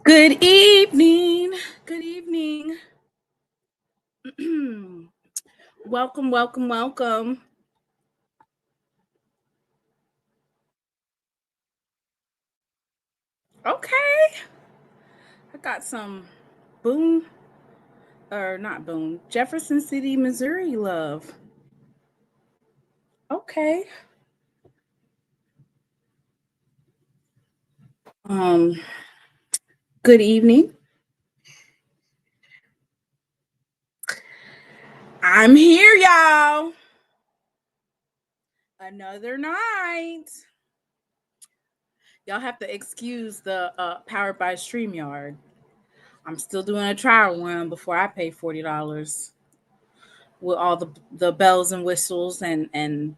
Good evening. Good evening. Welcome, welcome, welcome. Okay. I got some Jefferson City, Missouri love. Okay. Good evening. I'm here, y'all. Another night. Y'all have to excuse the Powered by StreamYard. I'm still doing a trial run before I pay $40 with all the bells and whistles and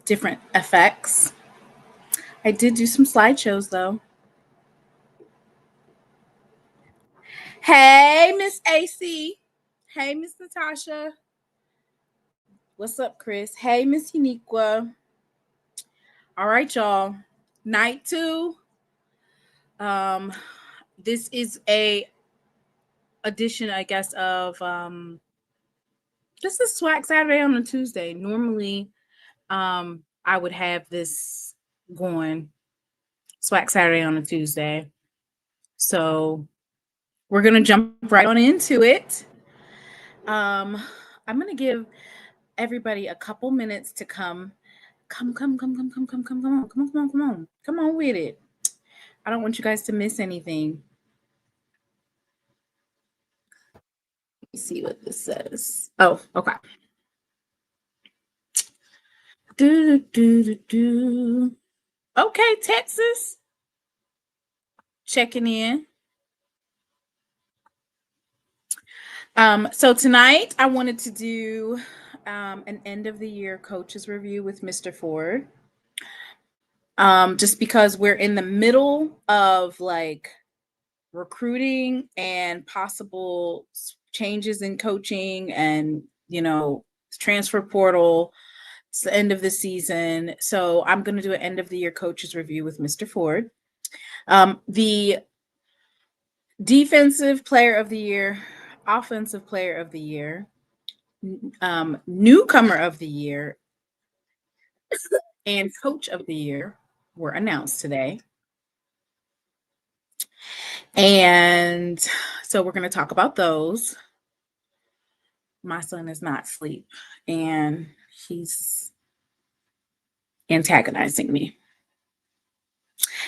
different effects. I did do some slideshows though. Hey, Miss AC. Hey, Miss Natasha. What's up, Chris? Hey, Miss Uniqua. All right, y'all. Night 2. This is a edition, I guess, of this is SWAC Saturday on a Tuesday. Normally, I would have this going SWAC Saturday on a Tuesday. So we're gonna jump right on into it. I'm gonna give everybody a couple minutes to come on with it. I don't want you guys to miss anything. Let me see what this says. Oh, okay. Okay, Texas. Checking in. So tonight I wanted to do an end of the year coaches review with Mr. Ford. Just because we're in the middle of like recruiting and possible changes in coaching and, transfer portal. It's the end of the season. So I'm going to do an end of the year coaches review with Mr. Ford. The defensive player of the year, offensive player of the year, newcomer of the year, and coach of the year were announced today. And so we're going to talk about those. My son is not asleep and he's antagonizing me.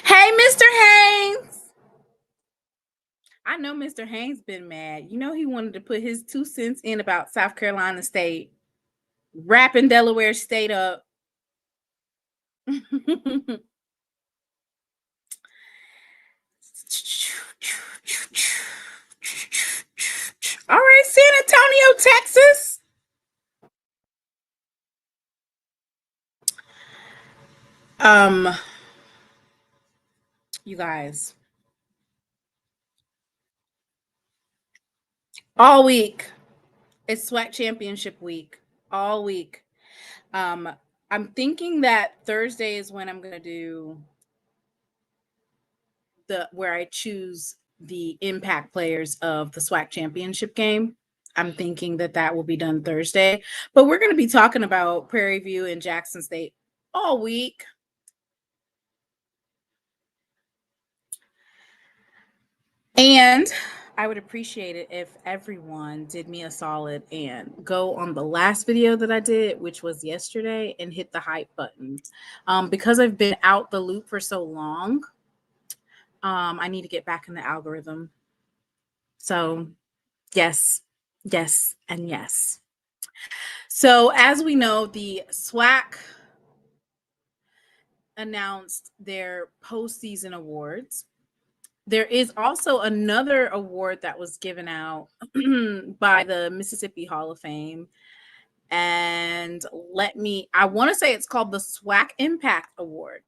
Hey, Mr. Haynes. I know Mr. Haynes been mad. He wanted to put his 2 cents in about South Carolina State, wrapping Delaware State up. All right, San Antonio, Texas. You guys, all week, it's SWAC Championship week. All week. I'm thinking that Thursday is when I'm gonna do where I choose the impact players of the SWAC Championship game. I'm thinking that will be done Thursday, but we're going to be talking about Prairie View and Jackson State all week. And I would appreciate it if everyone did me a solid and go on the last video that I did, which was yesterday, and hit the hype button. Because I've been out the loop for so long, I need to get back in the algorithm. So yes, and yes. So as we know, the SWAC announced their postseason awards. There is also another award that was given out by the Mississippi Hall of Fame. And I want to say it's called the SWAC Impact Award.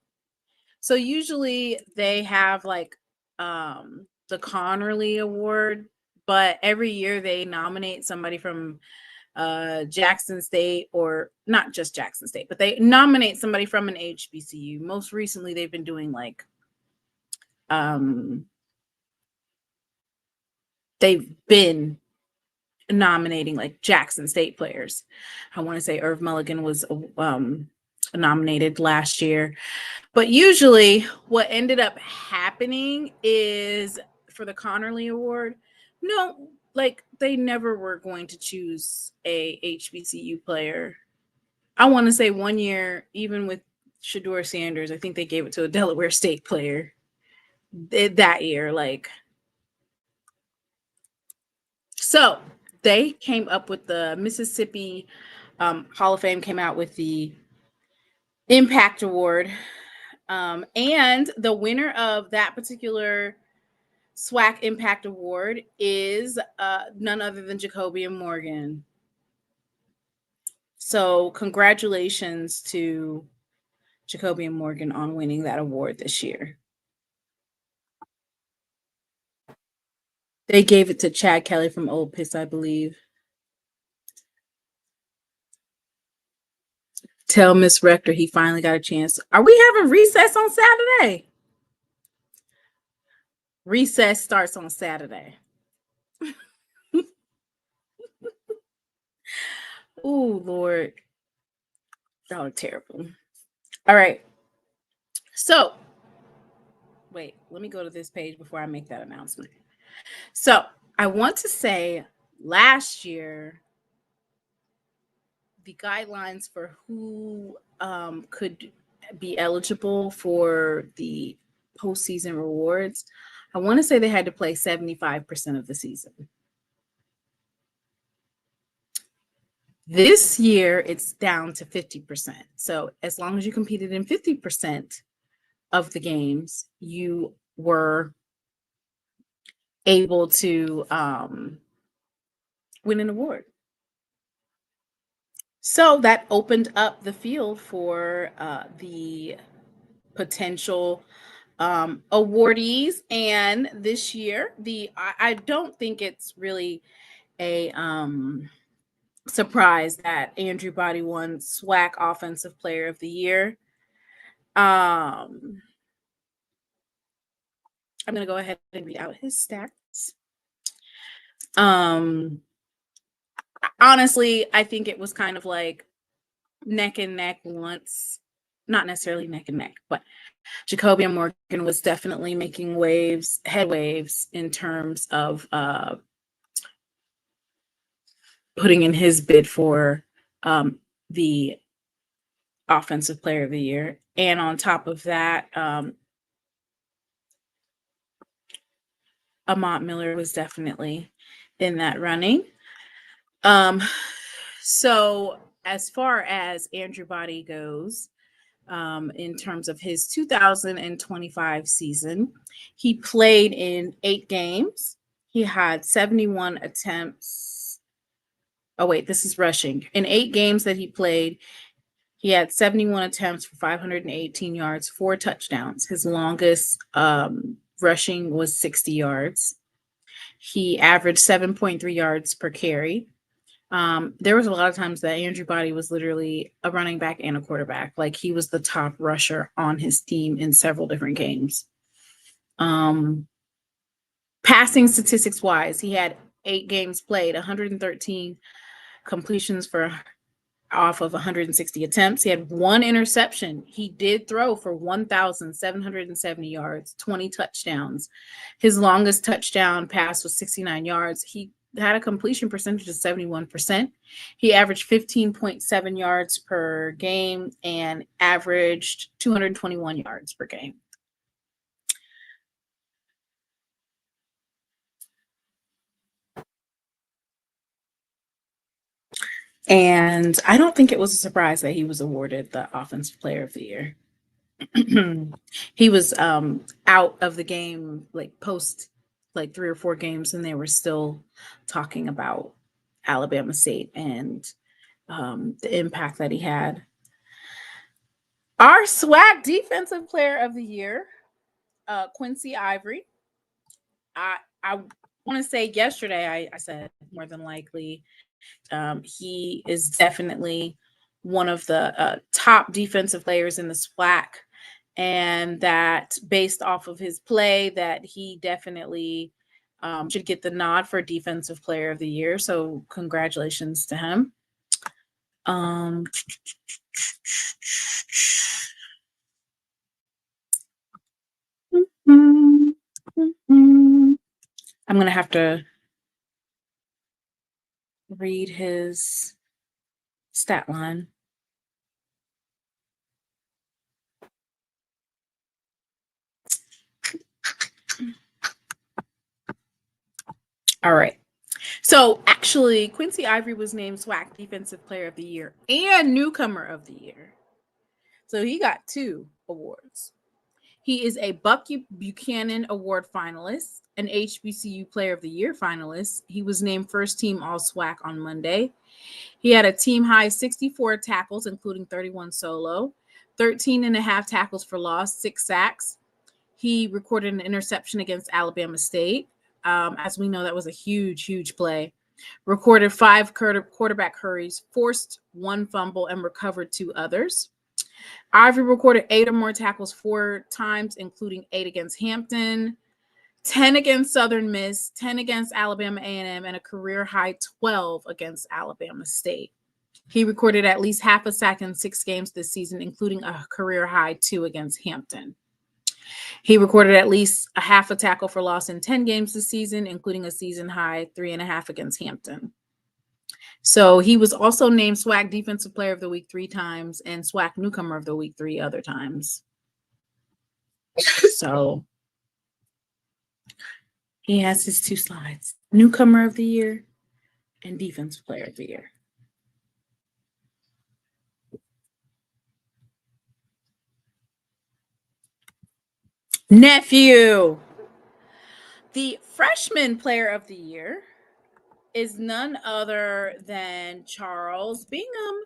So usually they have like the Connerly Award, but every year they nominate somebody from Jackson State, or not just Jackson State, but they nominate somebody from an HBCU. Most recently, they've been doing like they've been nominating like Jackson State players. I want to say Irv Mulligan was nominated last year. But usually what ended up happening is for the Connerly Award, no, like they never were going to choose a HBCU player. I want to say one year, even with Shedeur Sanders, I think they gave it to a Delaware State player that year. Like, so they came up with the Mississippi Hall of Fame came out with the Impact Award. And the winner of that particular SWAC Impact Award is none other than Jacobian Morgan. So congratulations to Jacobian Morgan on winning that award this year. They gave it to Chad Kelly from Old Piss, I believe. Tell Miss Rector he finally got a chance. Are we having recess on Saturday? Recess starts on Saturday. Oh, Lord. Y'all are terrible. All right. So, wait, let me go to this page before I make that announcement. So, I want to say last year, the guidelines for who could be eligible for the postseason rewards, I want to say they had to play 75% of the season. This year, it's down to 50%. So as long as you competed in 50% of the games, you were able to win an award. So that opened up the field for the potential awardees. And this year, I don't think it's really a surprise that Andrew Body won SWAC Offensive Player of the Year. I'm going to go ahead and read out his stats. Honestly, I think it was kind of like neck and neck once. Not necessarily neck and neck, but Jacobian Morgan was definitely making waves, head waves in terms of putting in his bid for the Offensive Player of the Year. And on top of that, Amont Miller was definitely in that running. So as far as Andrew Body goes, in terms of his 2025 season, he played in 8 games. He had 71 attempts. Oh, wait, this is rushing. In 8 games that he played, he had 71 attempts for 518 yards, 4 touchdowns. His longest rushing was 60 yards. He averaged 7.3 yards per carry. There was a lot of times that Andrew Body was literally a running back and a quarterback. Like he was the top rusher on his team in several different games. Passing statistics wise, he had 8 games played, 113 completions for off of 160 attempts. He had 1 interception. He did throw for 1,770 yards, 20 touchdowns. His longest touchdown pass was 69 yards. He had a completion percentage of 71%. He averaged 15.7 yards per game and averaged 221 yards per game. And I don't think it was a surprise that he was awarded the Offensive Player of the Year. He was out of the game post 3 or 4 games, and they were still talking about Alabama State and the impact that he had. Our SWAC Defensive Player of the Year, Quincy Ivory. I want to say yesterday I said more than likely he is definitely one of the top defensive players in the SWAC. and that based off of his play that he definitely should get the nod for Defensive Player of the Year. So congratulations to him. I'm going to have to read his stat line. All right. So actually, Quincy Ivory was named SWAC Defensive Player of the Year and Newcomer of the Year. So he got 2 awards. He is a Buck Buchanan Award finalist, an HBCU Player of the Year finalist. He was named first team All-SWAC on Monday. He had a team high 64 tackles, including 31 solo, 13 and a half tackles for loss, 6 sacks. He recorded an interception against Alabama State. As we know, that was a huge, huge play. Recorded 5 quarterback hurries, forced 1 fumble, and recovered 2 others. Ivory recorded 8 or more tackles 4 times, including 8 against Hampton, 10 against Southern Miss, 10 against Alabama A&M, and a career-high 12 against Alabama State. He recorded at least half a sack in 6 games this season, including a career-high 2 against Hampton. He recorded at least a half a tackle for loss in 10 games this season, including a season-high 3.5 against Hampton. So he was also named SWAC Defensive Player of the Week 3 times and SWAC Newcomer of the Week 3 other times. So he has his 2 slides: Newcomer of the Year and Defensive Player of the Year. Nephew. The Freshman Player of the Year is none other than Charles Bingham.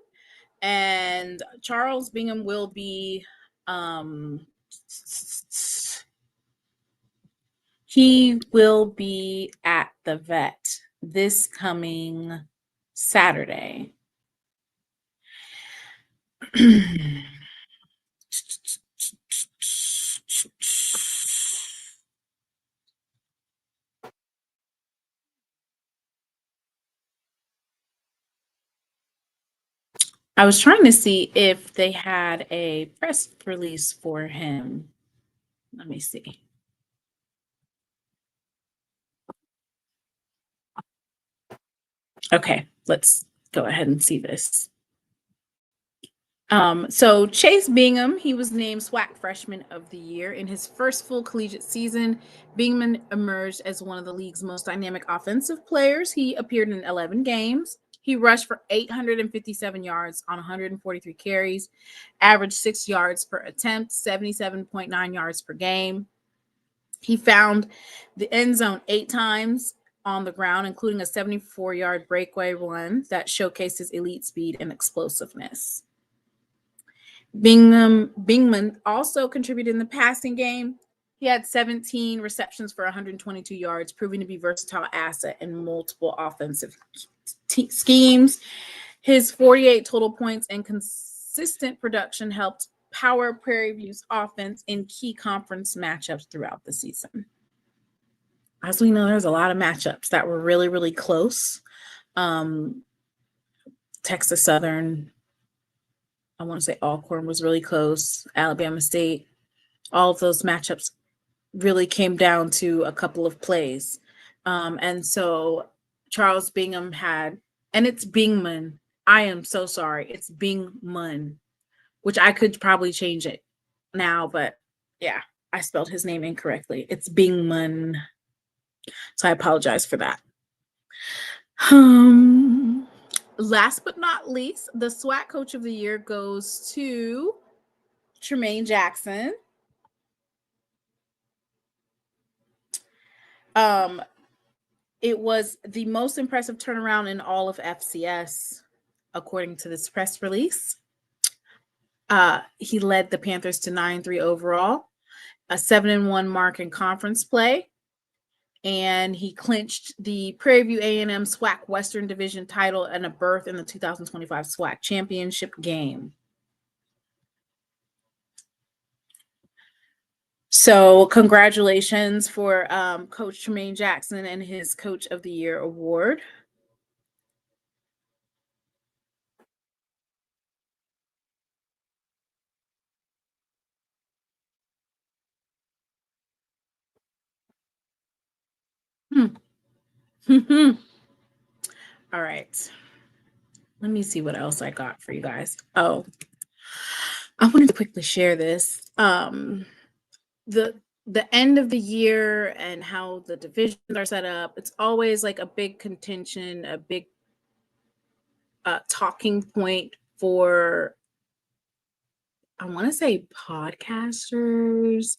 And Charles Bingham will be he will be at the vet this coming Saturday. I was trying to see if they had a press release for him. Let me see. Okay, let's go ahead and see this. So Chase Bingham, he was named SWAC Freshman of the Year. In his first full collegiate season, Bingham emerged as one of the league's most dynamic offensive players. He appeared in 11 games. He rushed for 857 yards on 143 carries, averaged 6 yards per attempt, 77.9 yards per game. He found the end zone 8 times on the ground, including a 74-yard breakaway run that showcased his elite speed and explosiveness. Bingham also contributed in the passing game. He had 17 receptions for 122 yards, proving to be a versatile asset in multiple offensive schemes. His 48 total points and consistent production helped power Prairie View's offense in key conference matchups throughout the season. As we know, there's a lot of matchups that were really, really close. Texas Southern, I want to say Alcorn was really close. Alabama State, all of those matchups really came down to a couple of plays. And so Charles Bingham had, and it's Bingman. I am so sorry. It's Bingman, which I could probably change it now, but yeah, I spelled his name incorrectly. It's Bingman. So I apologize for that. Last but not least, the SWAC Coach of the Year goes to Tremaine Jackson. It was the most impressive turnaround in all of FCS, according to this press release. He led the Panthers to 9-3 overall, a 7-1 mark in conference play, and he clinched the Prairie View A&M SWAC Western Division title and a berth in the 2025 SWAC Championship game. So congratulations for Coach Tremaine Jackson and his Coach of the Year award. All right. Let me see what else I got for you guys. Oh, I wanted to quickly share this. The end of the year and how the divisions are set up, it's always like a big contention, a big talking point for, I want to say, podcasters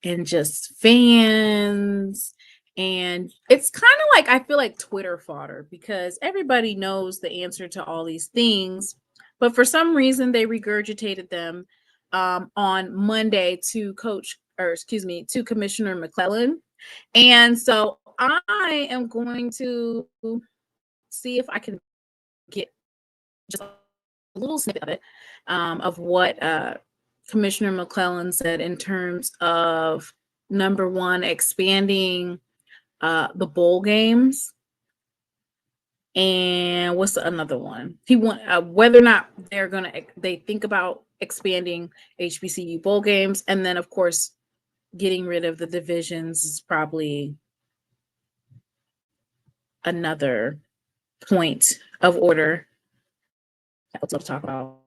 and just fans. And it's kind of like, I feel like Twitter fodder, because everybody knows the answer to all these things, but for some reason they regurgitated them on Monday to Commissioner McClellan. And so I am going to see if I can get just a little snippet of it, of what Commissioner McClellan said in terms of, number one, expanding the bowl games, and what's another one? He want whether or not they think about expanding HBCU bowl games, and then of course getting rid of the divisions is probably another point of order I would love to talk about.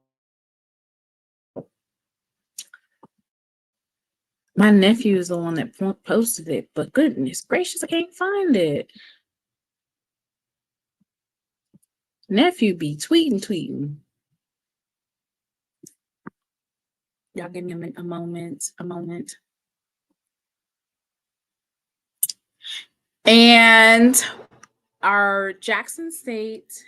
My nephew is the one that posted it, but goodness gracious, I can't find it. Nephew be tweeting. Y'all give me a moment. And our Jackson State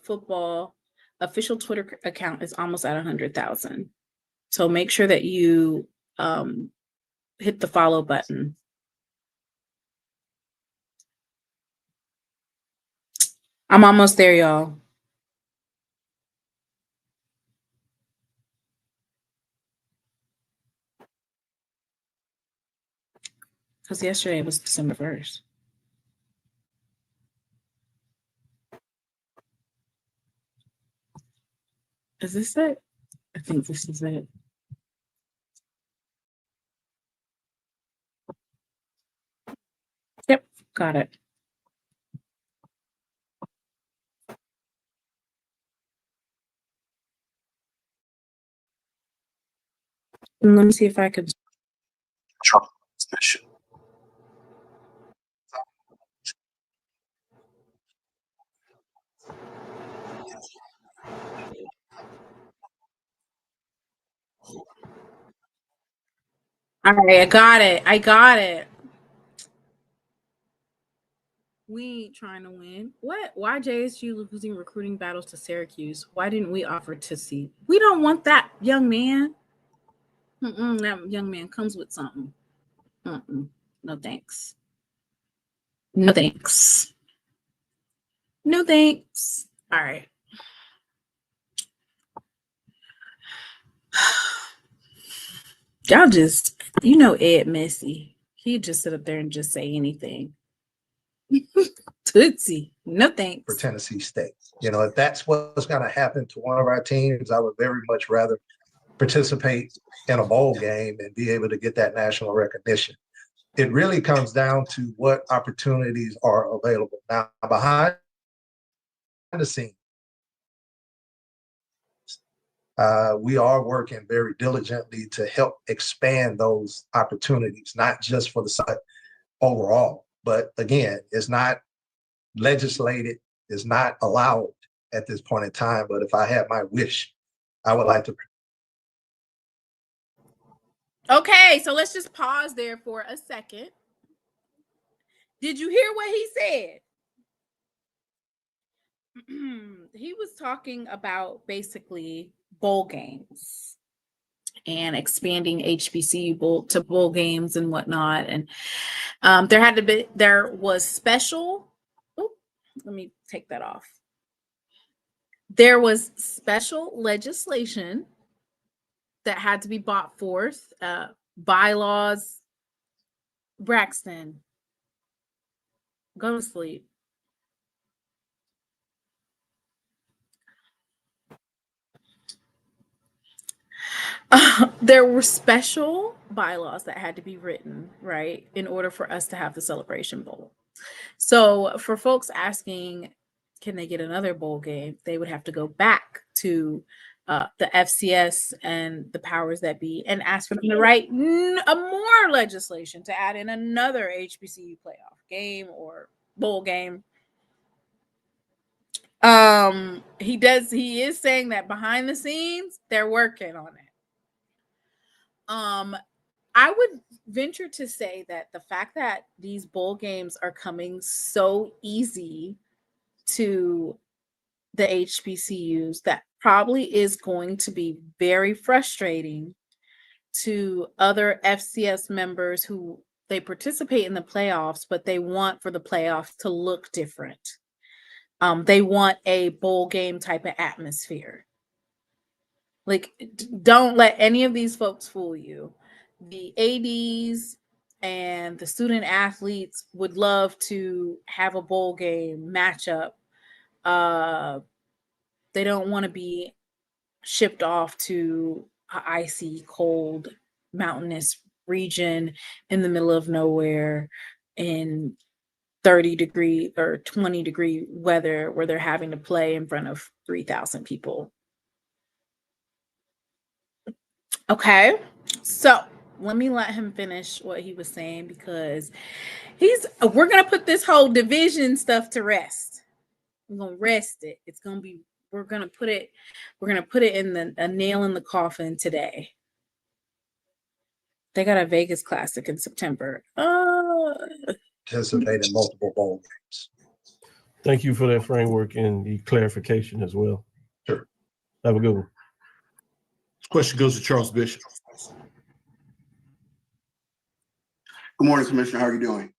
football official Twitter account is almost at 100,000. So make sure that you hit the follow button. I'm almost there, y'all. Because yesterday was December 1st. Is this it? I think this is it. Yep, got it. And let me see if I could. All right, I got it. We ain't trying to win. What? Why JSU losing recruiting battles to Syracuse? Why didn't we offer to see? We don't want that young man. That young man comes with something. No thanks. No thanks. No thanks. All right. Y'all just, Ed Messy. He just sit up there and just say anything. Tootsie. No thanks. For Tennessee State. If that's what's going to happen to one of our teams, I would very much rather participate in a bowl game and be able to get that national recognition. It really comes down to what opportunities are available. Now, behind the scenes, we are working very diligently to help expand those opportunities, not just for the site overall. But again, it's not legislated, it's not allowed at this point in time. But if I had my wish, I would like to. Okay, so let's just pause there for a second. Did you hear what he said? He was talking about basically bowl games and expanding HBCU to bowl games and whatnot. And there was special. Oh, let me take that off. There was special legislation that had to be brought forth bylaws. Braxton, go to sleep. There were special bylaws that had to be written, right, in order for us to have the Celebration Bowl. So for folks asking, can they get another bowl game? They would have to go back to the FCS and the powers that be and ask for them to write more legislation to add in another HBCU playoff game or bowl game. He is saying that behind the scenes they're working on it. I would venture to say that the fact that these bowl games are coming so easy to the HBCUs, that probably is going to be very frustrating to other FCS members who they participate in the playoffs, but they want for the playoffs to look different. They want a bowl game type of atmosphere. Like, don't let any of these folks fool you. The ADs and the student athletes would love to have a bowl game matchup. They don't want to be shipped off to an icy, cold, mountainous region in the middle of nowhere in 30-degree or 20-degree weather where they're having to play in front of 3,000 people. Okay, so let me let him finish what he was saying, because we're gonna put this whole division stuff to rest. We're gonna rest it. We're gonna put it in a nail in the coffin today. They got a Vegas Classic in September. Participate in multiple bowl games. Thank you for that framework and the clarification as well. Sure. Have a good one. Question goes to Charles Bishop. Good morning, Commissioner. How are you doing?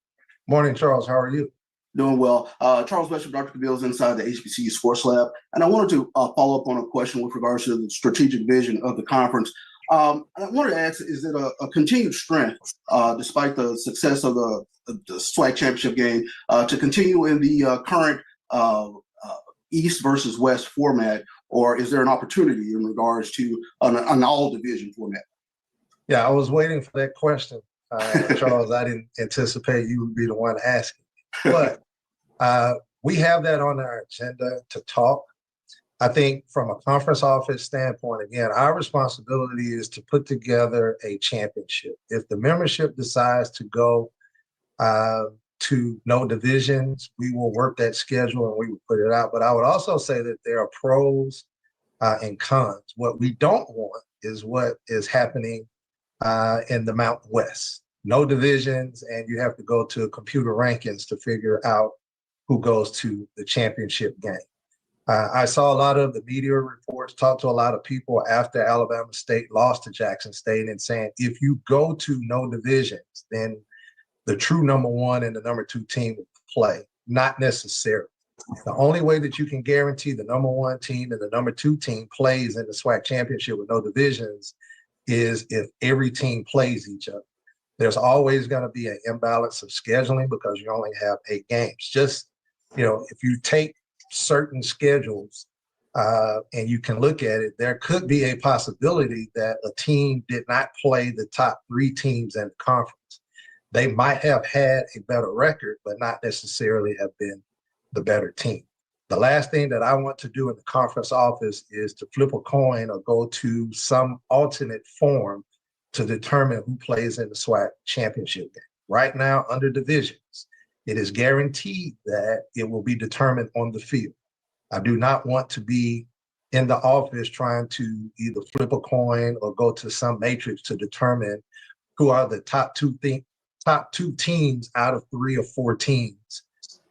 Morning, Charles. How are you? Doing well. Charles Bishop, Dr. Cabil's inside the HBCU Sports Lab. And I wanted to follow up on a question with regards to the strategic vision of the conference. I wanted to ask, is it a continued strength, despite the success of the SWAC Championship game, to continue in the current East versus West format, or is there an opportunity in regards to an all-division format? Yeah, I was waiting for that question, Charles. I didn't anticipate you would be the one asking, but we have that on our agenda to talk. I think from a conference office standpoint, again, our responsibility is to put together a championship. If the membership decides to go to no divisions, we will work that schedule and we will put it out. But I would also say that there are pros and cons. What we don't want is what is happening in the Mountain West. No divisions, and you have to go to computer rankings to figure out who goes to the championship game. I saw a lot of the media reports, talked to a lot of people after Alabama State lost to Jackson State, and saying, if you go to no divisions, then the true number one and the number two team will play. Not necessarily. The only way that you can guarantee the number one team and the number two team plays in the SWAC championship with no divisions is if every team plays each other. There's always going to be an imbalance of scheduling because you only have 8 games. Just, if you take certain schedules and you can look at it, there could be a possibility that a team did not play the top 3 teams in the conference. They might have had a better record, but not necessarily have been the better team. The last thing that I want to do in the conference office is to flip a coin or go to some alternate form to determine who plays in the SWAC championship game. Right now, under divisions, it is guaranteed that it will be determined on the field. I do not want to be in the office trying to either flip a coin or go to some matrix to determine who are the top two teams out of 3 or 4 teams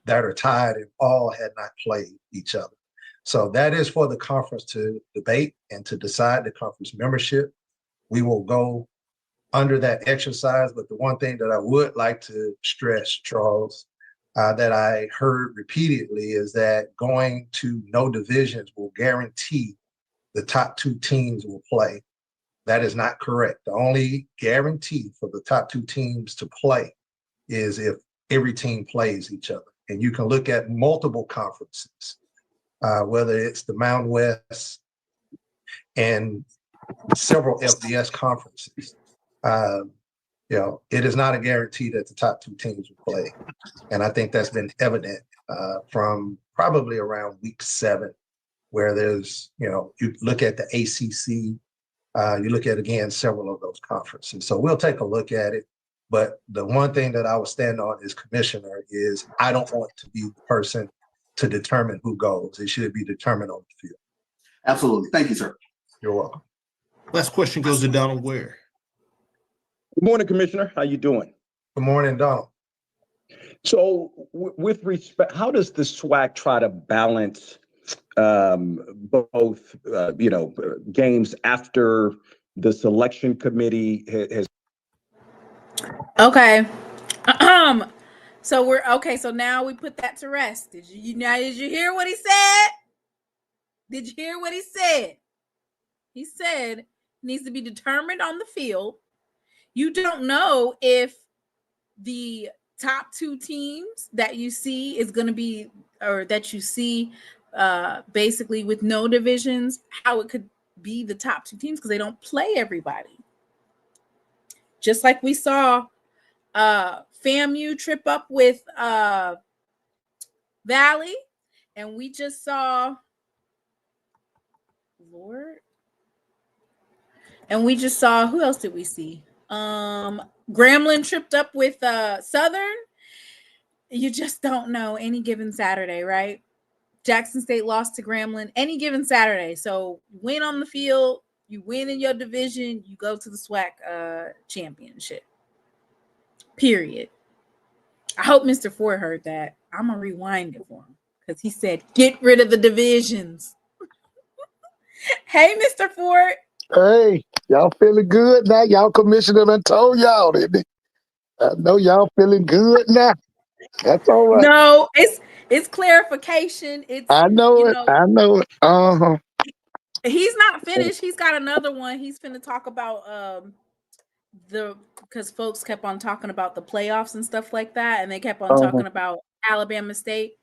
that are tied and all had not played each other. So that is for the conference to debate and to decide the conference membership. We will go under that exercise, but the one thing that I would like to stress, Charles, that I heard repeatedly is that going to no divisions will guarantee the top 2 teams will play That is not correct. The only guarantee for the top two teams to play is if every team plays each other. And you can look at multiple conferences, whether it's the Mountain West and several FBS conferences. It is not a guarantee that the top two teams will play. And I think that's been evident from probably around week 7, where there's, you look at the ACC, you look at, again, several of those conferences. So we'll take a look at it. But the one thing that I would stand on as commissioner is I don't want to be the person to determine who goes. It should be determined on the field. Absolutely. Thank you, sir. You're welcome. Last question goes to Donald Ware. Good morning, Commissioner. How you doing? Good morning, Donald. So with respect, how does the SWAC try to balance both, games after the selection committee has? Okay. So now we put that to rest. Did you hear what he said? Did you hear what he said? He said it needs to be determined on the field. You don't know if the top two teams that you see is going to be, or that you see basically with no divisions, how it could be the top two teams because they don't play everybody. Just like we saw FAMU trip up with Valley, and we just saw who else did we see? Grambling tripped up with Southern. You just don't know any given Saturday, right? Jackson State lost to Grambling any given Saturday. So win on the field, you win in your division, you go to the SWAC championship. Period. I hope Mr. Ford heard that. I'm gonna rewind it for him because he said, "Get rid of the divisions." Hey, Mr. Ford. Hey, y'all feeling good now? Y'all commissioner done told y'all, didn't he? I know y'all feeling good now. That's all right. No, it's clarification. I know it. I know it. Uh-huh. He's not finished. He's got another one. He's finna talk about because folks kept on talking about the playoffs and stuff like that, and they kept on talking about Alabama State.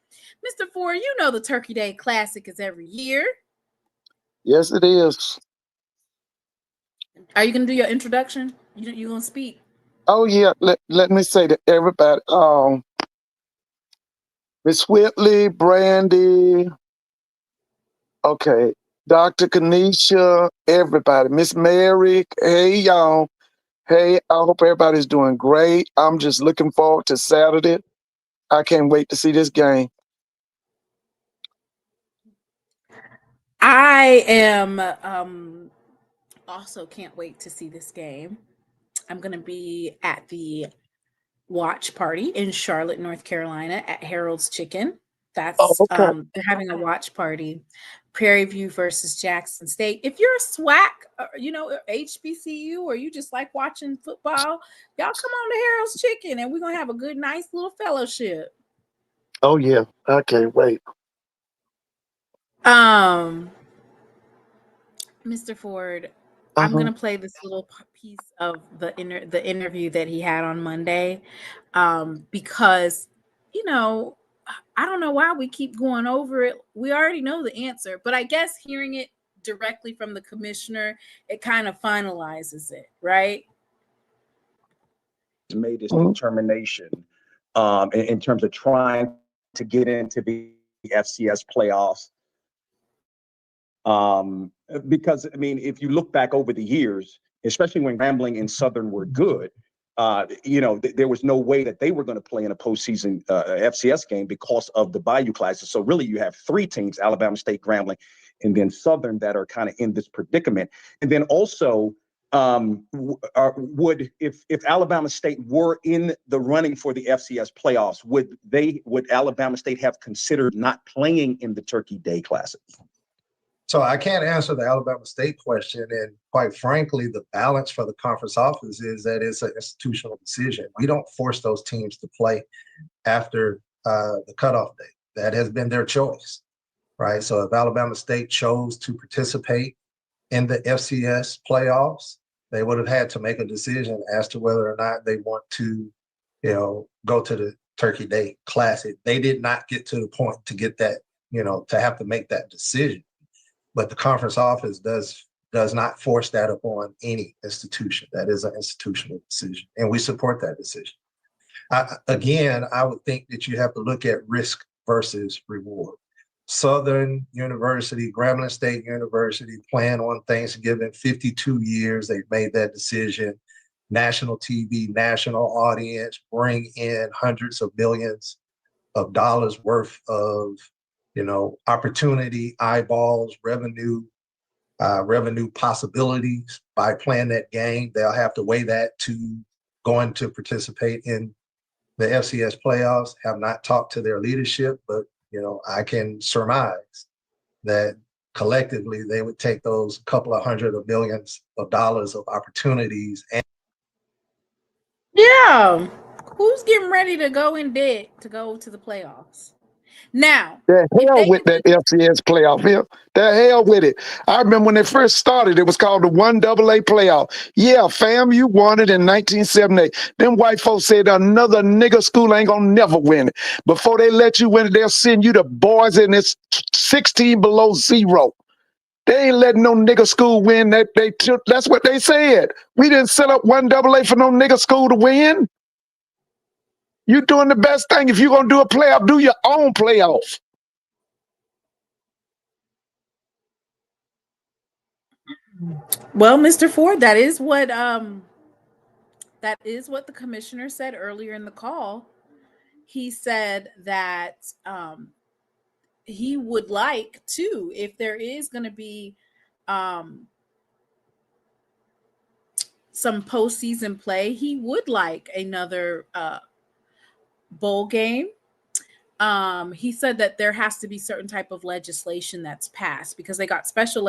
Mr. Ford, you know the Turkey Day Classic is every year. Yes, it is. Are you gonna do your introduction? You gonna speak? Oh yeah. Let me say to everybody, Miss Whitley, Brandy, okay, Dr. Kanisha, everybody, Miss Mary, hey y'all. Hey, I hope everybody's doing great. I'm just looking forward to Saturday. I can't wait to see this game. I am also can't wait to see this game. I'm going to be at the watch party in Charlotte, North Carolina at Harold's Chicken. That's okay. They're having a watch party. Prairie View versus Jackson State. If you're a SWAC, HBCU, or you just like watching football, y'all come on to Harold's Chicken and we're going to have a good, nice little fellowship. Oh yeah, I can't wait. Mr. Ford, I'm going to play this little piece of the interview that he had on Monday because, I don't know why we keep going over it. We already know the answer, but I guess hearing it directly from the commissioner, it kind of finalizes it, right? Made this determination in terms of trying to get into the FCS playoffs. Because, I mean, if you look back over the years, especially when Grambling and Southern were good, there was no way that they were going to play in a postseason FCS game because of the Bayou Classic. So really you have 3 teams, Alabama State, Grambling, and then Southern, that are kind of in this predicament. And then also, if Alabama State were in the running for the FCS playoffs, would Alabama State have considered not playing in the Turkey Day Classic? So I can't answer the Alabama State question. And quite frankly, the balance for the conference office is that it's an institutional decision. We don't force those teams to play after the cutoff date. That has been their choice, right? So if Alabama State chose to participate in the FCS playoffs, they would have had to make a decision as to whether or not they want to, go to the Turkey Day Classic. They did not get to the point to get that, to have to make that decision. But the conference office does not force that upon any institution. That is an institutional decision, and we support that decision. Again, I would think that you have to look at risk versus reward. Southern University, Grambling State University, plan on Thanksgiving, 52 years, they've made that decision. National TV, national audience, bring in hundreds of millions of dollars worth of, opportunity, eyeballs, revenue possibilities by playing that game. They'll have to weigh that to going to participate in the FCS playoffs. Have not talked to their leadership, but I can surmise that collectively they would take those couple of hundred of millions of dollars of opportunities. And yeah, who's getting ready to go in debt to go to the playoffs? Now, the hell with that FCS playoff here. The hell with it. I remember when they first started, it was called the 1AA playoff. Yeah, fam, you won it in 1978. Then white folks said another nigger school ain't gonna never win it. Before they let you win it, they'll send you the boys in this 16 below zero. They ain't letting no nigger school win. That's what they said. We didn't set up 1AA for no nigger school to win. You're doing the best thing. If you're going to do a playoff, do your own playoff. Well, Mr. Ford, that is what the commissioner said earlier in the call. He said that he would like to, if there is going to be some postseason play, he would like another bowl game. He said that there has to be certain type of legislation that's passed because they got special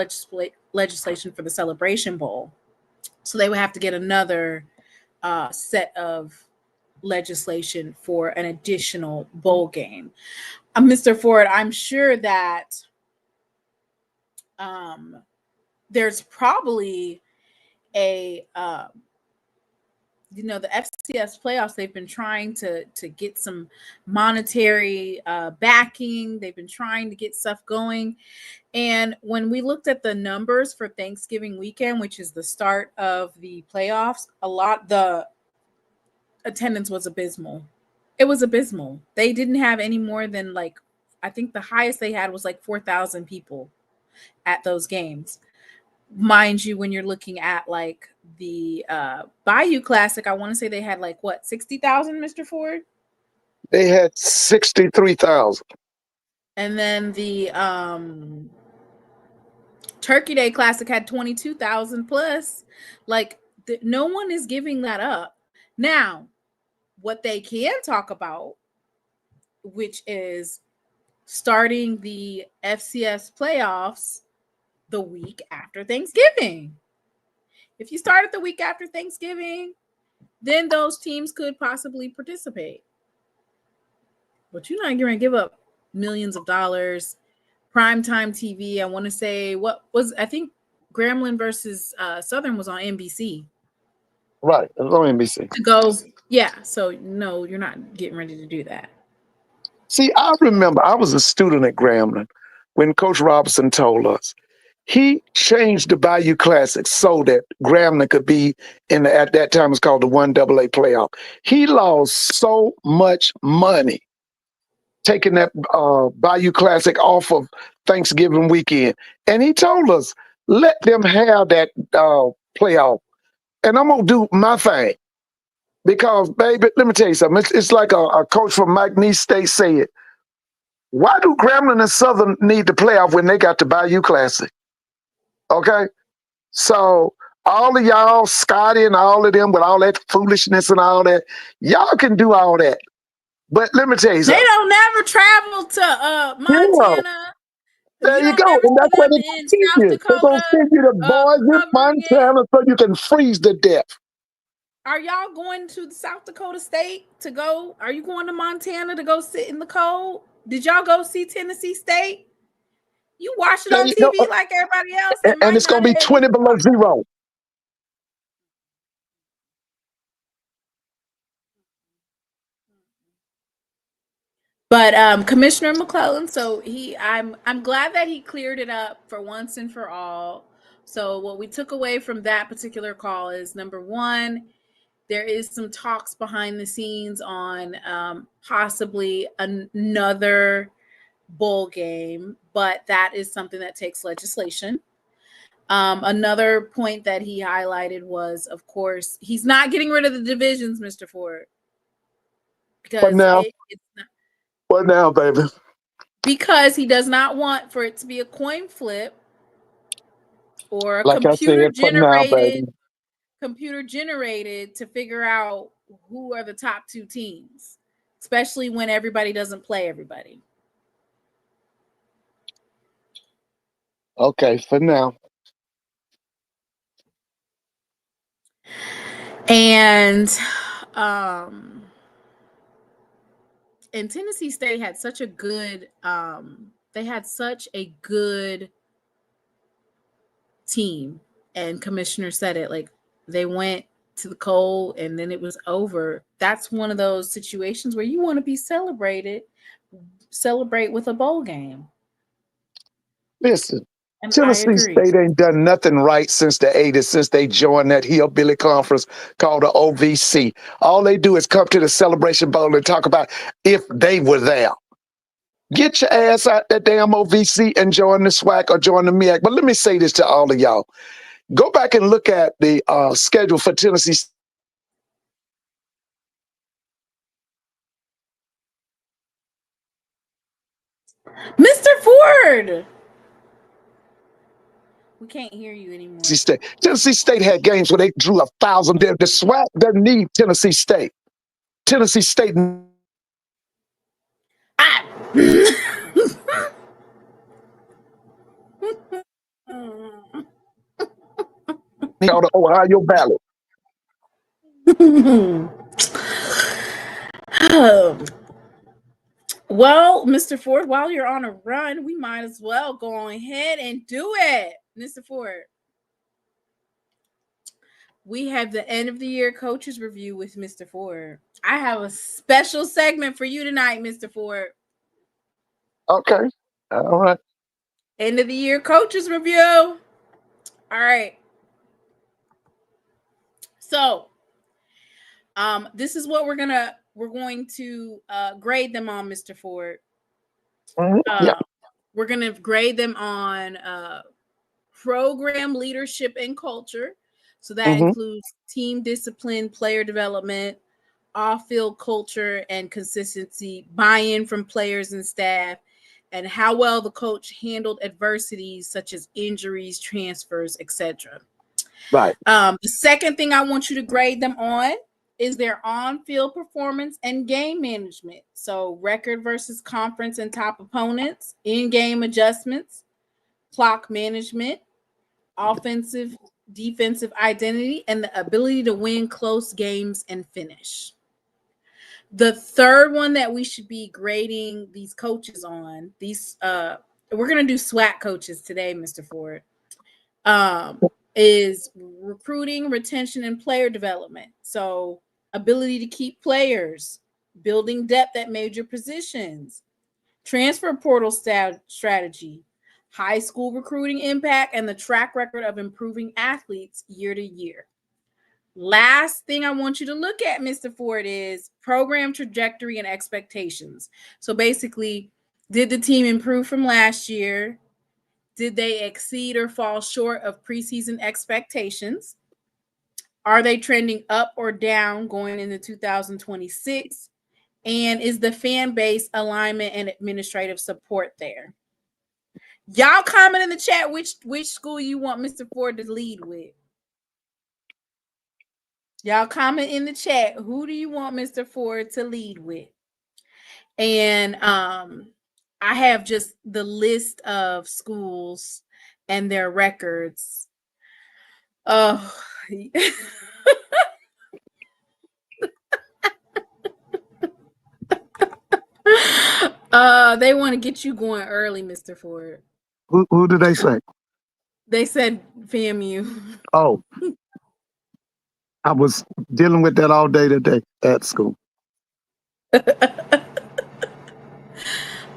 legislation for the Celebration Bowl. So they would have to get another set of legislation for an additional bowl game. Mr. Ford, I'm sure that there's probably a the FCS playoffs, they've been trying to get some monetary backing. They've been trying to get stuff going. And when we looked at the numbers for Thanksgiving weekend, which is the start of the playoffs, the attendance was abysmal. It was abysmal. They didn't have any more than I think the highest they had was 4,000 people at those games. Mind you, when you're looking at the Bayou Classic, I want to say they had 60,000, Mr. Ford? They had 63,000. And then the Turkey Day Classic had 22,000 plus. No one is giving that up. Now, what they can talk about, which is starting the FCS playoffs the week after Thanksgiving. If you start it the week after Thanksgiving, then those teams could possibly participate. But you're not going to give up millions of dollars. Primetime TV, I want to say, I think Grambling versus Southern was on NBC. Right, it was on NBC. To go, yeah, so no, you're not getting ready to do that. See, I remember I was a student at Grambling when Coach Robertson told us he changed the Bayou Classic so that Grambling could be at that time it was called the 1AA playoff. He lost so much money taking that Bayou Classic off of Thanksgiving weekend. And he told us, let them have that playoff. And I'm going to do my thing. Because, baby, let me tell you something. It's like a coach from McNeese State said, why do Grambling and Southern need the playoff when they got the Bayou Classic? Okay? So all of y'all, Scotty and all of them with all that foolishness and all that, y'all can do all that. But let me tell you something. They don't never travel to Montana. There you go. And that's what they teach you. They're going to send you the boys in Montana so you can freeze to death. Are y'all going to South Dakota State to go? Are you going to Montana to go sit in the cold? Did y'all go see Tennessee State? You watch it There on you go. TV like everybody else. And, might it's gonna not be have- 20 below zero. But Commissioner McClellan, so I'm glad that he cleared it up for once and for all. So what we took away from that particular call is, number one, there is some talks behind the scenes on possibly another bowl game, but that is something that takes legislation. Another point that he highlighted was, of course, he's not getting rid of the divisions, Mr. Ford, What now? it's not, What now, baby? because he does not want for it to be a coin flip or a Like I said, for now, baby. computer generated to figure out who are the top two teams, especially when everybody doesn't play everybody. Okay, for now. And and Tennessee State had such a good team, and Commissioner said it, like, they went to the cold and then it was over. That's one of those situations where you want to be celebrate with a bowl game. Listen, And I Tennessee agree. State ain't done nothing right since the 80s, since they joined that hillbilly conference called the OVC. All they do is come to the Celebration Bowl and talk about if they were there. Get your ass out that damn OVC and join the SWAC or join the MEAC. But let me say this to all of y'all. Go back and look at the schedule for Tennessee State. Mr. Ford, we can't hear you anymore. Tennessee State had games where they drew 1,000. The SWAC doesn't need Tennessee State. Tennessee State. Out of Ohio ballot. Well, Mr. Ford, while you're on a run, we might as well go ahead and do it. Mr. Ford, we have the end of the year coaches review with Mr. Ford. I have a special segment for you tonight, Mr. Ford. Okay. All right. End of the year coaches review. All right. So, this is what we're going to grade them on, Mr. Ford. Yeah. We're going to grade them on program leadership and culture. So that includes team discipline, player development, off-field culture and consistency, buy-in from players and staff, and how well the coach handled adversities such as injuries, transfers, etc. Right. The second thing I want you to grade them on is their on-field performance and game management. So record versus conference and top opponents, in-game adjustments, clock management, offensive, defensive identity, and the ability to win close games and finish. The third one that we should be grading these coaches on, we're going to do SWAC coaches today, Mr. Ford, is recruiting, retention, and player development. So ability to keep players, building depth at major positions, transfer portal strategy, high school recruiting impact, and the track record of improving athletes year to year. Last thing I want you to look at, Mr. Ford, is program trajectory and expectations. So basically, did the team improve from last year? Did they exceed or fall short of preseason expectations? Are they trending up or down going into 2026? And is the fan base alignment and administrative support there? Y'all comment in the chat which school you want Mr. Ford to lead with. Y'all comment in the chat, who do you want Mr. Ford to lead with? And I have just the list of schools and their records. Oh, they want to get you going early, Mr. Ford. Who did they say? They said FAMU. Oh, I was dealing with that all day today at school.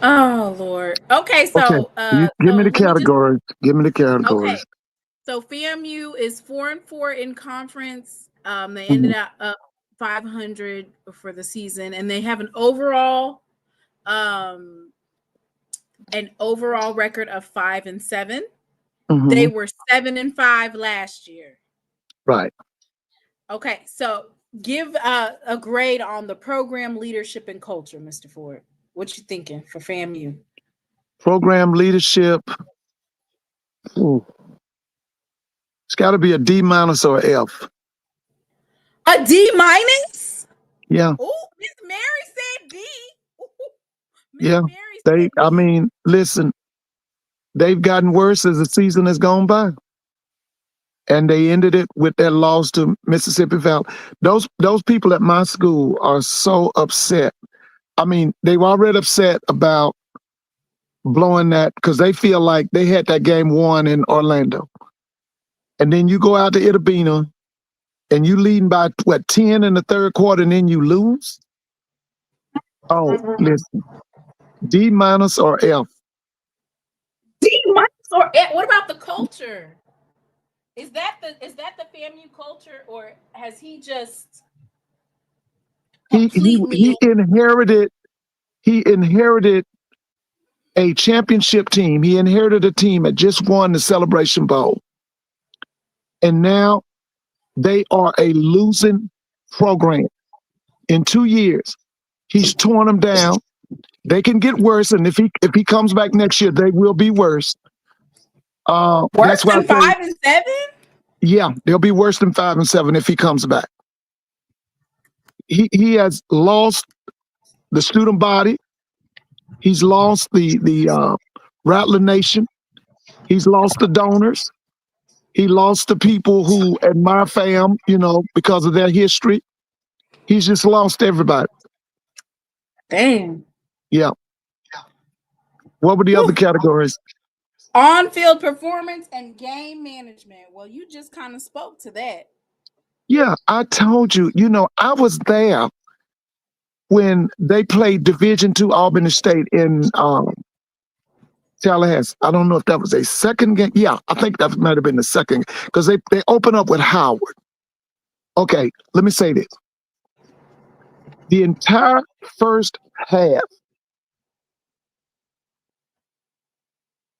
Oh Lord. Okay, so Give me the let me just categories. Give me the categories. okay. So FAMU is 4-4 in conference. They ended up 500 for the season, and they have an overall record of 5-7. They were 7-5 last year. Right. Okay, so give a grade on the program leadership and culture, Mr. Ford. What you thinking for FAMU? Program leadership. Ooh. It's got to be a D- or F. A D-? Yeah. Oh, Miss Mary said D. Yeah. I mean, listen, they've gotten worse as the season has gone by. And they ended it with that loss to Mississippi Valley. Those people at my school are so upset. I mean, they were already upset about blowing that because they feel like they had that game won in Orlando. And then you go out to Itabena and you leading by 10 in the third quarter and then you lose? Oh, listen. D- or F? D- or F? What about the culture? Is that the FAMU culture, or has he just completely he inherited a championship team. He inherited a team that just won the Celebration Bowl. And now they are a losing program. In 2 years, he's torn them down. They can get worse, and if he comes back next year, they will be worse. worse that's why than 5-7? Yeah, they'll be worse than 5-7 if he comes back. He has lost the student body. He's lost the Rattler Nation. He's lost the donors. He lost the people who admire FAM, because of their history. He's just lost everybody. Damn. Yeah. What were the other categories? On-field performance and game management. Well, you just kind of spoke to that. Yeah, I told you, I was there when they played Division II Albany State in Tallahassee. I don't know if that was a second game. Yeah, I think that might have been the second, because they open up with Howard. Okay, let me say this. The entire first half,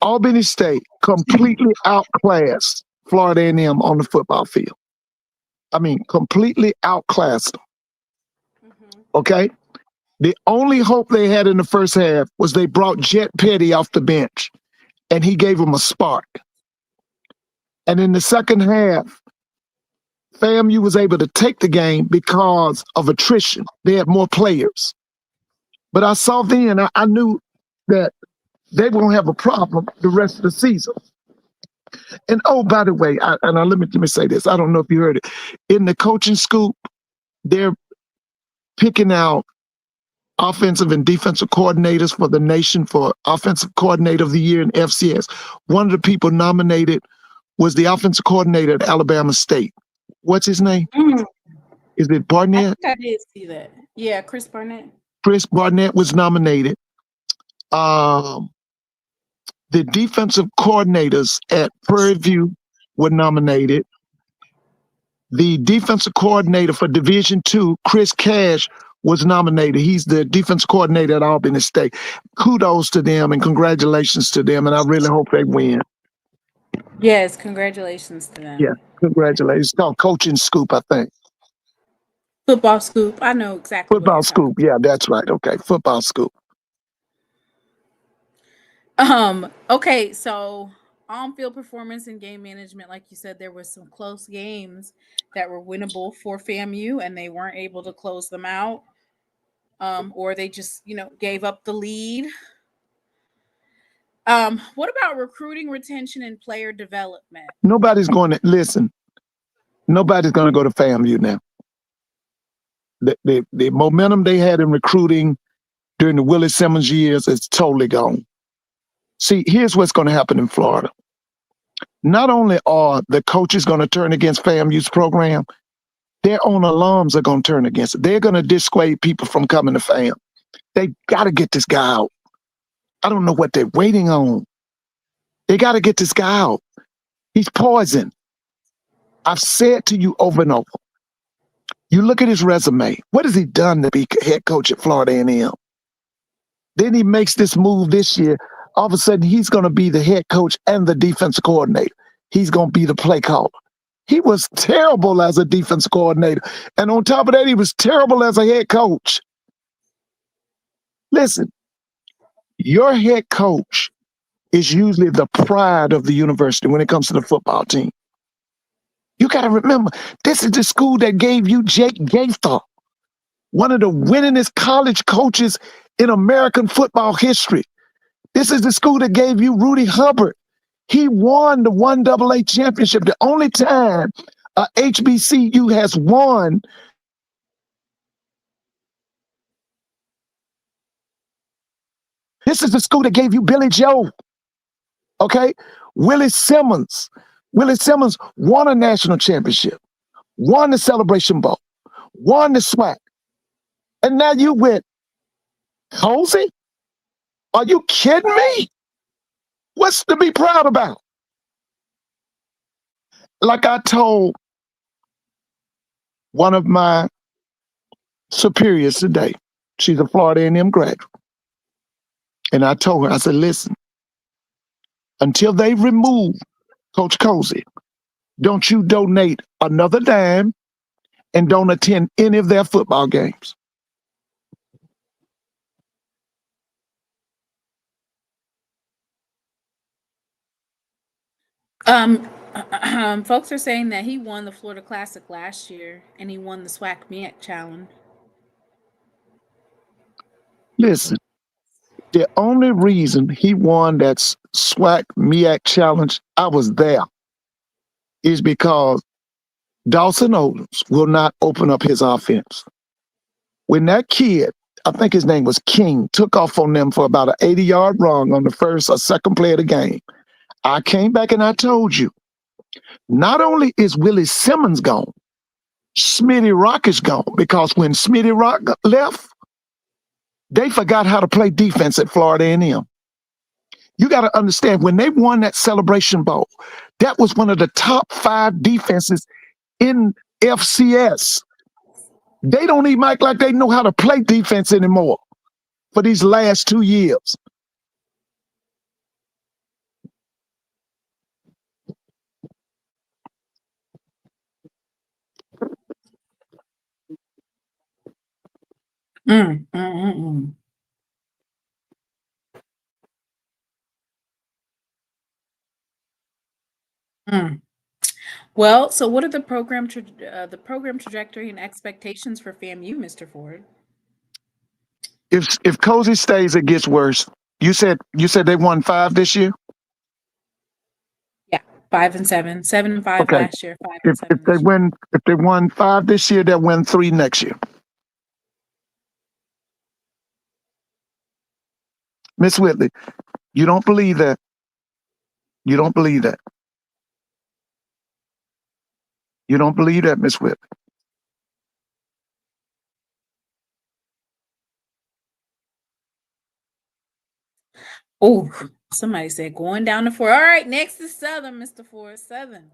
Albany State completely outclassed Florida A&M on the football field. I mean, completely outclassed them. Okay? The only hope they had in the first half was they brought Jet Petty off the bench, and he gave them a spark. And in the second half, FAMU was able to take the game because of attrition. They had more players. But I saw then, I knew that they won't have a problem the rest of the season. And oh, by the way, let me say this. I don't know if you heard it. In the coaching scoop, they're picking out offensive and defensive coordinators for the nation for Offensive Coordinator of the Year in FCS. One of the people nominated was the offensive coordinator at Alabama State. What's his name? Is it Barnett? I did see that. Yeah, Chris Barnett. Chris Barnett was nominated. The defensive coordinators at Prairie View were nominated. The defensive coordinator for Division II, Chris Cash, was nominated. He's the defensive coordinator at Albany State. Kudos to them and congratulations to them, and I really hope they win. Yes, congratulations to them. Yeah, congratulations. It's called Coaching Scoop, I think. Football Scoop. I know exactly. Football Scoop. Yeah, that's right. Okay, Football Scoop. Okay, so on-field performance and game management, like you said, there were some close games that were winnable for FAMU, and they weren't able to close them out, or they just, gave up the lead. What about recruiting, retention, and player development? Nobody's going to listen. Nobody's going to go to FAMU now. The momentum they had in recruiting during the Willie Simmons years is totally gone. See, here's what's going to happen in Florida. Not only are the coaches going to turn against FAMU's program, their own alums are going to turn against it. They're going to dissuade people from coming to FAM. They got to get this guy out. I don't know what they're waiting on. They got to get this guy out. He's poison. I've said to you over and over. You look at his resume. What has he done to be head coach at Florida A&M? Then he makes this move this year. All of a sudden, he's going to be the head coach and the defensive coordinator. He's going to be the play caller. He was terrible as a defensive coordinator. And on top of that, he was terrible as a head coach. Listen, your head coach is usually the pride of the university when it comes to the football team. You got to remember, this is the school that gave you Jake Gaither, one of the winningest college coaches in American football history. This is the school that gave you Rudy Hubbard. He won the 1AA championship, the only time a HBCU has won. This is the school that gave you Billy Joe. Okay? Willie Simmons. Willie Simmons won a national championship, won the Celebration Bowl, won the SWAC. And now you with Cozy? Are you kidding me? What's to be proud about? Like I told one of my superiors today, she's a Florida A&M graduate. And I told her, I said, listen, until they remove Coach Cozy, don't you donate another dime and don't attend any of their football games. Folks are saying that he won the Florida Classic last year and he won the SWAC MEAC Challenge. Listen, the only reason he won that SWAC MEAC Challenge, I was there, is because Dawson Odums will not open up his offense. When that kid, I think his name was King, took off on them for about an 80-yard run on the first or second play of the game, I came back and I told you, not only is Willie Simmons gone, Smitty Rock is gone, because when Smitty Rock left, they forgot how to play defense at Florida A&M. You got to understand, when they won that Celebration Bowl, that was one of the top 5 defenses in FCS. They don't even act like they know how to play defense anymore for these last 2 years. Well, so what are the program trajectory and expectations for FAMU, Mr. Ford? If Cozy stays, it gets worse. You said they won 5 this year? Yeah, 5 and 7, 7 and 5 Okay. last year, 5 and 7. If they won 5 this year, they'll win 3 next year. Miss Whitley, you don't believe that. You don't believe that. You don't believe that, Miss Whitley. Oh, somebody said going down to 4. All right, next is Southern, Mr. Ford. Southern.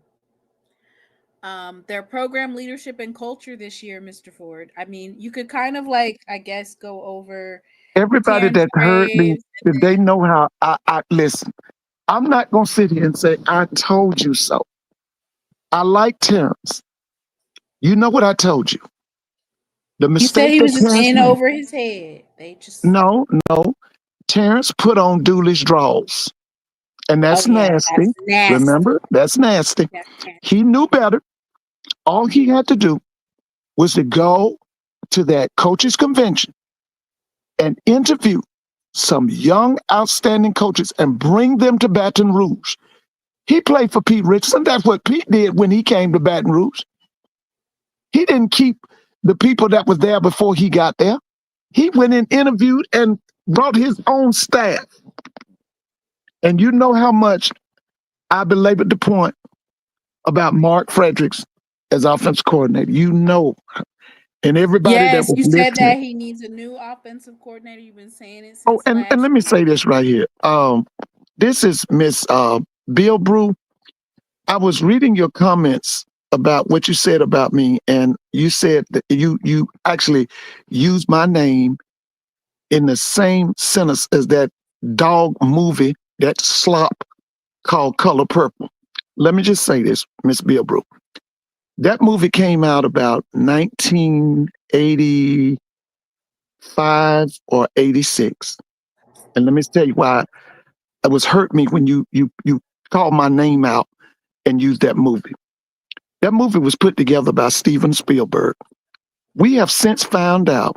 Their program leadership and culture this year, Mr. Ford. I mean, you could kind of like, I guess, go over Everybody that heard me, if they know how I listen, I'm not going to sit here and say, I told you so. I like Terrence. You know what I told you. The You said mistake he was that just Terrence in made- over his head. They just No. Terrence put on Dooley's draws. And that's nasty. That's nasty. Remember? That's nasty. That's nasty. He knew better. All he had to do was to go to that coaches convention and interview some young, outstanding coaches and bring them to Baton Rouge. He played for Pete Richardson. That's what Pete did when he came to Baton Rouge. He didn't keep the people that was there before he got there. He went and interviewed and brought his own staff. And you know how much I belabored the point about Mark Fredericks as offensive coordinator. You know, and everybody that Yes, was you said listening. that he needs a new offensive coordinator. You've been saying it since Oh, and last let me year. say this right here. This is Miss Bill Brew. I was reading your comments about what you said about me, and you said that you actually used my name in the same sentence as that dog movie, that slop called Color Purple. Let me just say this, Miss Bill Brew. That movie came out about 1985 or 86. And let me tell you why it was hurt me when you called my name out and used that movie. That movie was put together by Steven Spielberg. We have since found out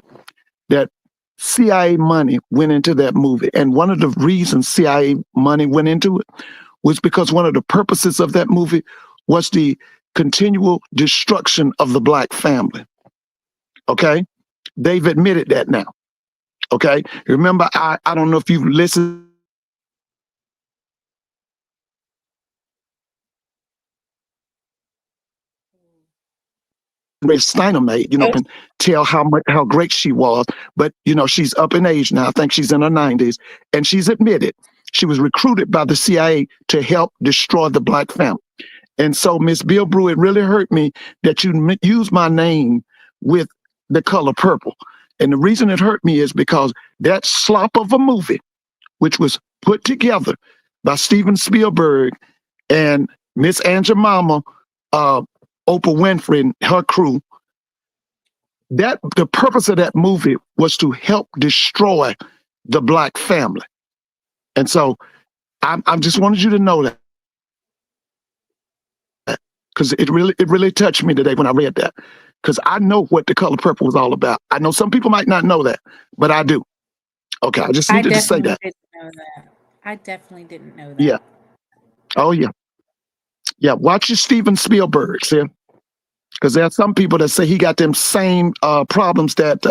that CIA money went into that movie. And one of the reasons CIA money went into it was because one of the purposes of that movie was the continual destruction of the Black family. Okay? They've admitted that now. Okay? Remember, I don't know if you've listened Ray Steiner made, can tell how great she was. But, she's up in age now. I think she's in her 90s. And she's admitted she was recruited by the CIA to help destroy the Black family. And so, Miss Bill Brew, it really hurt me that you used my name with the color purple. And the reason it hurt me is because that slop of a movie, which was put together by Steven Spielberg and Miss Aunt Jemima, Oprah Winfrey and her crew, the purpose of that movie was to help destroy the Black family. And so I just wanted you to know that, because it really touched me today when I read that, because I know what the color purple was all about. I know some people might not know that, but I do. Okay, I just needed to say that. I definitely didn't know that. Yeah. Oh, yeah. Yeah, watch your Steven Spielberg, see? Because there are some people that say he got them same problems that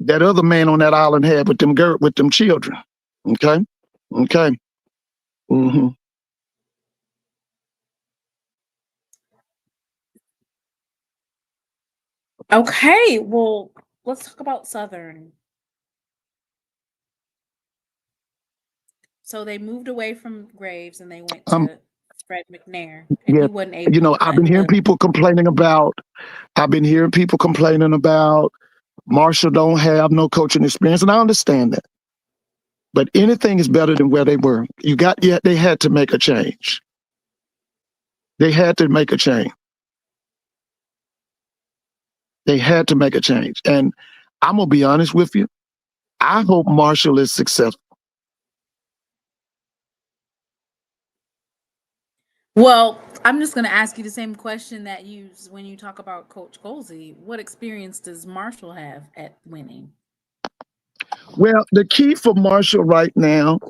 that other man on that island had with them children. Okay? Okay. Mm-hmm. Okay, well, let's talk about Southern. So they moved away from Graves and they went to Fred McNair. And Yeah, he wasn't able to I've been hearing people complaining about Marshall don't have no coaching experience, and I understand that. But anything is better than where they were. They had to make a change. They had to make a change. They had to make a change. And I'm going to be honest with you. I hope Marshall is successful. Well, I'm just going to ask you the same question that when you talk about Coach Colsey. What experience does Marshall have at winning? Well, the key for Marshall right now,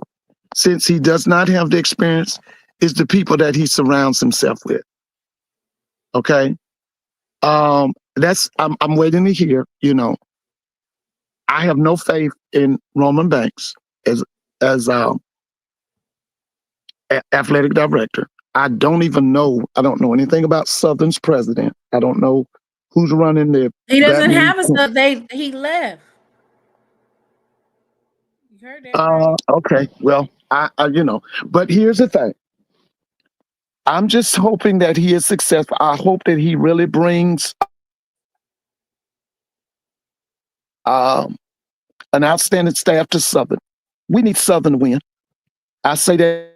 since he does not have the experience, is the people that he surrounds himself with. Okay? I'm waiting to hear, I have no faith in Roman Banks as athletic director. I don't know anything about Southern's president. I don't know who's running the. He doesn't have he left. You heard that, right? Okay. Well, I but here's the thing. I'm just hoping that he is successful. I hope that he really brings an outstanding staff to Southern. We need Southern to win. I say that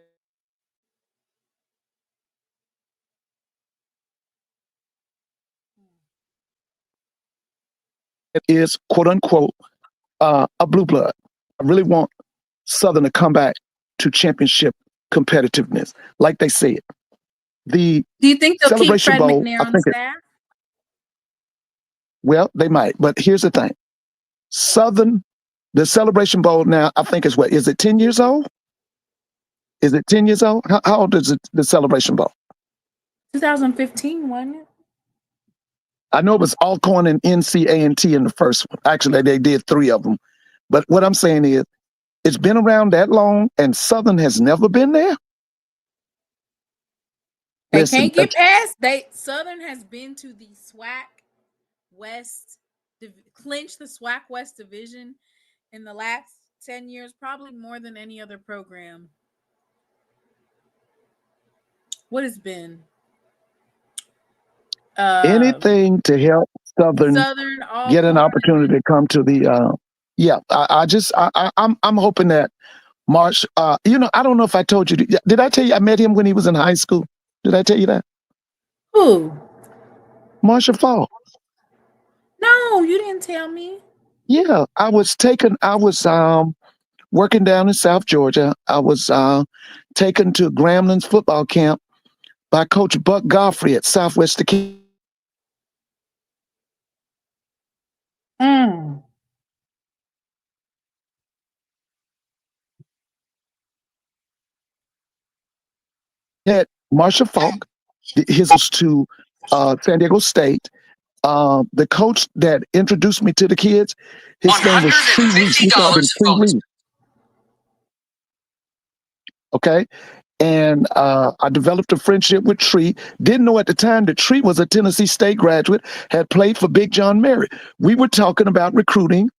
it is, quote unquote, a blue blood. I really want Southern to come back to championship competitiveness, like they said. Do you think they'll keep Celebration Fred Bowl, McNair on staff? Well, they might, but here's the thing. Southern, the Celebration Bowl now, I think is it 10 years old? Is it 10 years old? How old is the Celebration Bowl? 2015, wasn't it? I know it was Alcorn and NCOTY in the first one. Actually, they did 3 of them. But what I'm saying is, It's been around that long, and Southern has never been there. They Listen, can't get past. Southern has been to the SWAC West, clinched the SWAC West division in the last 10 years, probably more than any other program. What has been? Anything to help Southern get an Alcorn. opportunity to come to the. I'm hoping that Marsh. I don't know if I told you. Did I tell you I met him when he was in high school? Did I tell you that? Who? Marshall Faulk. No, you didn't tell me. Yeah, I was working down in South Georgia. I was taken to Gramblin's football camp by Coach Buck Godfrey at Southwest Decatur. Had Marshall Faulk, his to San Diego State. The coach that introduced me to the kids, his name was Tree Reese. We called him Tree Reese. Okay. And I developed a friendship with Tree. Didn't know at the time that Tree was a Tennessee State graduate, had played for Big John Mary. We were talking about recruiting,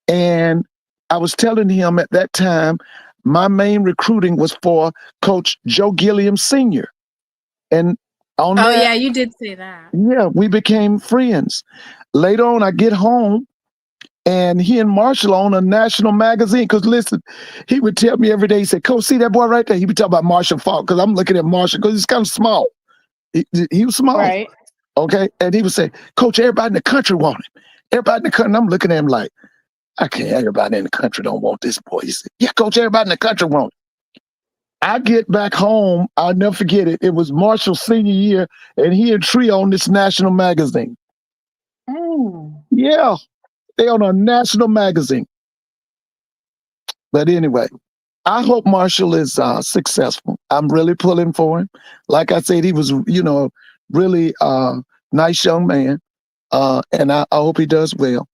and I was telling him at that time, my main recruiting was for Coach Joe Gilliam Sr. And yeah, you did say that. Yeah, we became friends. Later on, I get home, and he and Marshall own a national magazine. Because listen, he would tell me every day, he said, Coach, see that boy right there? He would talk about Marshall Faulk, because I'm looking at Marshall, because he's kind of small. He was small. Right. Okay. And he would say, Coach, everybody in the country want him. Everybody in the country. And I'm looking at him like, I can't, everybody in the country don't want this boy. He said, yeah, Coach, everybody in the country want him. I get back home, I'll never forget it. It was Marshall's senior year, and he and Tree on this national magazine. Yeah, they on a national magazine. But anyway, I hope Marshall is successful. I'm really pulling for him. Like I said, he was, really nice young man, and I hope he does well.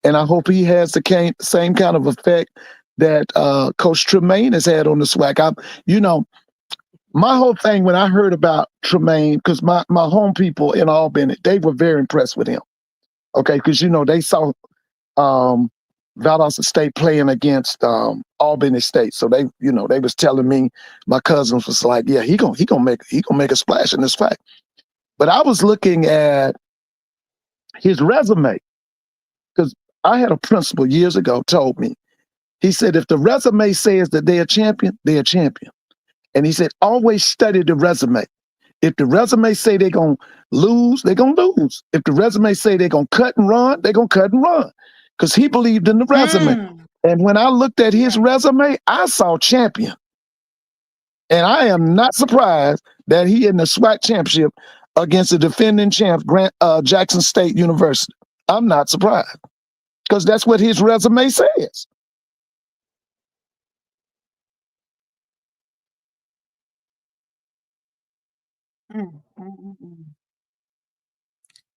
And I hope he has the same kind of effect that Coach Tremaine has had on the SWAC. My whole thing when I heard about Tremaine, because my home people in Albany, they were very impressed with him. Okay, because they saw Valdosta State playing against Albany State, so they was telling me, my cousins was like, yeah, he gonna make a splash in this SWAC. But I was looking at his resume, because I had a principal years ago told me. He said, if the resume says that they're a champion, they're a champion. And he said, always study the resume. If the resume say they're going to lose, they're going to lose. If the resume say they're going to cut and run, they're going to cut and run. Because he believed in the resume. And when I looked at his resume, I saw champion. And I am not surprised that he in the SWAC Championship against the defending champ, Jackson State University. I'm not surprised. Because that's what his resume says.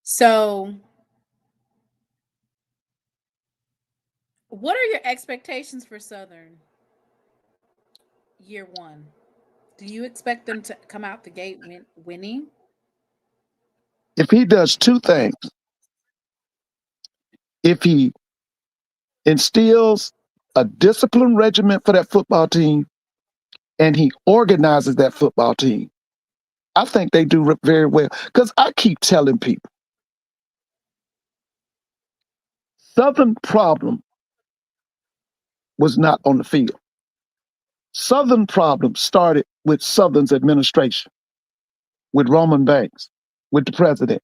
So, what are your expectations for Southern year one? Do you expect them to come out the gate winning? If he does two things, if he instills a disciplined regimen for that football team, and he organizes that football team, I think they do very well. Because I keep telling people, Southern problem was not on the field. Southern problem started with Southern's administration, with Roman Banks, with the president.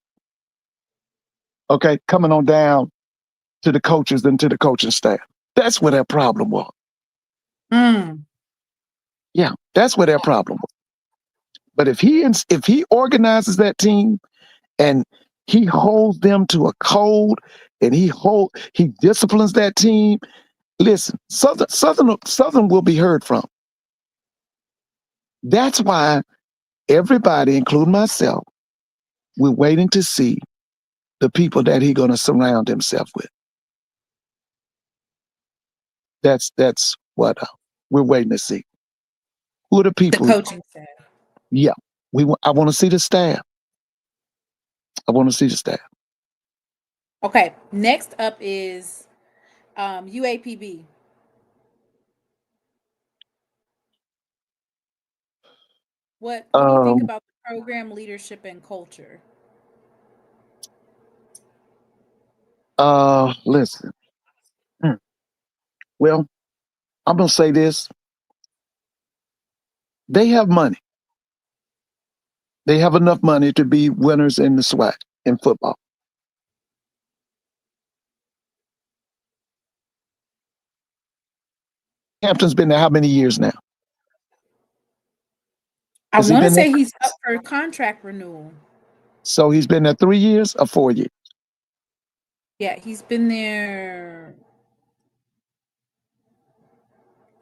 Okay, coming on down to the coaches and to the coaching staff. That's where their problem was. Yeah, that's where their problem was. But if he organizes that team and he holds them to a code and he disciplines that team, listen, Southern will be heard from. That's why everybody, including myself, we're waiting to see the people that he's going to surround himself with. That's what we're waiting to see. Who are the The people? coaching staff. Yeah, I want to see the staff. I want to see the staff. Okay, next up is UAPB. What do you think about the program leadership and culture? Listen. Well, I'm gonna say this. They have money. They have enough money to be winners in the SWAC in football. Hampton's been there how many years now? I Has he want to been say there? he's up for contract renewal. So he's been there 3 years or 4 years? Yeah, he's been there.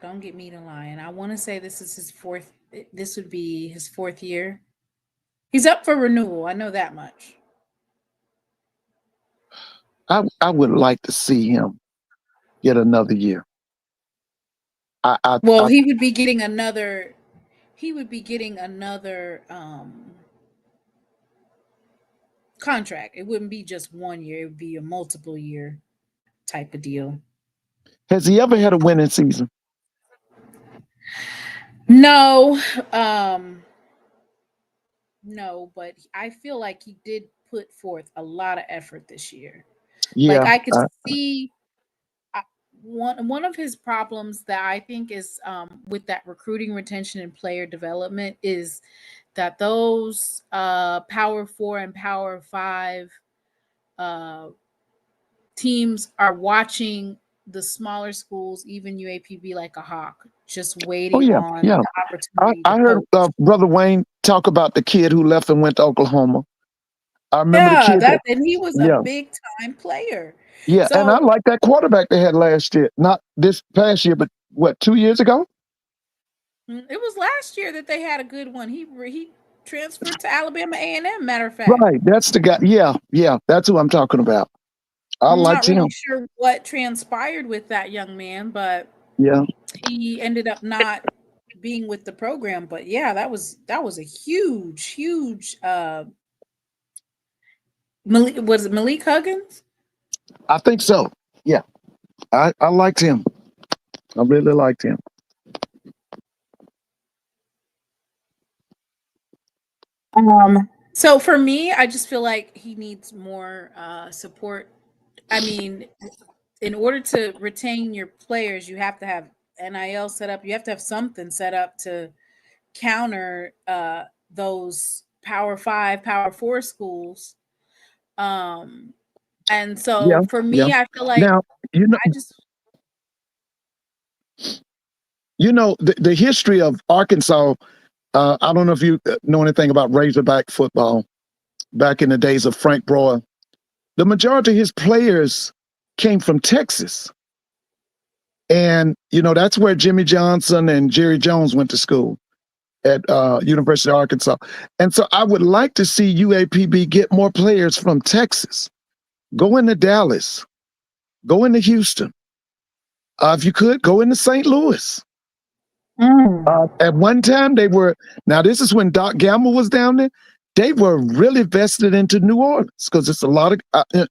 Don't get me to lying. I want to say this is his fourth. This would be his 4th year. He's up for renewal. I know that much. I would like to see him get another year. Well, he would be getting another. He would be getting another contract. It wouldn't be just 1 year. It would be a multiple year type of deal. Has he ever had a winning season? No, no, but I feel like he did put forth a lot of effort this year. Yeah. Like I could see one of his problems that I think is with that recruiting, retention, and player development is that those Power 4 and Power 5 teams are watching the smaller schools, even UAPB, like a hawk, just waiting on the opportunity. I heard Brother Wayne talk about the kid who left and went to Oklahoma. I remember the kid and he was a big time player. Yeah, So, and I like that quarterback they had last year. Not this past year, but what, 2 years ago? It was last year that they had a good one. He transferred to Alabama A&M, matter of fact. Right, that's the guy. Yeah, that's who I'm talking about. I'm not really sure what transpired with that young man, but he ended up not being with the program. But yeah, that was a huge was it Malik Huggins? I think so. Yeah. I liked him. I really liked him. So for me, I just feel like he needs more support. I mean, in order to retain your players, you have to have NIL set up. You have to have something set up to counter those Power 5, Power 4 schools. And so for me, I feel like now, the history of Arkansas. I don't know if you know anything about Razorback football back in the days of Frank Broyer. The majority of his players came from Texas. And, that's where Jimmy Johnson and Jerry Jones went to school at University of Arkansas. And so I would like to see UAPB get more players from Texas. Go into Dallas. Go into Houston. If you could, go into St. Louis. At one time, now this is when Doc Gamble was down there, they were really vested into New Orleans because it's a lot of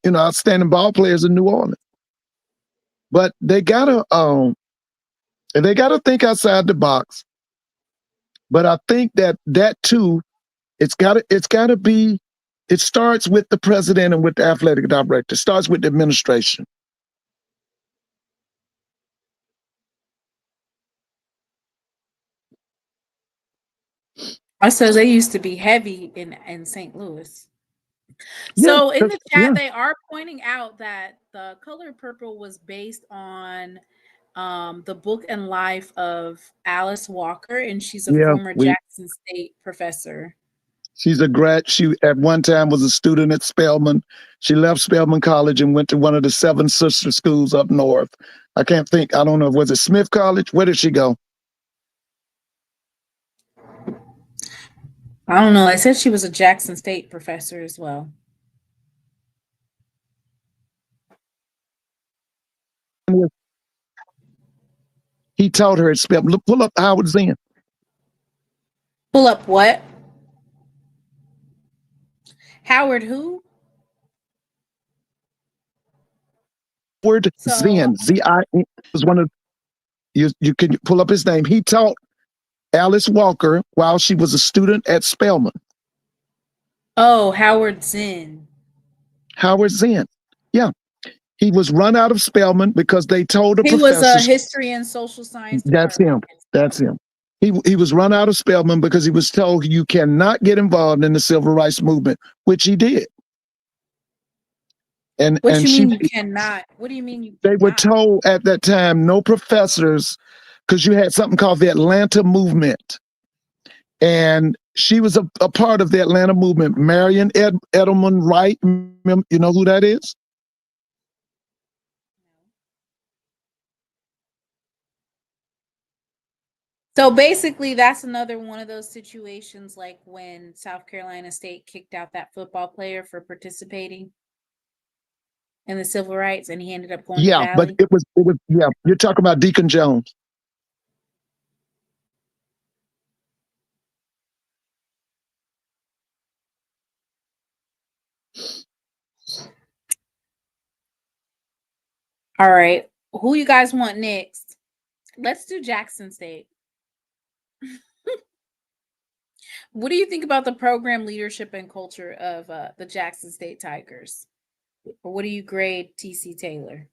outstanding ball players in New Orleans. But they gotta think outside the box. But I think that too, it starts with the president and with the athletic director. It starts with the administration. I said they used to be heavy in St. Louis. So in the chat, they are pointing out that the color purple was based on the book and life of Alice Walker, and she's a former Jackson State professor. She's a grad. She at one time was a student at Spelman. She left Spelman College and went to one of the 7 sister schools up north. I don't know, was it Smith College? Where did she go? I don't know. I said she was a Jackson State professor as well. He He taught her at Spelman. Look, pull up Howard Zinn. Pull up what? Howard who? Howard So- Zinn, Z-I-N, was one of, you can pull up his name. He taught Alice Walker while she was a student at Spelman. Oh, Howard Zinn. Howard Zinn. Yeah. He was run out of Spelman because they told the He was a professors. history and social science. That's him. department. That's him. He was run out of Spelman because he was told you cannot get involved in the civil rights movement, which he did. And What and you she, mean you cannot? What do you mean you they were cannot? told at that time, no professors, because you had something called the Atlanta movement. And she was a part of the Atlanta movement. Marion Edelman Wright, you know who that is? So basically, that's another one of those situations like when South Carolina State kicked out that football player for participating in the civil rights, and he ended up going to Yeah, but Valley. it was yeah. You're talking about Deacon Jones. All right, who you guys want next? Let's do Jackson State. What do you think about the program leadership and culture of the Jackson State Tigers? Or what do you grade TC Taylor?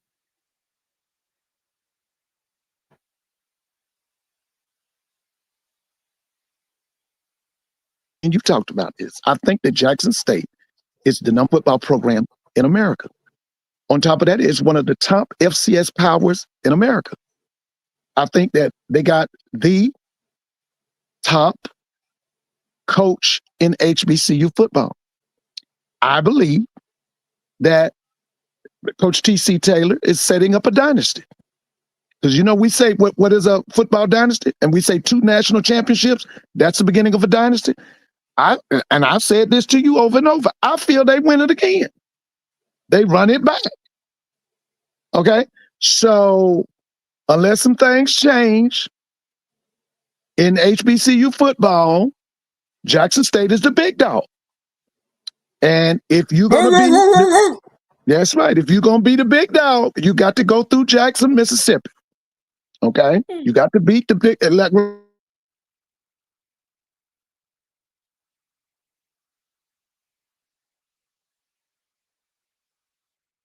And you talked about this. I think that Jackson State is the number football program in America. On top of that, it's one of the top FCS powers in America. I think that they got the top coach in HBCU football. I believe that Coach TC Taylor is setting up a dynasty. Because we say what is a football dynasty? And we say 2 national championships, that's the beginning of a dynasty. I've said this to you over and over. I feel they win it again. They run it back. Okay? So unless some things change in HBCU football, Jackson State is the big dog. And if you're going to be, that's right. If you're going to be the big dog, you got to go through Jackson, Mississippi. Okay? You got to beat the big, like,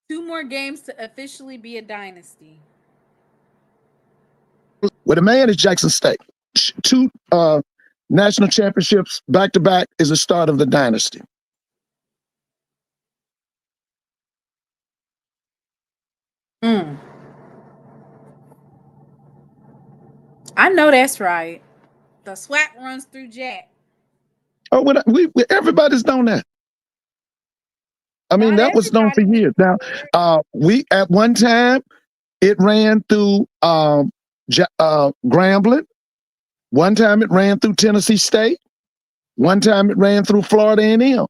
2 more games to officially be a dynasty. well, the man is Jackson State. 2 national championships back to back is the start of the dynasty. I know that's right. The SWAC runs through Jack. Oh, everybody's known that. I mean, Not that was known for everybody. years. Now, we at one time it ran through Grambling. One time it ran through Tennessee State. One time it ran through Florida A&M.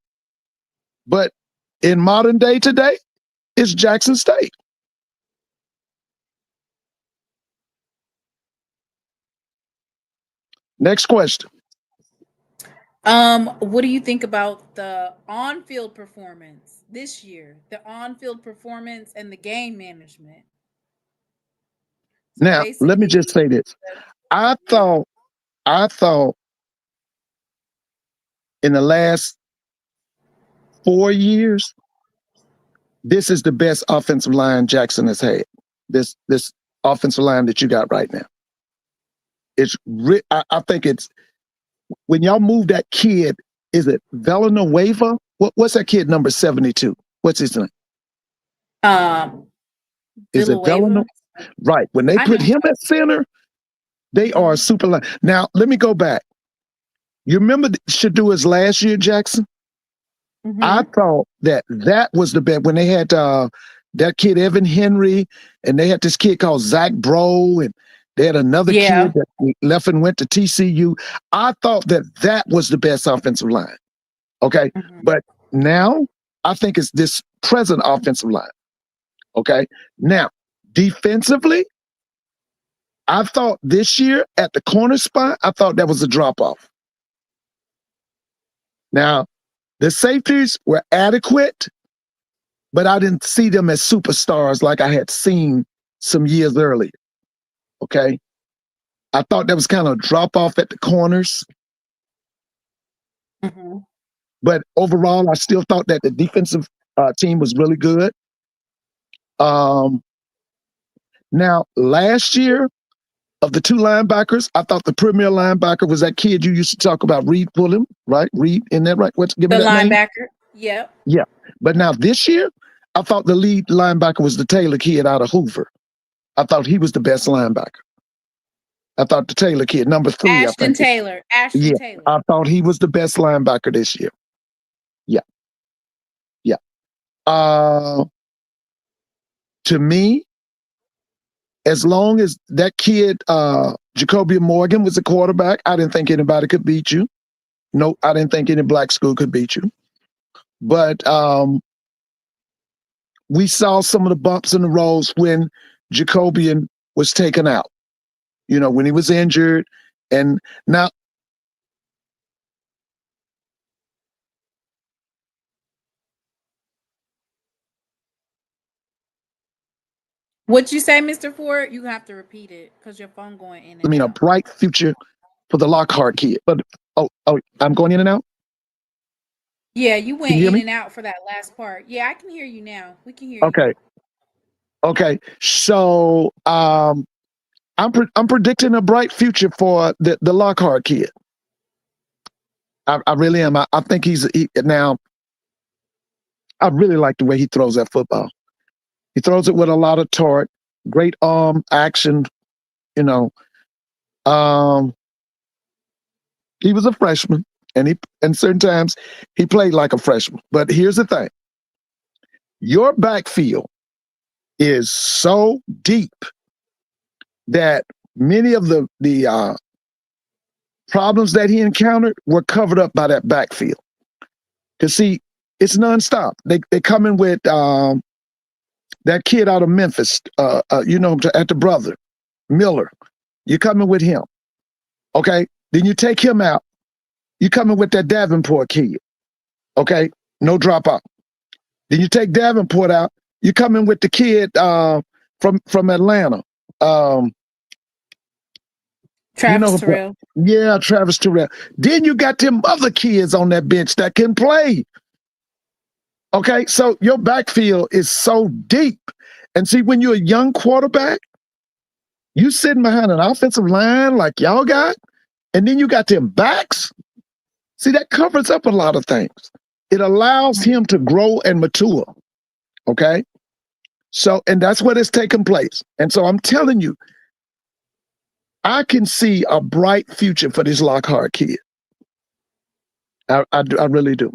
But in modern day today, it's Jackson State. Next question. What do you think about the on-field performance this year? The on-field performance and the game management. So Now, let me just say this. I thought in the last 4 years, this is the best offensive line Jackson has had. This offensive line that you got right now. I think it's, when y'all move that kid, is it Villanueva? What's that kid number 72? What's his name? Is it Villanueva? Right. When they put him at center, they are a super line. Now, let me go back. You remember Shadua's last year, Jackson? Mm-hmm. I thought that was the best when they had that kid Evan Henry, and they had this kid called Zach Bro, and they had another kid that left and went to TCU. I thought that was the best offensive line. Okay. Mm-hmm. But now I think it's this present offensive line. Okay. Now, defensively, I thought this year at the corner spot, I thought that was a drop off. Now, the safeties were adequate, but I didn't see them as superstars like I had seen some years earlier. Okay. I thought that was kind of a drop off at the corners. Mm-hmm. But overall, I still thought that the defensive team was really good. Now, last year, of the two linebackers, I thought the premier linebacker was that kid you used to talk about, Reed Pullum, right? Reed, isn't that right? Give me The that name? linebacker. Yep. Yeah. But now this year, I thought the lead linebacker was the Taylor kid out of Hoover. I thought he was the best linebacker. I thought the Taylor kid, number 3, Ashton I think. Taylor. Ashton Taylor. I thought he was the best linebacker this year. Yeah. Yeah. To me, as long as that kid, Jacoby Morgan, was the quarterback, I didn't think anybody could beat you. No, I didn't think any black school could beat you. But we saw some of the bumps in the roads when Jacobian was taken out, you know, when he was injured. And now, What'd you say, Mr. Ford? You have to repeat it because your phone going in and I mean, a out. bright future for the Lockhart kid. But, oh, I'm going in and out? Yeah, you went Can you hear in me? and out for that last part. Yeah, I can hear you now. We can hear you. Okay. Okay. So I'm predicting a bright future for the Lockhart kid. I really am. I think now, I really like the way he throws that football. He throws it with a lot of torque, great arm action, you know. He was a freshman, and certain times he played like a freshman. But here's the thing. Your backfield is so deep that many of the problems that he encountered were covered up by that backfield. Because see, it's nonstop. They come in with that kid out of Memphis, you know, at the brother, Miller. You're coming with him. Okay? Then you take him out. You coming with that Davenport kid. Okay? No dropout. Then you take Davenport out. You coming with the kid from Atlanta. Travis you know, Terrell. Yeah, Travis Terrell. Then you got them other kids on that bench that can play. Okay, so your backfield is so deep. And see, when you're a young quarterback, you sitting behind an offensive line like y'all got, and then you got them backs. See, that covers up a lot of things. It allows him to grow and mature. Okay? So, and that's what is taking place. And so I'm telling you, I can see a bright future for this Lockhart kid. I really do.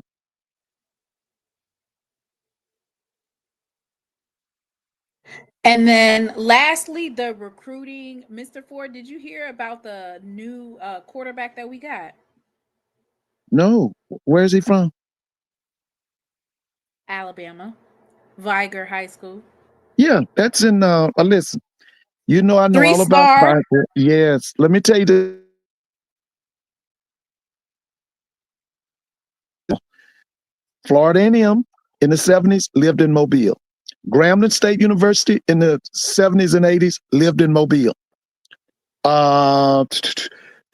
And then lastly, the recruiting. Mr. Ford, did you hear about the new quarterback that we got? No, where is he from? Alabama. Viger High School. Yeah, that's in listen. You know I know all about 3-star. Viger. Yes. Let me tell you this. Florida A&M in the 70s lived in Mobile. Grambling State University in the 70s and 80s lived in Mobile.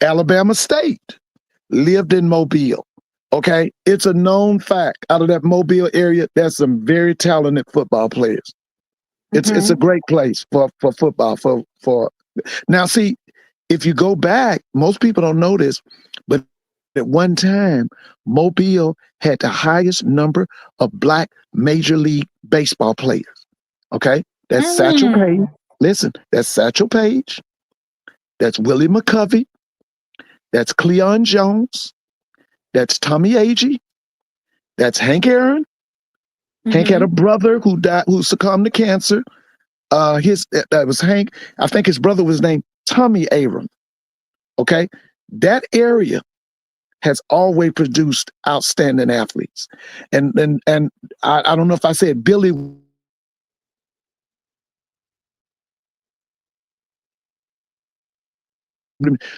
Alabama State lived in Mobile. Okay, it's a known fact. Out of that Mobile area, there's some very talented football players. It's a great place for football. For now, see, if you go back, most people don't know this, but at one time, Mobile had the highest number of black Major League Baseball players. Okay, that's Satchel Paige. Listen, that's Satchel Paige. That's Willie McCovey. That's Cleon Jones. That's Tommy Agee. That's Hank Aaron. Hank had a brother who died, who succumbed to cancer. That was Hank. I think his brother was named Tommy Aaron. Okay, that area has always produced outstanding athletes, and I don't know if I said Billy.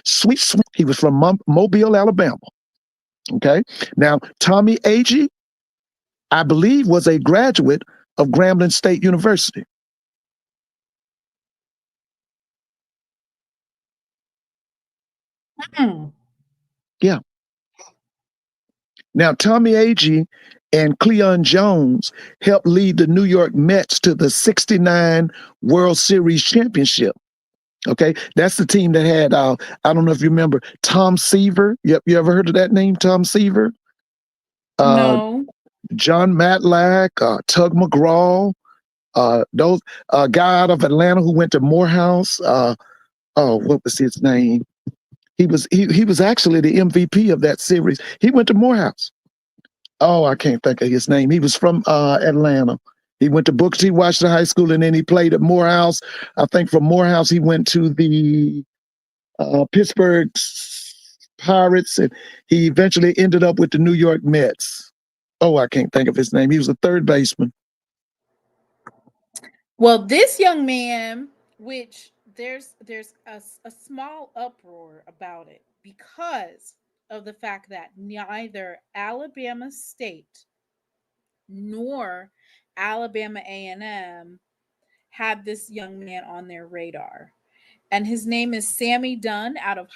Sweet. He was from Mobile, Alabama. Okay. Now, Tommy Agee, I believe, was a graduate of Grambling State University. Yeah. Now, Tommy Agee and Cleon Jones helped lead the New York Mets to the '69 World Series championship. Okay, that's the team that had, I don't know if you remember, Tom Seaver. Yep, you ever heard of that name, Tom Seaver? No. John Matlack, Tug McGraw, those guy out of Atlanta who went to Morehouse. What was his name? He was actually the MVP of that series. He went to Morehouse. Oh, I can't think of his name. He was from Atlanta. He went to Booker T. Washington High School, and then he played at Morehouse. I think from Morehouse, he went to the Pittsburgh Pirates, and he eventually ended up with the New York Mets. Oh, I can't think of his name. He was a third baseman. Well, this young man, which there's a small uproar about it because of the fact that neither Alabama State nor Alabama A&M had this young man on their radar. And his name is Sammy Dunn out of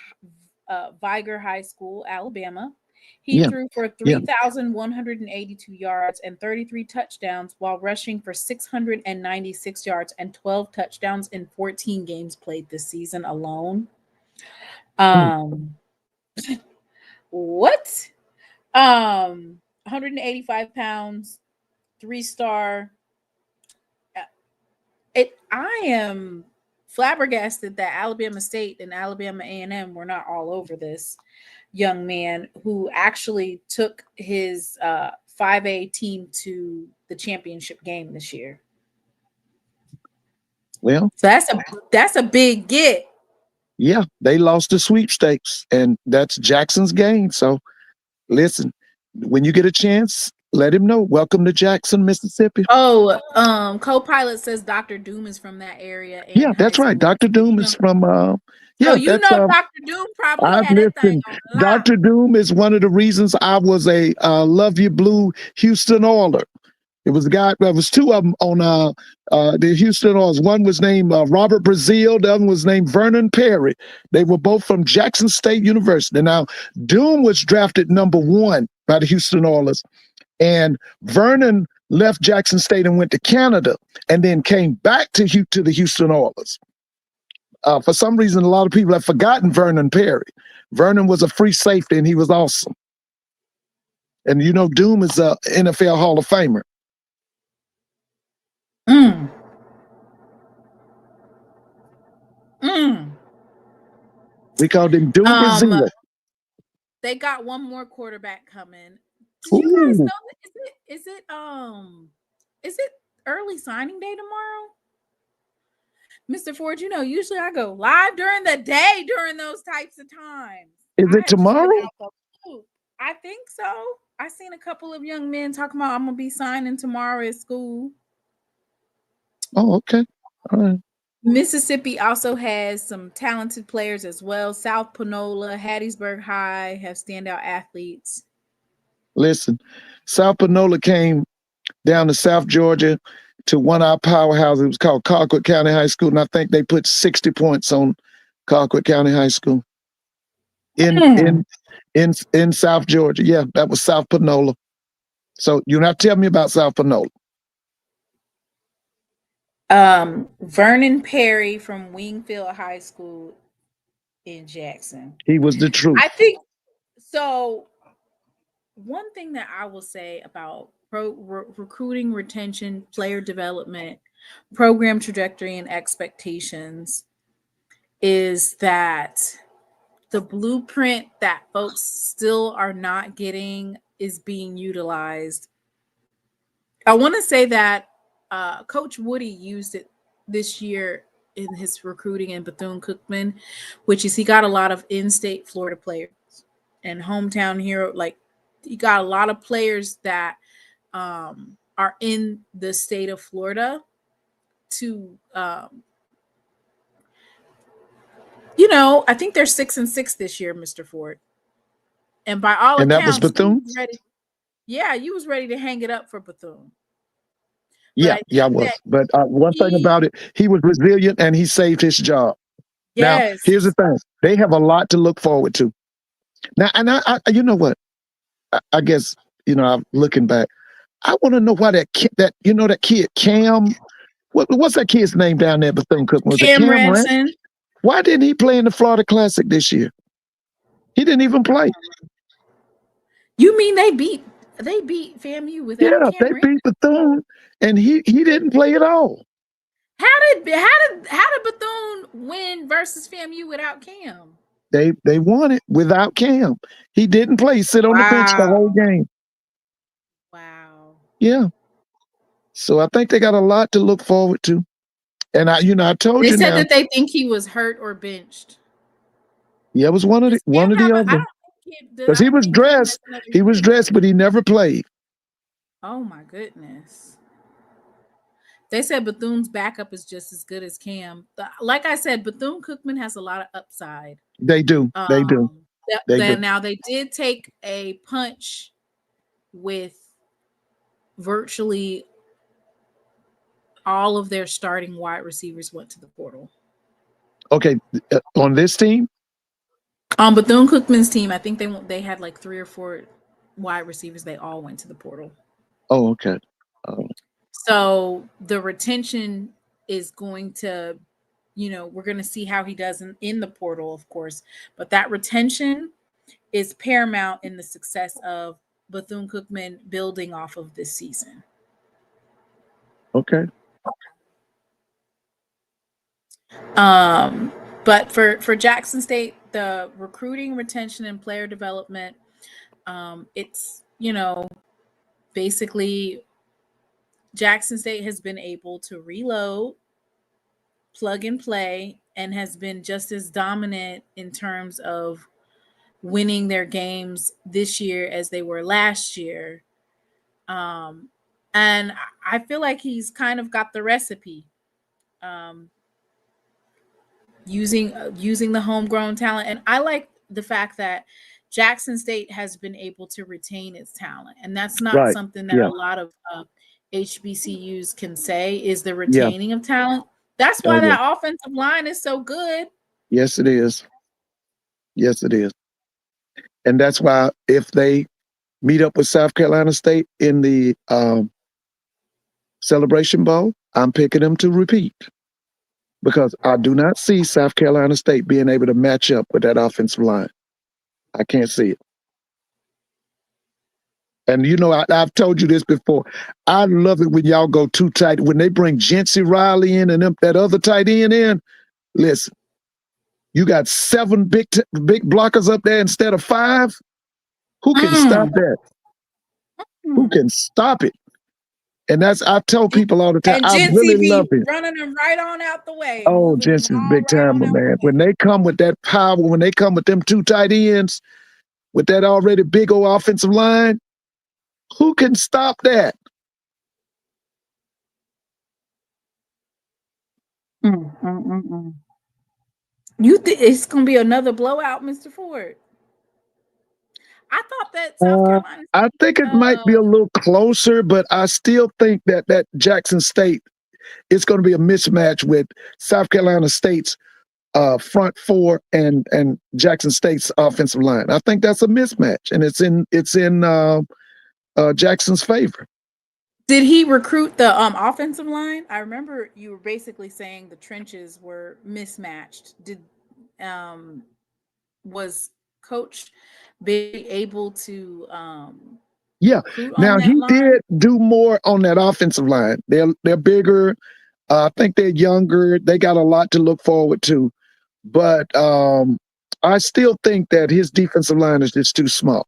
Viger High School, Alabama. He threw for 3,182 yards and 33 touchdowns while rushing for 696 yards and 12 touchdowns in 14 games played this season alone. What? 185 pounds, 3-star. I am flabbergasted that Alabama State and Alabama A&M were not all over this young man who actually took his 5A team to the championship game this year. Well, so that's a big get. Yeah, they lost the sweepstakes, and that's Jackson's game. So listen, when you get a chance, let him know. Welcome to Jackson, Mississippi. Oh, co-pilot says Dr. Doom is from that area. Yeah, that's right. Dr. Doom is from Dr. Doom probably I've had that thing listened. on Dr. Doom is one of the reasons I was a Love You Blue Houston Oiler. It was a guy, there was two of them on the Houston Oilers. One was named Robert Brazil, the other was named Vernon Perry. They were both from Jackson State University. Now, Doom was drafted #1 by the Houston Oilers, and Vernon left Jackson State and went to Canada, and then came back to the Houston Oilers. For some reason, a lot of people have forgotten Vernon Perry. Vernon was a free safety, and he was awesome. And you know, Doom is a NFL Hall of Famer. We called him Doom Brazil. They got one more quarterback coming. Did you guys know that? Is it early signing day tomorrow? Mr. Ford, you know, usually I go live during the day during those types of times. Is it tomorrow? I think so. I seen a couple of young men talking about I'm gonna be signing tomorrow at school. Oh, okay. All right. Mississippi also has some talented players as well. South Panola, Hattiesburg High have standout athletes. Listen, South Panola came down to South Georgia to one of our powerhouses. It was called Colquitt County High School, and I think they put 60 points on Colquitt County High School in South Georgia. Yeah, that was South Panola. So you're not telling me about South Panola. Vernon Perry from Wingfield High School in Jackson. He was the truth. I think so. One thing that I will say about recruiting, retention, player development, program trajectory, and expectations is that the blueprint that folks still are not getting is being utilized. I want to say that Coach Woody used it this year in his recruiting in Bethune-Cookman, which is he got a lot of in-state Florida players and hometown hero. Like he got a lot of players that are in the state of Florida to, I think they're 6-6 this year, Mr. Ford. And by all And that was accounts, Bethune? you was ready to hang it up for Bethune. Yeah, I I think was. that But one thing about it, he was resilient and he saved his job. Now, yes, here's the thing. They have a lot to look forward to. Now, and I you know what? I guess, I'm looking back. I want to know why that kid, that kid, Cam, what's that kid's name down there at Bethune-Cookman? Was it Cam Cam, right? Ranson. Why didn't he play in the Florida Classic this year? He didn't even play. You mean they beat FAMU without Yeah, Cam they Ranson? beat Bethune, and he didn't play at all. How did Bethune win versus FAMU without Cam? They won it without Cam. He didn't play. Sit on the bench the whole game. Wow. Yeah. So I think they got a lot to look forward to. And I told They you said now. that they think he was hurt or benched. Yeah, it was one of the other. Because he was dressed. He was dressed, but he never played. Oh my goodness. They said Bethune's backup is just as good as Cam. Like I said, Bethune-Cookman has a lot of upside. They do. They do. Now they did take a punch with virtually all of their starting wide receivers went to the portal. Okay, on this team? On Bethune-Cookman's team, I think they had like 3 or 4 wide receivers. They all went to the portal. Oh, okay. So the retention is going to, we're going to see how he does in the portal, of course. But that retention is paramount in the success of Bethune-Cookman building off of this season. Okay. But for Jackson State, the recruiting, retention, and player development, it's, basically Jackson State has been able to reload, plug and play, and has been just as dominant in terms of winning their games this year as they were last year. And I feel like he's kind of got the recipe. Using the homegrown talent. And I like the fact that Jackson State has been able to retain its talent. And that's not something that a lot of HBCUs can say, is the retaining of talent. That's why that offensive line is so good. Yes, it is. Yes, it is. And that's why if they meet up with South Carolina State in the Celebration Bowl, I'm picking them to repeat. Because I do not see South Carolina State being able to match up with that offensive line. I can't see it. And I've told you this before. I love it when y'all go too tight. When they bring Jency Riley in and that other tight end in, listen, you got 7 big blockers up there instead of 5. Who can stop that? Who can stop it? And I've told people all the time, and I really love it. Running them right on out the way. Oh, Jency's big time, man. When they come with that power, when they come with them 2 tight ends, with that already big old offensive line, who can stop that? You think it's going to be another blowout, Mr. Ford? I thought that South Carolina. I think it might be a little closer, but I still think that Jackson State, it's going to be a mismatch with South Carolina State's front 4 and Jackson State's offensive line. I think that's a mismatch, and it's in Jackson's favor. Did he recruit the offensive line? I remember you were basically saying the trenches were mismatched. Was Coach be able to Now he did do more on that offensive line. They're bigger. I think they're younger. They got a lot to look forward to. But I still think that his defensive line is just too small.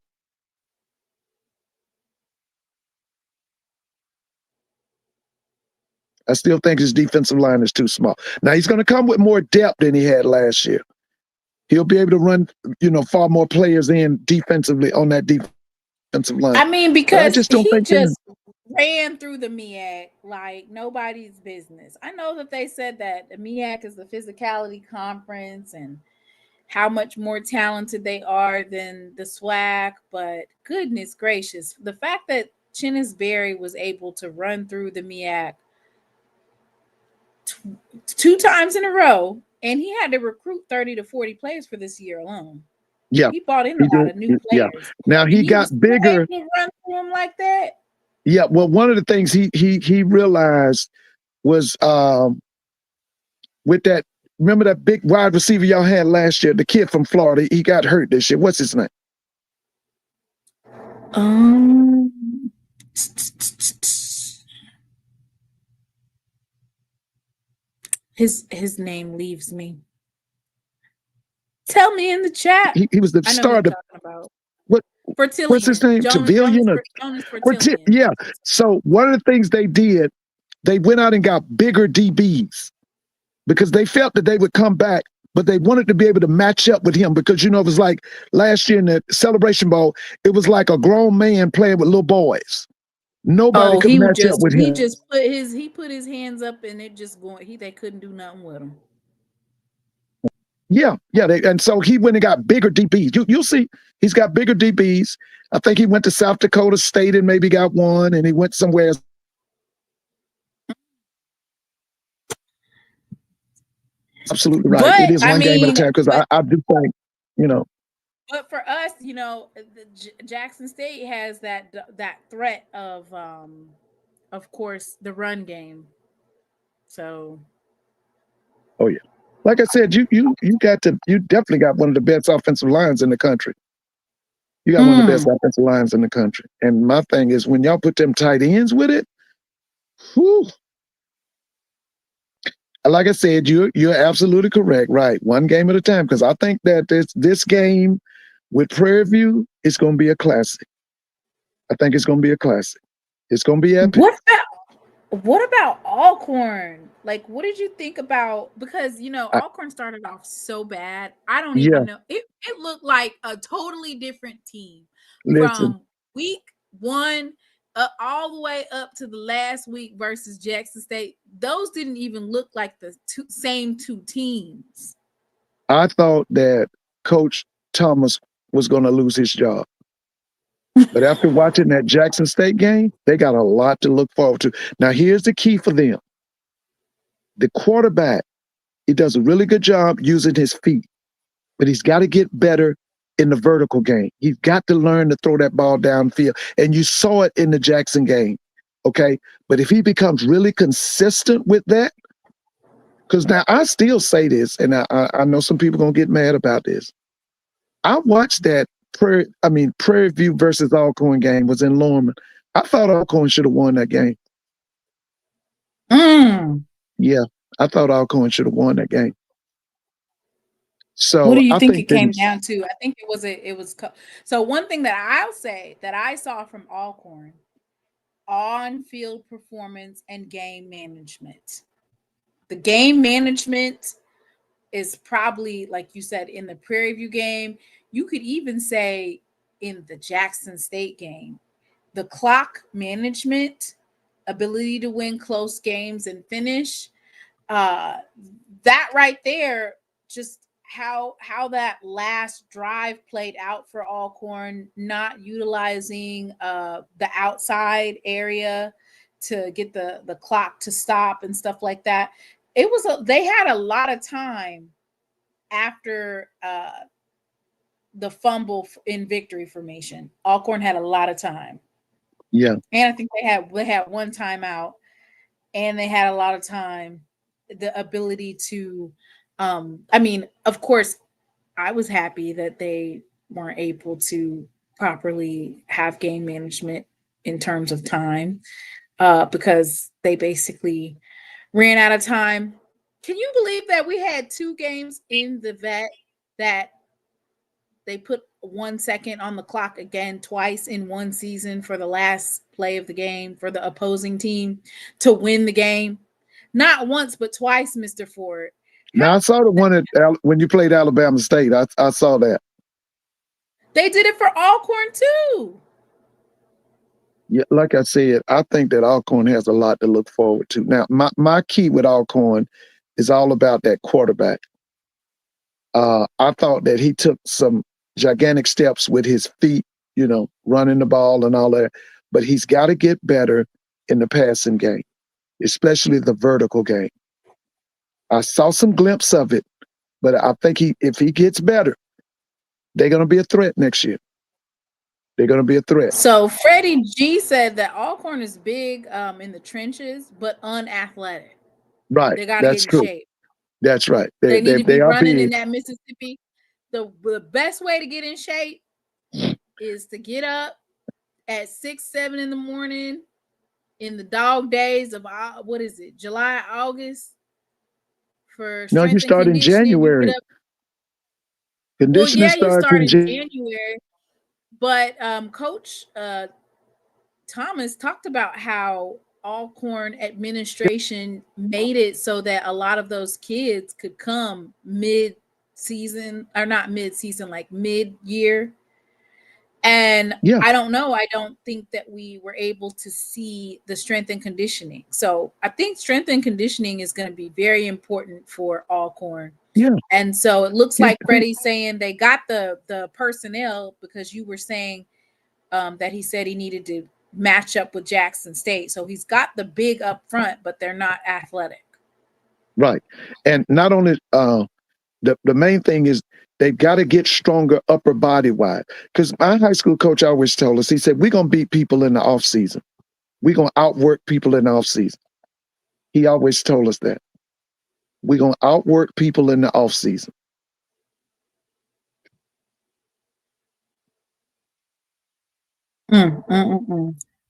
I still think his defensive line is too small. Now he's going to come with more depth than he had last year. He'll be able to run, far more players in defensively on that defensive line. I mean, because he just ran through the MEAC like nobody's business. I know that they said that the MEAC is the physicality conference and how much more talented they are than the SWAC, but goodness gracious, the fact that Chennis Berry was able to run through the MEAC two times in a row, and he had to recruit 30 to 40 players for this year alone. Yeah, he brought in he a lot did. of new Yeah. players. Now And he was got still bigger. able to run through them like that. Yeah. Well, one of the things he realized was with that. Remember that big wide receiver y'all had last year, the kid from Florida. He got hurt this year. What's his name? His name leaves me. Tell me in the chat. He was the I know who star. you're talking about. What? Fertillion. What's his name? Tavillion? Jonas Fertillion. Yeah. So one of the things they did, they went out and got bigger DBs because they felt that they would come back, but they wanted to be able to match up with him because, you know, it was like last year in the Celebration Bowl, it was like a grown man playing with little boys. Nobody could match up with him. He put his hands up and it just going. They couldn't do nothing with him. Yeah. And so he went and got bigger DBs. You'll see he's got bigger DBs. I think he went to South Dakota State and maybe got one, and he went somewhere else. Absolutely right. But, it is one game at a time because I do think, you know. But for us, you know, Jackson State has that threat of course, the run game. So. Oh yeah, like I said, you definitely got one of the best offensive lines in the country. You got one of the best offensive lines in the country. And my thing is, when y'all put them tight ends with it, whew. Like I said, you're absolutely correct. Right, one game at a time. Because I think that this game with Prairie View is going to be a classic. I think it's going to be a classic. It's going to be epic. What about Alcorn? Like, what did you think about? Because, you know, Alcorn started off so bad. I don't even know. It looked like a totally different team from week 1 all the way up to the last week versus Jackson State. Those didn't even look like the same two teams. I thought that Coach Thomas was going to lose his job. But after watching that Jackson State game, they got a lot to look forward to. Now, here's the key for them. The quarterback, he does a really good job using his feet, but he's got to get better in the vertical game. He's got to learn to throw that ball downfield. And you saw it in the Jackson game, okay? But if he becomes really consistent with that, because now I still say this, and I know some people going to get mad about this. I watched that Prairie View versus Alcorn game was in Lorman. I thought Alcorn should have won that game. Yeah, I thought Alcorn should have won that game. So what do you think it came down to? I think it was. So one thing that I'll say that I saw from Alcorn, on-field performance and game management. The game management is probably, like you said, in the Prairie View game. You could even say in the Jackson State game, the clock management, ability to win close games and finish, that right there, just how that last drive played out for Alcorn, not utilizing the outside area to get the clock to stop and stuff like that. They had a lot of time after the fumble in victory formation. Alcorn had a lot of time. Yeah. And I think they had one timeout, and they had a lot of time, the ability to of course, I was happy that they weren't able to properly have game management in terms of time, because they basically ran out of time. Can you believe that we had 2 games in the vet that they put 1 second on the clock again twice in one season for the last play of the game for the opposing team to win the game? Not once, but twice, Mr. Ford. Now, I saw the one when you played Alabama State. I saw that. They did it for Alcorn too. Yeah, like I said, I think that Alcorn has a lot to look forward to. Now, my key with Alcorn is all about that quarterback. I thought that he took some gigantic steps with his feet, you know, running the ball and all that. But he's got to get better in the passing game, especially the vertical game. I saw some glimpse of it, but I think if he gets better, they're going to be a threat next year. They're going to be a threat. So Freddie G said that Alcorn is big in the trenches, but unathletic. Right. They got to get in true. shape. That's right. They need to be running big. in that Mississippi. The best way to get in shape is to get up at 6, 7 in the morning in the dog days of what is it, July, August, for strength you start in January. Conditioning you starts start in in January. But Coach Thomas talked about how Alcorn administration made it so that a lot of those kids could come mid-season, or not mid-season, like mid-year. And Yeah. I don't know. I don't think that we were able to see the strength and conditioning. So I think strength and conditioning is going to be very important for Alcorn. Yeah. And so it looks like Freddie's saying they got the personnel, because you were saying that he said he needed to match up with Jackson State. So he's got the big up front, but they're not athletic. Right. And not only the main thing is they've got to get stronger upper body wise. Because my high school coach always told us, he said, we're going to beat people in the off season. We're going to outwork people in the off season. He always told us that. We're going to outwork people in the off season.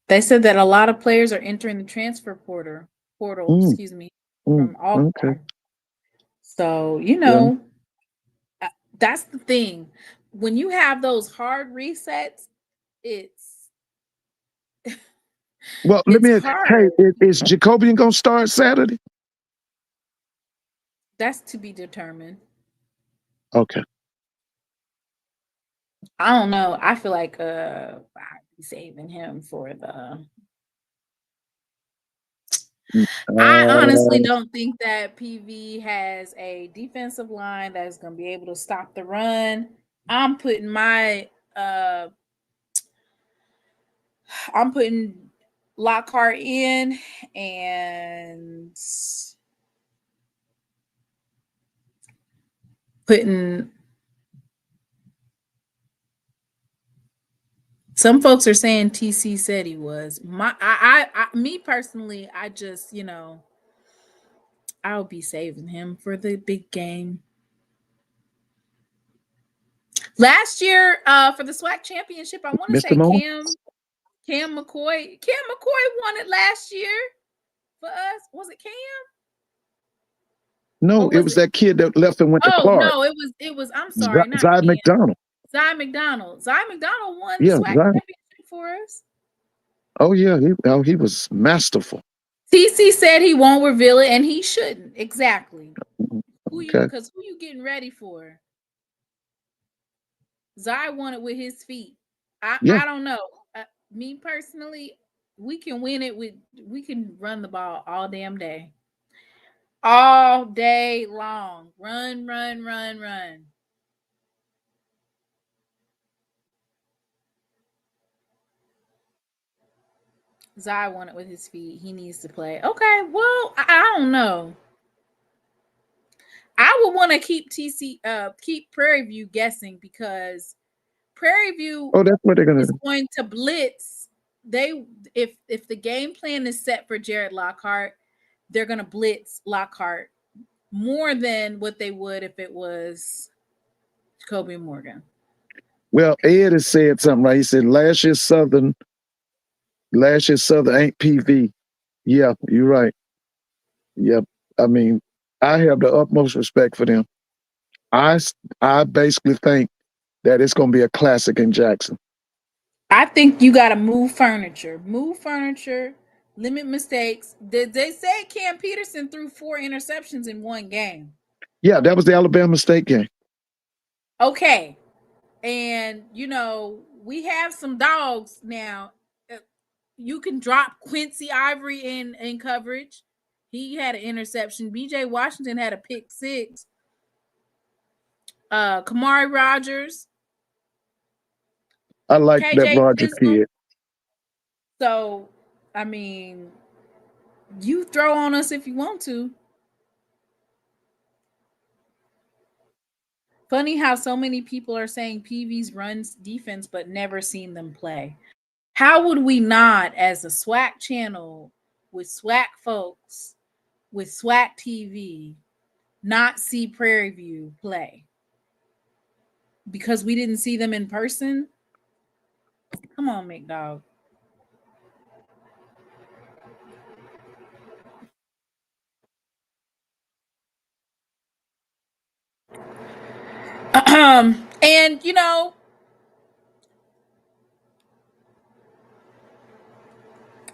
They said that a lot of players are entering the transfer portal, from Alcorn. Okay. So, you know, that's the thing. When you have those hard resets, it's well, hard. Is Jacobian going to start Saturday? That's to be determined. Okay. I don't know. I feel like I'd be saving him for the. I honestly don't think that PV has a defensive line that's going to be able to stop the run. I'm putting Lockhart in and putting. Some folks are saying TC said he was. Me personally, I just, I'll be saving him for the big game. Last year, for the SWAC Championship, I want to say Cam McCoy. Cam McCoy won it last year for us. Was it Cam? No, it was that kid that left and went to Clark. No, it was. I'm sorry, not Zy Cam. McDonald. Zy McDonald won the SWAC Championship for us. Oh yeah, he was masterful. TC said he won't reveal it, and he shouldn't. Exactly. Because who you getting ready for? Zy won it with his feet. I don't know. Me personally, we can win it we can run the ball all damn day. All day long. Run. Zy won it with his feet. He needs to play. Okay, well, I don't know. I would want to keep Prairie View guessing, because Prairie View that's what they're is going to blitz. If the game plan is set for Jared Lockhart, they're going to blitz Lockhart more than what they would if it was Jacoby Morgan. Well, Ed has said something right. He said last year's Southern ain't PV. Yeah, you're right. Yep. I mean, I have the utmost respect for them. I basically think that it's going to be a classic in Jackson. I think you got to move furniture, limit mistakes. Did they say Cam Peterson threw 4 interceptions in one game? Yeah, that was the Alabama State game. Okay. And, we have some dogs now. You can drop Quincy Ivory in coverage. He had an interception. BJ Washington had a pick 6. Kamari Rogers, I like that KJ Roger Chisholm. kid. So, I mean, you throw on us if you want to. Funny how so many people are saying PV's runs defense, but never seen them play. How would we not, as a SWAC channel with SWAC folks, with SWAC TV, not see Prairie View play? Because we didn't see them in person? Come on, McDowell. And you know,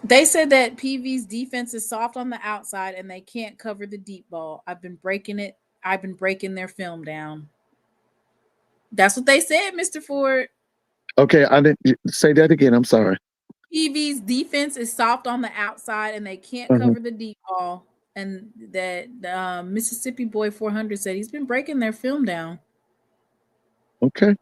they said that PV's defense is soft on the outside and they can't cover the deep ball. I've been breaking their film down. That's what they said, Mr. Ford. Okay, I didn't say that again. I'm sorry. PV's defense is soft on the outside and they can't Mhm. cover the deep ball. And that Mississippi Boy 400 said he's been breaking their film down. Okay.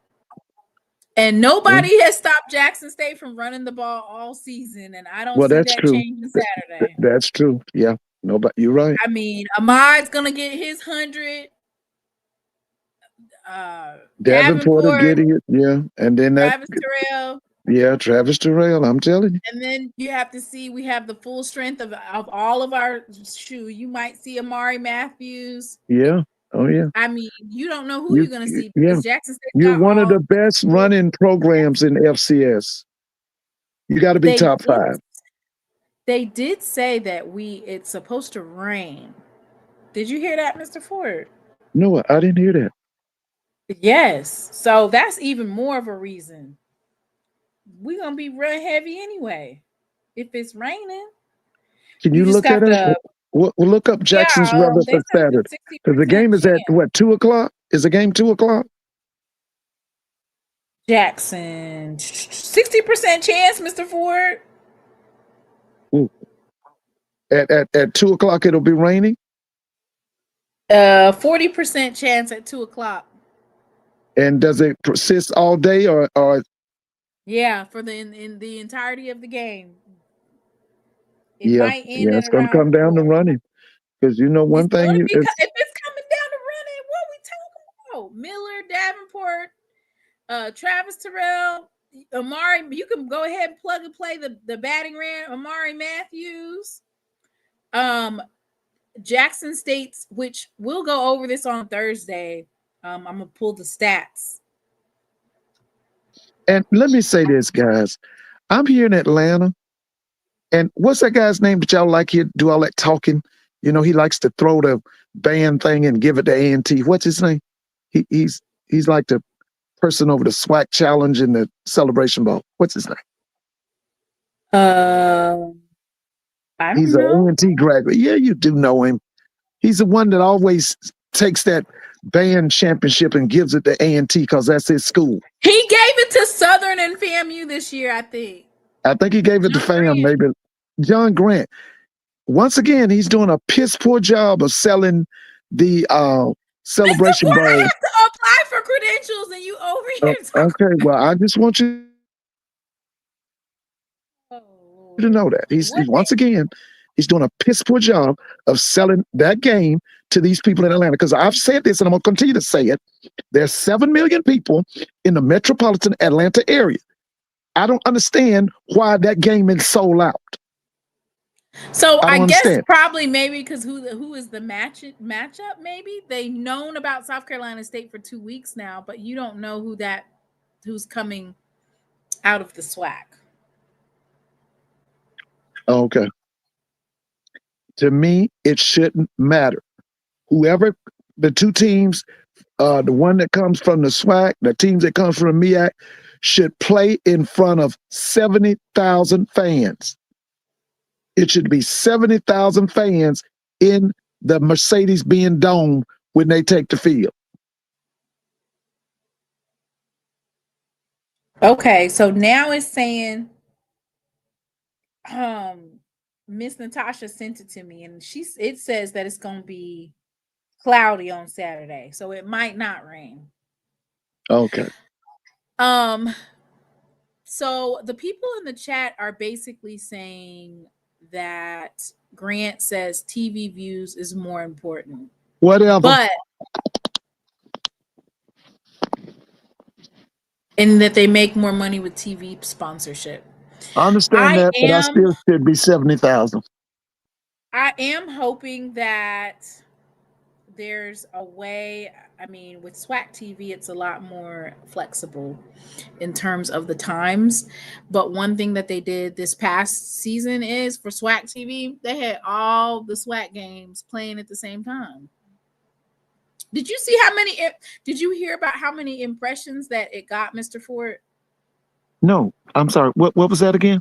And nobody has stopped Jackson State from running the ball all season. And I don't Well, see that's that true. changing Saturday. That's true. Yeah. Nobody. You're right. I mean, Ahmad's gonna get his 100. Davenport will get it. Yeah, and then that. Travis Terrell. Yeah, Travis Terrell. I'm telling you. And then you have to see we have the full strength of all of our shoe. You might see Amari Matthews. Yeah. Oh yeah. I mean, you don't know who you're gonna see Yeah. because Jackson State. You're one of the best running programs in FCS. You got to be top 5. They did say that it's supposed to rain. Did you hear that, Mr. Ford? No, I didn't hear that. Yes. So that's even more of a reason. We're gonna be run heavy anyway. If it's raining. Can you look at it? We'll look up Jackson's weather for Saturday. Because the game is at what, 2:00? Is the game 2:00? Jackson, 60% chance, Mr. Ford. Ooh. At 2:00 it'll be raining. 40% chance at 2:00. And does it persist all day or? Yeah, for in the entirety of the game. It Yeah, might end it's going to come down to running. Because you know one thing. If it's coming down to running, what we talking about? Miller, Davenport, Travis Terrell, Amari. You can go ahead and plug and play the batting ram. Amari Matthews, Jackson State's, which we'll go over this on Thursday. I'm gonna pull the stats. And let me say this, guys. I'm here in Atlanta, and what's that guy's name that y'all like here do all that talking? You know, he likes to throw the band thing and give it to A&T. What's his name? He's like the person over the SWAC Challenge and the Celebration Bowl. What's his name? He's an A&T graduate. Yeah, you do know him. He's the one that always takes that band championship and gives it to A&T because that's his school. He gave it to Southern and FAMU this year, I think. I think he gave it to FAM, maybe. John Grant. Once again, he's doing a piss poor job of selling the Celebration Bowl. I have to apply for credentials and you over here. Okay, well, I just want you to know that. He's once again, he's doing a piss poor job of selling that game to these people in Atlanta. Because I've said this and I'm going to continue to say it. There's 7 million people in the metropolitan Atlanta area. I don't understand why that game is sold out. So I guess probably maybe because who is the matchup? Maybe they've known about South Carolina State for 2 weeks now, but you don't know who's coming out of the SWAC. Okay. To me, it shouldn't matter. Whoever the 2 teams, the one that comes from the SWAC, the teams that comes from the MEAC, should play in front of 70,000 fans. It should be 70,000 fans in the Mercedes-Benz Dome when they take the field. Okay, so now it's saying, Miss Natasha sent it to me, and it says that it's going to be cloudy on Saturday, so it might not rain. Okay. So the people in the chat are basically saying that Grant says TV views is more important. Whatever. But and that they make more money with TV sponsorship. I understand that, but I still should be 70,000. I am hoping that there's a way. I mean, with SWAC TV, it's a lot more flexible in terms of the times. But one thing that they did this past season is for SWAC TV, they had all the SWAC games playing at the same time. Did you see how many? Did you hear about how many impressions that it got, Mr. Ford? No, I'm sorry. What was that again?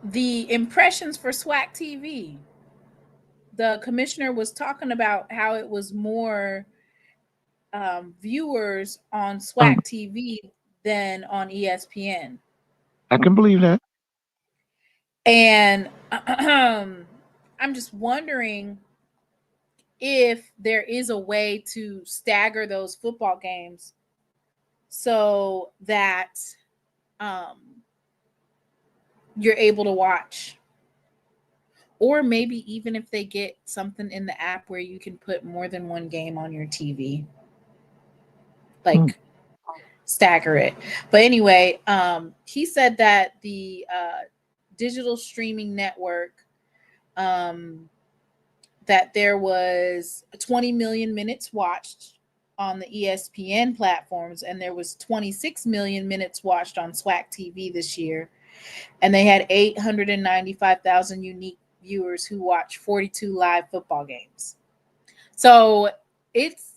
The impressions for SWAC TV. The commissioner was talking about how it was more viewers on SWAC TV than on ESPN. I can believe that. And I'm just wondering if there is a way to stagger those football games so that you're able to watch. Or maybe even if they get something in the app where you can put more than one game on your TV. Like stagger it. But anyway, he said that the digital streaming network, that there was 20 million minutes watched on the ESPN platforms, and there was 26 million minutes watched on SWAC TV this year. And they had 895,000 unique viewers who watch 42 live football games. So it's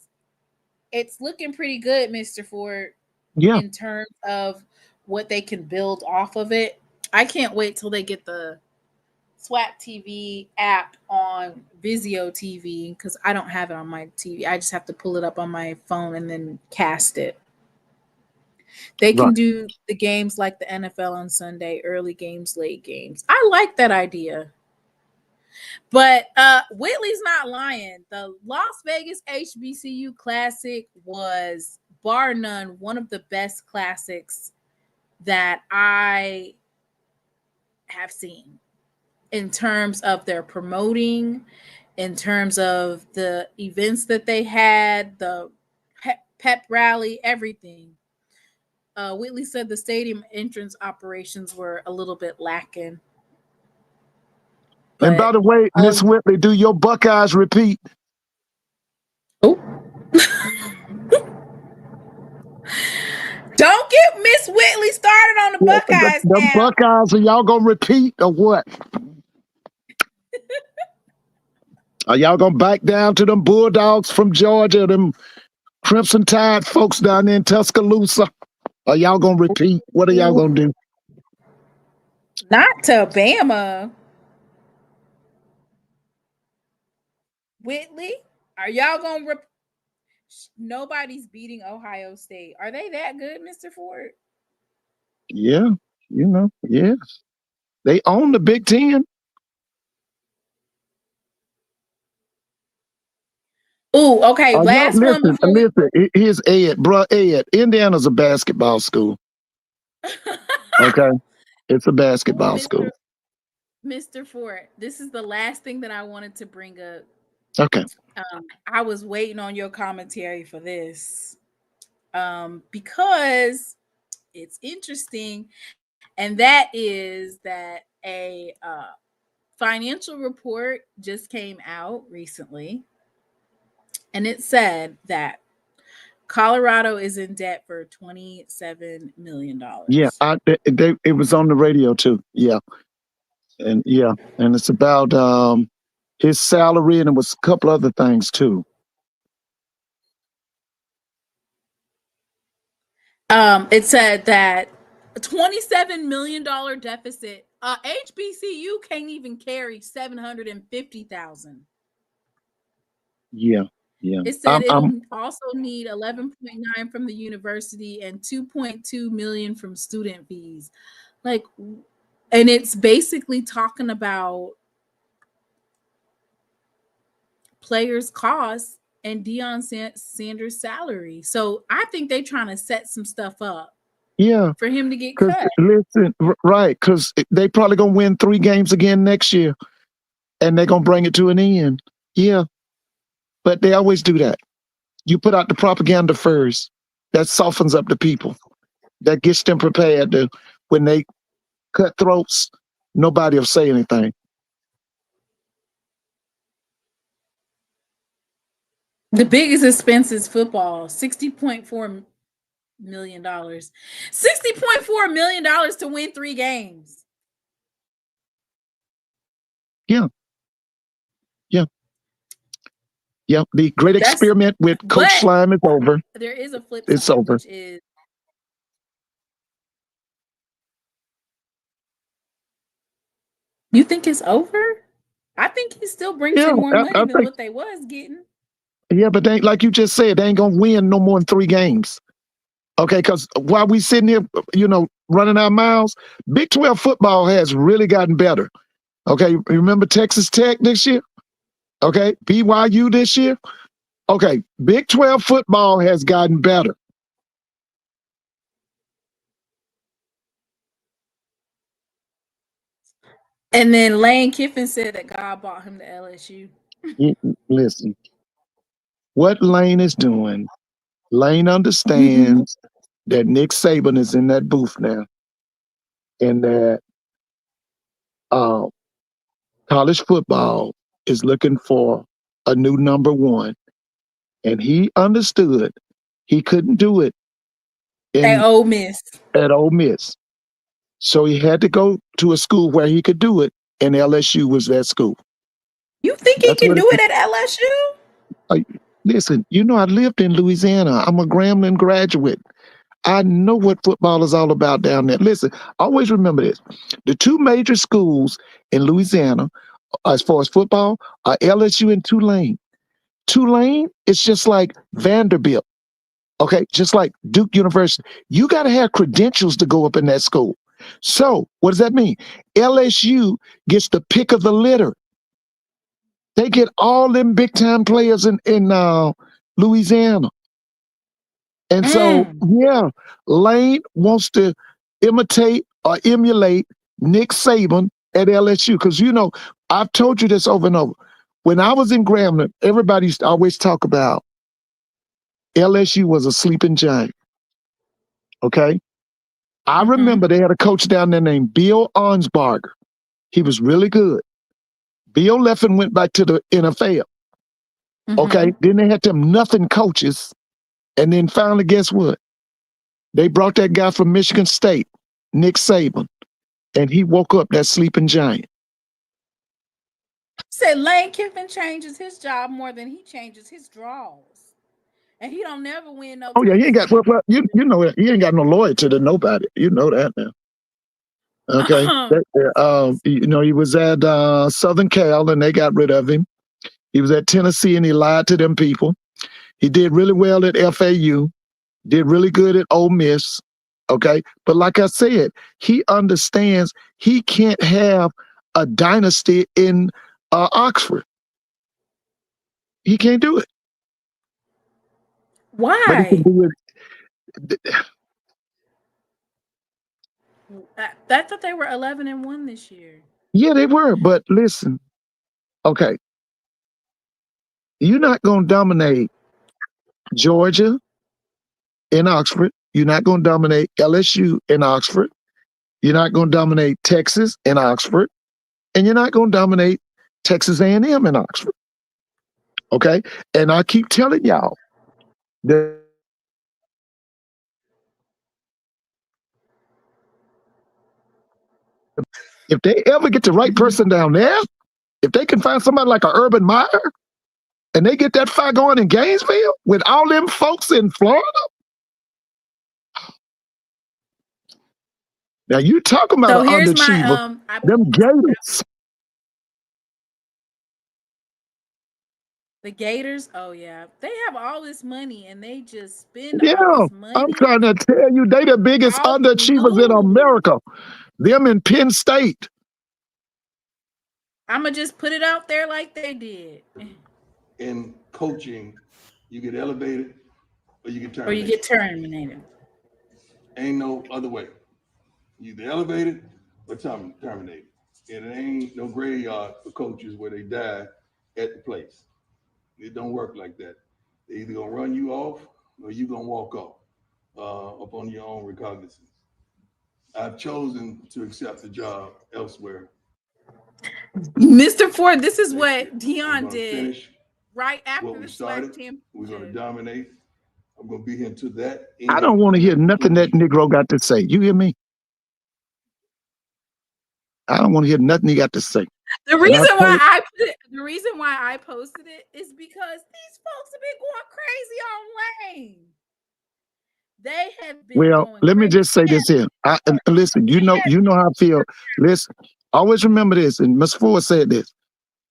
looking pretty good, Mr. Ford, in terms of what they can build off of it. I can't wait till they get the SWAC TV app on Vizio TV, because I don't have it on my TV. I just have to pull it up on my phone and then cast it. They can do the games like the NFL on Sunday, early games, late games. I like that idea. But Whitley's not lying. The Las Vegas HBCU Classic was, bar none, one of the best classics that I have seen in terms of their promoting, in terms of the events that they had, the pep rally, everything. Whitley said the stadium entrance operations were a little bit lacking. And by the way, Miss Whitley, do your Buckeyes repeat? Oh. Don't get Miss Whitley started on the Buckeyes The now. Buckeyes, are y'all going to repeat or what? Are y'all going to back down to them Bulldogs from Georgia, them Crimson Tide folks down there in Tuscaloosa? Are y'all going to repeat? What are y'all going to do? Not to Bama. Whitley, are y'all going to nobody's beating Ohio State. Are they that good, Mr. Ford? Yeah, yes. They own the Big Ten. Oh, okay. Last one before listen. Here's Ed, bro. Ed, Indiana's a basketball school. Okay, it's a basketball school. Mr. Ford, this is the last thing that I wanted to bring up. Okay. I was waiting on your commentary for this, because it's interesting, and that is that a financial report just came out recently, and it said that Colorado is in debt for $27 million. Yeah, it was on the radio too. Yeah, and it's about his salary, and it was a couple other things too. It said that a $27 million deficit. HBCU can't even carry 750,000. Yeah. It said it'll also need 11.9 from the university and 2.2 million from student fees. Like, and it's basically talking about players' costs and Deion Sanders' salary. So I think they're trying to set some stuff up. Yeah. For him to get Cause cut. listen, right? Because they probably gonna win 3 games again next year, and they're gonna bring it to an end. Yeah, but they always do that. You put out the propaganda first. That softens up the people. That gets them prepared to when they cut throats. Nobody will say anything. The biggest expense is football, $60.4 million. $60.4 million to win 3 games. Yeah. The great experiment with Coach Slime is over. There is a flip It's side, over. which is you think it's over? I think he still brings in more money than what they was getting. Yeah, but they ain't, like you just said, they ain't gonna win no more than 3 games. Okay, because while we sitting here, running our mouths, Big 12 football has really gotten better. Okay, remember Texas Tech this year? Okay, BYU this year? Okay, Big 12 football has gotten better. And then Lane Kiffin said that God brought him to LSU. Listen, what Lane is doing, Lane understands that Nick Saban is in that booth now, and that college football is looking for a new number 1. And he understood he couldn't do it At Ole Miss. At Ole Miss. So he had to go to a school where he could do it, and LSU was that school. You think he can do it at LSU? Listen, I lived in Louisiana. I'm a Grambling graduate. I know what football is all about down there. Listen, always remember this. The 2 major schools in Louisiana, as far as football, are LSU and Tulane. Tulane is just like Vanderbilt. Okay, just like Duke University. You got to have credentials to go up in that school. So what does that mean? LSU gets the pick of the litter. They get all them big time players in Louisiana. And so, Lane wants to imitate or emulate Nick Saban at LSU. Because, I've told you this over and over. When I was in Grambling, everybody used to always talk about LSU was a sleeping giant. Okay? I remember they had a coach down there named Bill Arnsbarger. He was really good. Bill left and went back to the NFL. Okay? Then they had them nothing coaches. And then finally, guess what? They brought that guy from Michigan State, Nick Saban, and he woke up that sleeping giant. Said Lane Kiffin changes his job more than he changes his draws. And he don't never win no. Oh yeah, he ain't got you know it. He ain't got no loyalty to nobody. You know that now. Okay. He was at Southern Cal and they got rid of him. He was at Tennessee and he lied to them people. He did really well at FAU, did really good at Ole Miss. Okay. But like I said, he understands he can't have a dynasty in Oxford. He can't do it. Why? But he can do it. I thought they were 11-1 this year. Yeah, they were. But listen, okay, you're not going to dominate Georgia in Oxford. You're not going to dominate LSU in Oxford. You're not going to dominate Texas in Oxford. And you're not going to dominate Texas A&M in Oxford. Okay? And I keep telling y'all that if they ever get the right person down there, if they can find somebody like a Urban Meyer, and they get that fire going in Gainesville with all them folks in Florida. Now you talking about an underachiever. Them Gators. The Gators, oh yeah. They have all this money and they just spend all this money. I'm trying to tell you, they the biggest underachievers in America. Them in Penn State. I'ma just put it out there like they did. In coaching, You get elevated or you get Or you terminated. get terminated. Ain't no other way. You either elevated or terminated. And it ain't no graveyard for coaches where they die at the place. It don't work like that. They either gonna run you off or you gonna walk off upon your own recognizance. I've chosen to accept the job elsewhere. Mr. Ford, this is Next what year. I'm Dion gonna did finish right what after we the started. SWAC We're gonna Championship. dominate. I'm gonna be here to that end. I don't want to hear nothing that Negro got to say. You hear me? I don't want to hear nothing he got to say. The reason why I posted it is because these folks have been going crazy on Lane. They have been Well, going let me crazy. just say this here. Listen, you know how I feel. Listen, always remember this, and Ms. Ford said this.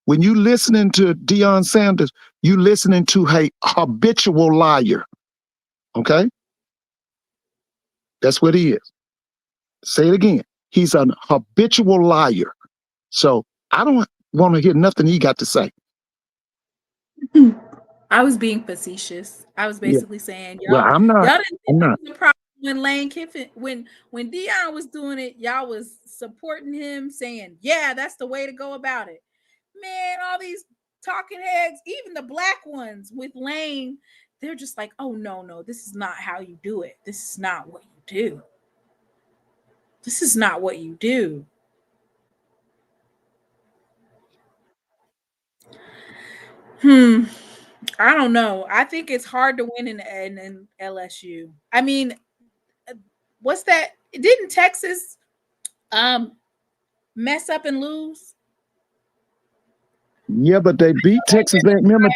When you listening to Deion Sanders, you listening to a habitual liar. Okay? That's what he is. Say it again. He's an habitual liar. So I don't want to hear nothing he got to say. I was being facetious. I was basically saying, Well, I'm not. y'all didn't I'm think not. it was a problem when Lane Kiffin, when Deion was doing it, y'all was supporting him, saying, yeah, that's the way to go about it. Man, all these talking heads, even the black ones with Lane, they're just like, oh, no, this is not how you do it. This is not what you do. This is not what you do. I don't know. I think it's hard to win in LSU. I mean, what's that? Didn't Texas mess up and lose? Yeah, but they beat Texas. Remember,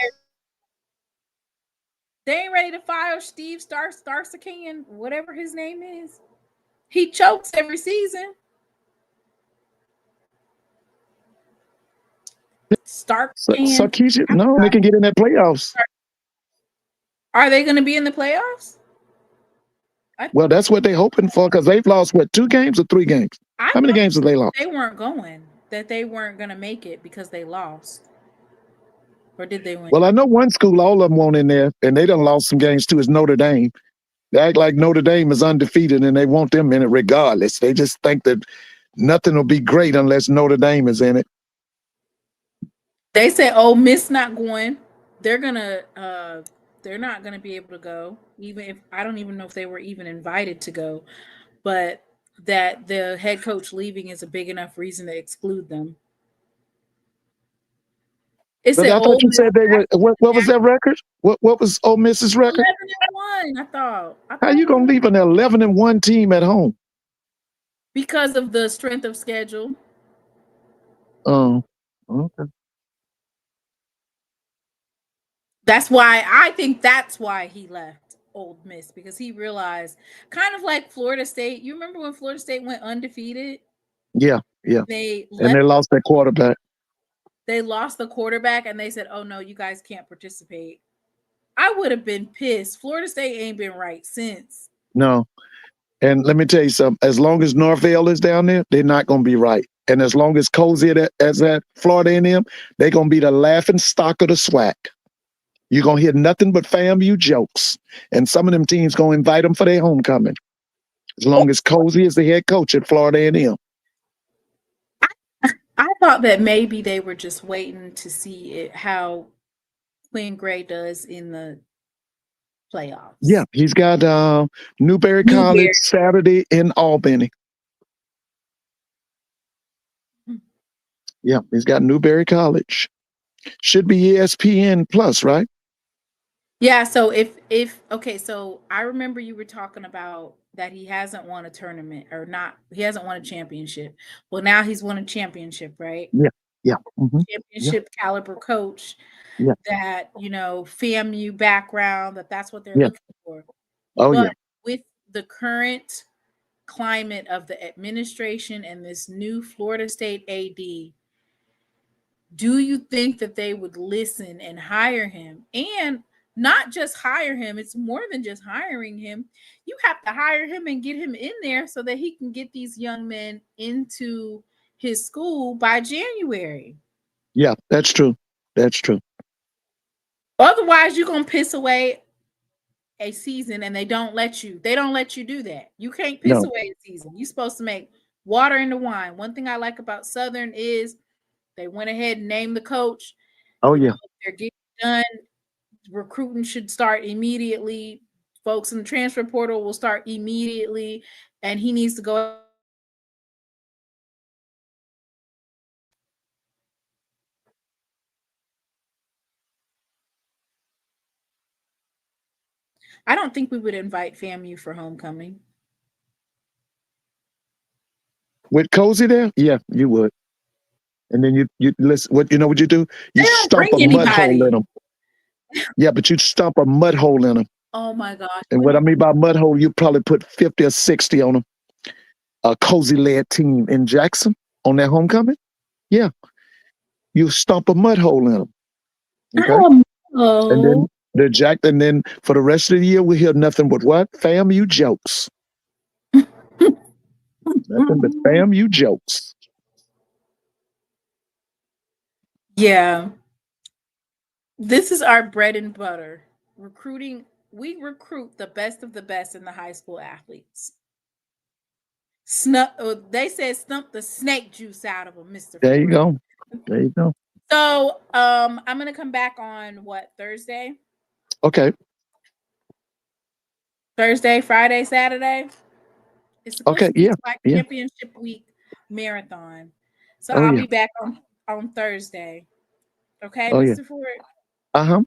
They ain't ready to fire Steve Starsackian, whatever his name is. He chokes every season. Sarkisian, no, they can get in that playoffs. Are they going to be in the playoffs? Well, that's what they're hoping for because they've lost, what, 2 games or 3 games? How many games have they lost? They weren't going, that they weren't going to make it because they lost. Or did they win? Well, I know one school, all of them won't in there, and they done lost some games too, is Notre Dame. They act like Notre Dame is undefeated and they want them in it regardless. They just think that nothing will be great unless Notre Dame is in it. They said, "Oh, Miss not going. They're not gonna be able to go. Even if I don't even know if they were even invited to go, but that the head coach leaving is a big enough reason to exclude them." It But said, I thought you said they were. What was their record? What was Ole Miss's record? 11-1. I thought. How you gonna leave an 11-1 team at home? Because of the strength of schedule. Oh, okay. That's why he left Ole Miss, because he realized, kind of like Florida State. You remember when Florida State went undefeated? Yeah. They lost their quarterback. They lost the quarterback and they said, "Oh no, you guys can't participate." I would have been pissed. Florida State ain't been right since. No. And let me tell you something. As long as Norvell is down there, they're not going to be right. And as long as Cozy is at Florida A&M, they're going to be the laughing stock of the SWAC. You're going to hear nothing but FAMU jokes. And some of them teams going to invite them for their homecoming. As long as Cozy is the head coach at Florida A&M. I thought that maybe they were just waiting to see how Quinn Gray does in the playoffs. Yeah, he's got Newberry College Saturday in Albany. Yeah, he's got Newberry College. Should be ESPN Plus, right? Yeah, so so I remember you were talking about that he hasn't won a tournament he hasn't won a championship. Well, now he's won a championship, right? Yeah. Mm-hmm. Championship caliber coach. Yeah. That, FAMU background, that's what they're looking for. But with the current climate of the administration and this new Florida State AD, do you think that they would listen and hire him? And not just hire him, it's more than just hiring him. You have to hire him and get him in there so that he can get these young men into his school by January. Yeah, that's true. That's true. Otherwise, you're gonna piss away a season, and they don't let you do that. You can't piss No. away a season. You're supposed to make water into wine. One thing I like about Southern is they went ahead and named the coach. Oh, You yeah. know, they're getting done. Recruiting should start immediately. Folks in the transfer portal will start immediately, and he needs to go. I don't think we would invite FAMU for homecoming. With Cozy there? Yeah, you would. And then you listen, what you know what you do? You They don't stomp a bring mud hole anybody. in them. Yeah, but you stomp a mud hole in them. Oh my gosh. And what I mean by mud hole, you probably put 50 or 60 on them. A Cozy-led team in Jackson on their homecoming. Yeah. You stomp a mud hole in them. Okay. And then and then for the rest of the year, we hear nothing but what? FAMU jokes. Nothing but FAMU jokes. Yeah. This is our bread and butter. Recruiting, we recruit the best of the best in the high school athletes. They said stump the snake juice out of them, Mr. There you Ford. go. There you go. So I'm gonna come back on Thursday? Okay. Thursday, Friday, Saturday. It's supposed to be SWAC Championship week marathon. So I'll be back on Thursday. Okay, Mr. Ford? Uh-huh.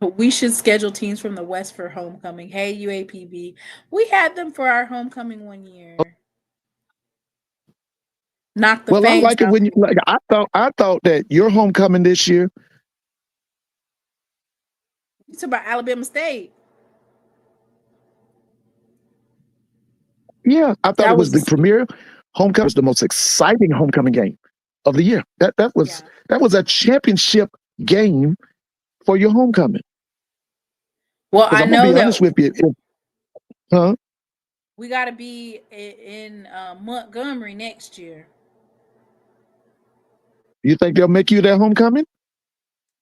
We should schedule teams from the West for homecoming. Hey, UAPB. We had them for our homecoming one year. Knock the Well, I like it when you like. I thought that your homecoming this year. You talk about Alabama State. Yeah, I thought it was the premier homecoming. It was the most exciting homecoming game of the year. That was a championship game for your homecoming. Well, I know I'm gonna be honest with you. We got to be in Montgomery next year. You think they'll make you their homecoming?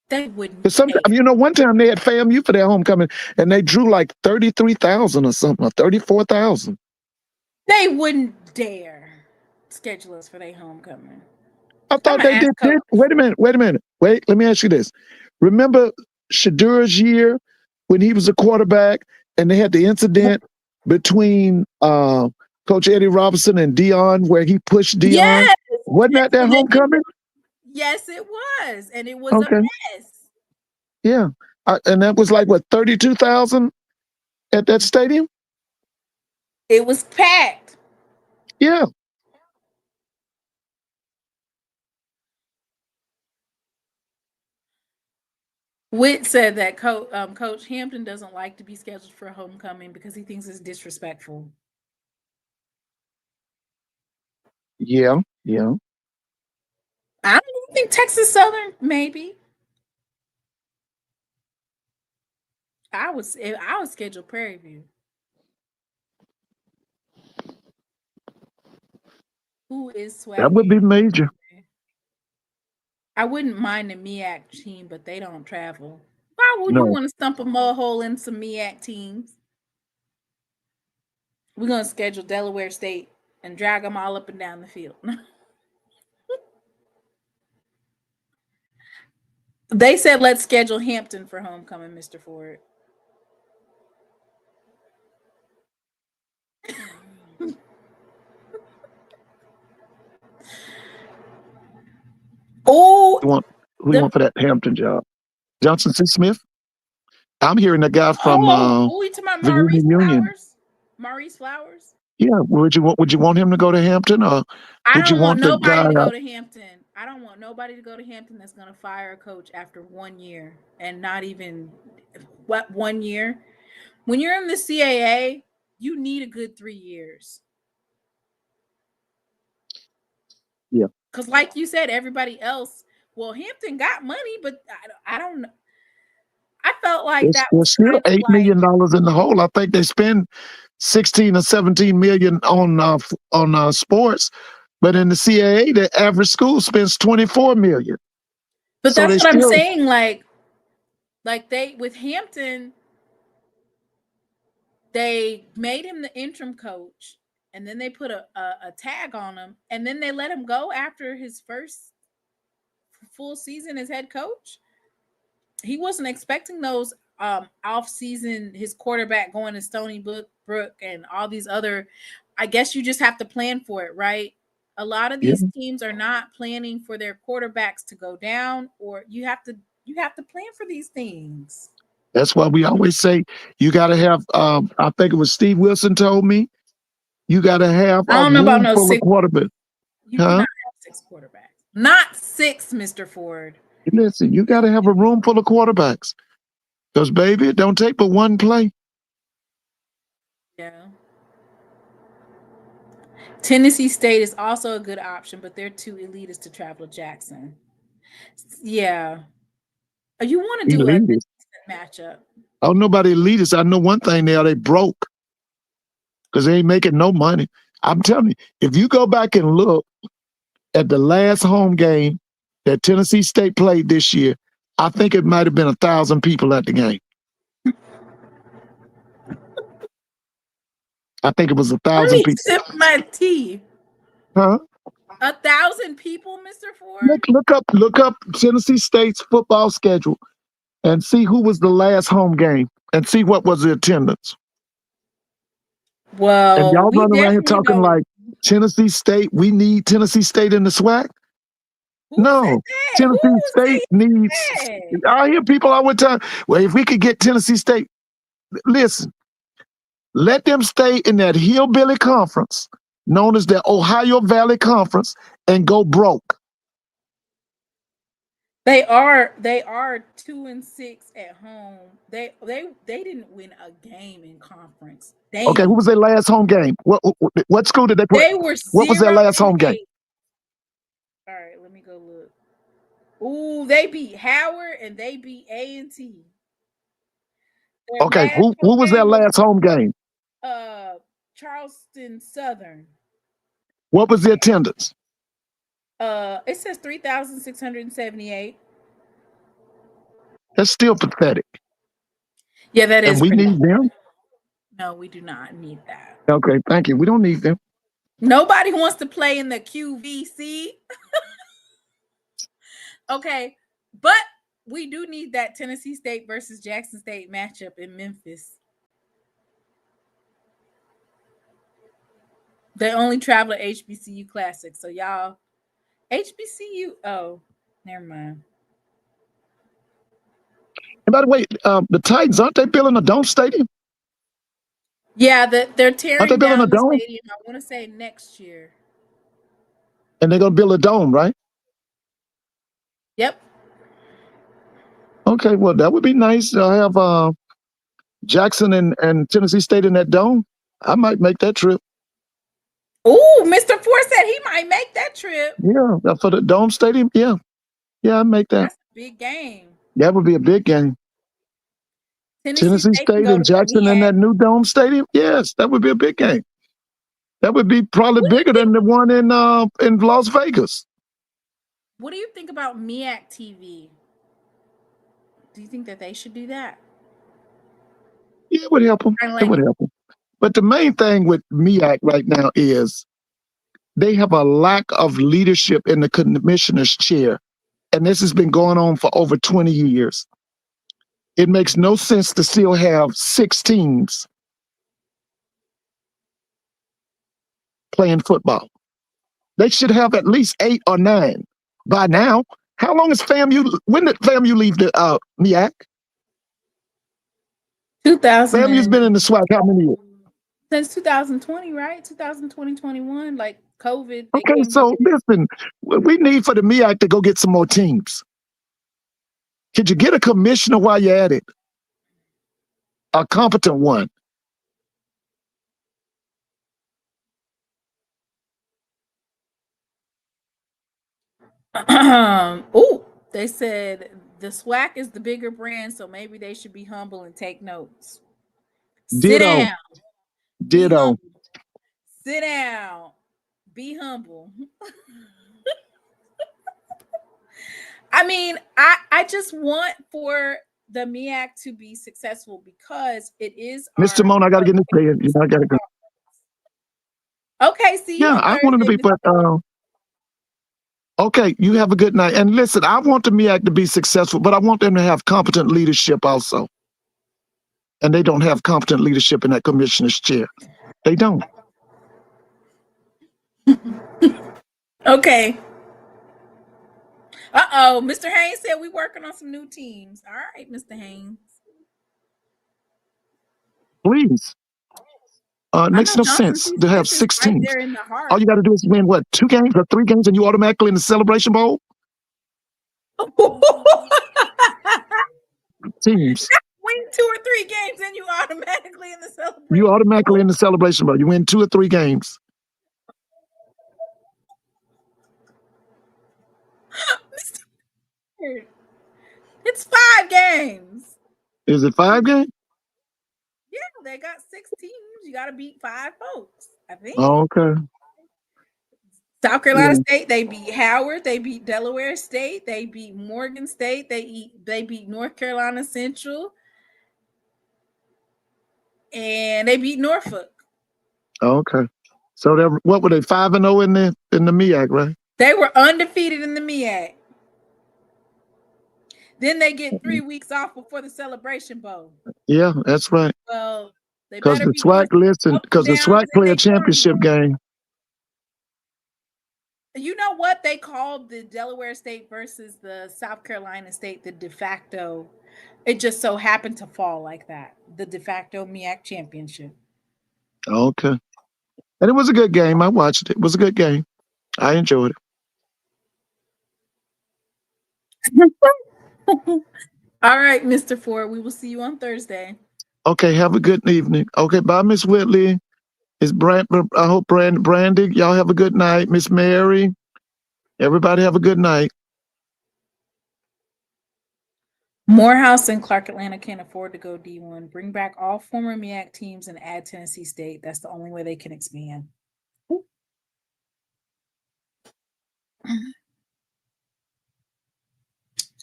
They wouldn't. One time they had FAMU for their homecoming, and they drew like 33,000 or something, or 34,000. They wouldn't dare schedule us for their homecoming. I thought they did. Wait a minute. Wait, let me ask you this. Remember Shadura's year when he was a quarterback and they had the incident between Coach Eddie Robinson and Dion where he pushed Dion? Yes. Wasn't that their homecoming? Yes, it was. And it was a mess. Yeah. And that was like, what, 32,000 at that stadium? It was packed. Yeah. Witt said that Coach Hampton doesn't like to be scheduled for homecoming because he thinks it's disrespectful. Yeah. I don't think Texas Southern, maybe. I would schedule Prairie View. Who is SWAC? That would be major. I wouldn't mind the MEAC team, but they don't travel. Why would you want to stump a mud hole in some MEAC teams? We're going to schedule Delaware State and drag them all up and down the field. They said, let's schedule Hampton for homecoming, Mr. Ford. Oh, who do you want for that Hampton job? Johnson C. Smith? I'm hearing the guy from we talking about Maurice Flowers? Maurice Flowers? Yeah, would you want him to go to Hampton, or would you want the guy to go to Hampton? I don't want nobody to go to Hampton that's going to fire a coach after 1 year, and not even 1 year. When you're in the CAA, you need a good 3 years. Yeah. Because like you said, everybody else, Hampton got money, but I don't know. I felt like that was still $8 million in the hole. I think they spend 16 or 17 million on sports, but in the CAA, the average school spends 24 million. But So that's they what I'm still, saying. Like they with Hampton, they made him the interim coach, and then they put a tag on him, and then they let him go after his first full season as head coach. He wasn't expecting those off season, his quarterback going to Stony Brook and all these other. I guess you just have to plan for it, right? A lot of yeah, these teams are not planning for their quarterbacks to go down, or you have to plan for these things. that's why we always say you got to have. I think it was Steve Wilson told me you got to have I a don't know about room no full of six. quarterbacks. You do Huh? not have six quarterbacks. Not six, Mr. Ford. Listen, you got to have a room full of quarterbacks. Because baby, it don't take but one play. Yeah. Tennessee State is also a good option, but they're too elitist to travel to Jackson. Yeah. You want to do a Elitist. matchup. Oh, nobody elitist. I know one thing now, they broke because they ain't making no money. I'm telling you, if you go back and look at the last home game that Tennessee State played this year, I think it might have been 1,000 people at the game. I think it was Let 1,000 me people. sip my tea. Huh? 1,000 people, Mr. Ford? Look up Tennessee State's football schedule and see who was the last home game and see what was the attendance. And Well, y'all we run around here definitely talking know. like Tennessee State, we need Tennessee State in the SWAC. Who No, said that? Who Tennessee was State saying needs. that? I hear people all the time. Well, if we could get Tennessee State, listen, let them stay in that hillbilly conference known as the Ohio Valley Conference and go broke. They are 2-6 at home. They didn't win a game in conference. Okay, who Damn. was their last home game? What school did they put? They were What was their 0 last and home game? 8. All right, let me go look. Ooh, they beat Howard and they beat A&T. Their Okay, last who home was their game was last home game? Charleston Southern. What was the attendance? It says 3,678. That's still pathetic. Yeah, that And is we pretty. need them. No, we do not need that. Okay, thank you. We don't need them. Nobody wants to play in the QVC. Okay, but we do need that Tennessee State versus Jackson State matchup in Memphis. They only travel to HBCU Classic, so y'all, HBCU. Oh, never mind. And by the way, the Titans, aren't they building a dome stadium? Yeah, they're Aren't they tearing building a down the dome? stadium. I want to say next year. And they're going to build a dome, right? Yep. Okay, well, that would be nice to have Jackson and Tennessee State in that dome. I might make that trip. Ooh, Mr. Ford said he might make that trip. Yeah, for the dome stadium. Yeah, I'd make that. That's a big game. That would be a big game. Tennessee State can State go and to the Jackson in MEAC. that new dome stadium. Yes, that would be a big game. That would be probably What do you bigger than the one in Las Vegas. What do you think about MEAC TV? Do you think that they should do that? Yeah, it would help them. Kinda It would help them. But the main thing with MEAC right now is they have a lack of leadership in the commissioner's chair. And this has been going on for over 20 years. It makes no sense to still have 6 teams playing football. They should have at least 8 or 9 by now. How long is FAMU? When did FAMU leave the MEAC? 2000 FAMU's been in the SWAC how many years? since 2020, right? 2020, 21, like COVID. They Okay, came so back. listen, we need for the MEAC to go get some more teams. Could you get a commissioner while you're at it? A competent one. Oh, they said the SWAC is the bigger brand, so maybe they should be humble and take notes. Sit Ditto. down. Be Ditto. humble. Sit down. Be humble. I mean, I just want for the MEAC to be successful because it is Mr. Moan, I got to get in this bed. You know, I got to go. Okay, see you Yeah, on I want him to be, Thursday. but okay, you have a good night. And listen, I want the MEAC to be successful, but I want them to have competent leadership also. And they don't have competent leadership in that commissioner's chair. They don't. Okay. Uh-oh, Mr. Haynes said we working on some new teams. All right, Mr. Haynes. Please. Makes no sense to have 6 right teams. there in the heart. All you got to do is win, what, 2 games or 3 games, and you automatically in the Celebration Bowl? Teams. Win 2 or 3 games, and you automatically in the Celebration You automatically Bowl. in the Celebration Bowl. You win 2 or 3 games. It's 5 games. Is it 5 games? Yeah, they got 6 teams. You got to beat 5 folks, I think. Oh, okay. South Carolina State, they beat Howard, they beat Delaware State, they beat Morgan State, they beat North Carolina Central, and they beat Norfolk. Okay. So what were they, 5-0 in the MEAC, right? They were undefeated in the MEAC. Then they get 3 weeks off before the Celebration Bowl. Yeah, that's right. Well, they Because better the SWAC, because the SWAC play a championship game. You know what? They called the Delaware State versus the South Carolina State the de facto. It just so happened to fall like that. The de facto MEAC championship. Okay. And it was a good game. I watched it. It was a good game. I enjoyed it. All right, Mr. Ford. We will see you on Thursday. Okay, have a good evening. Okay, bye, Miss Whitley. I hope Brandy, y'all have a good night. Miss Mary, everybody have a good night. Morehouse and Clark Atlanta can't afford to go D1. Bring back all former MEAC teams and add Tennessee State. That's the only way they can expand.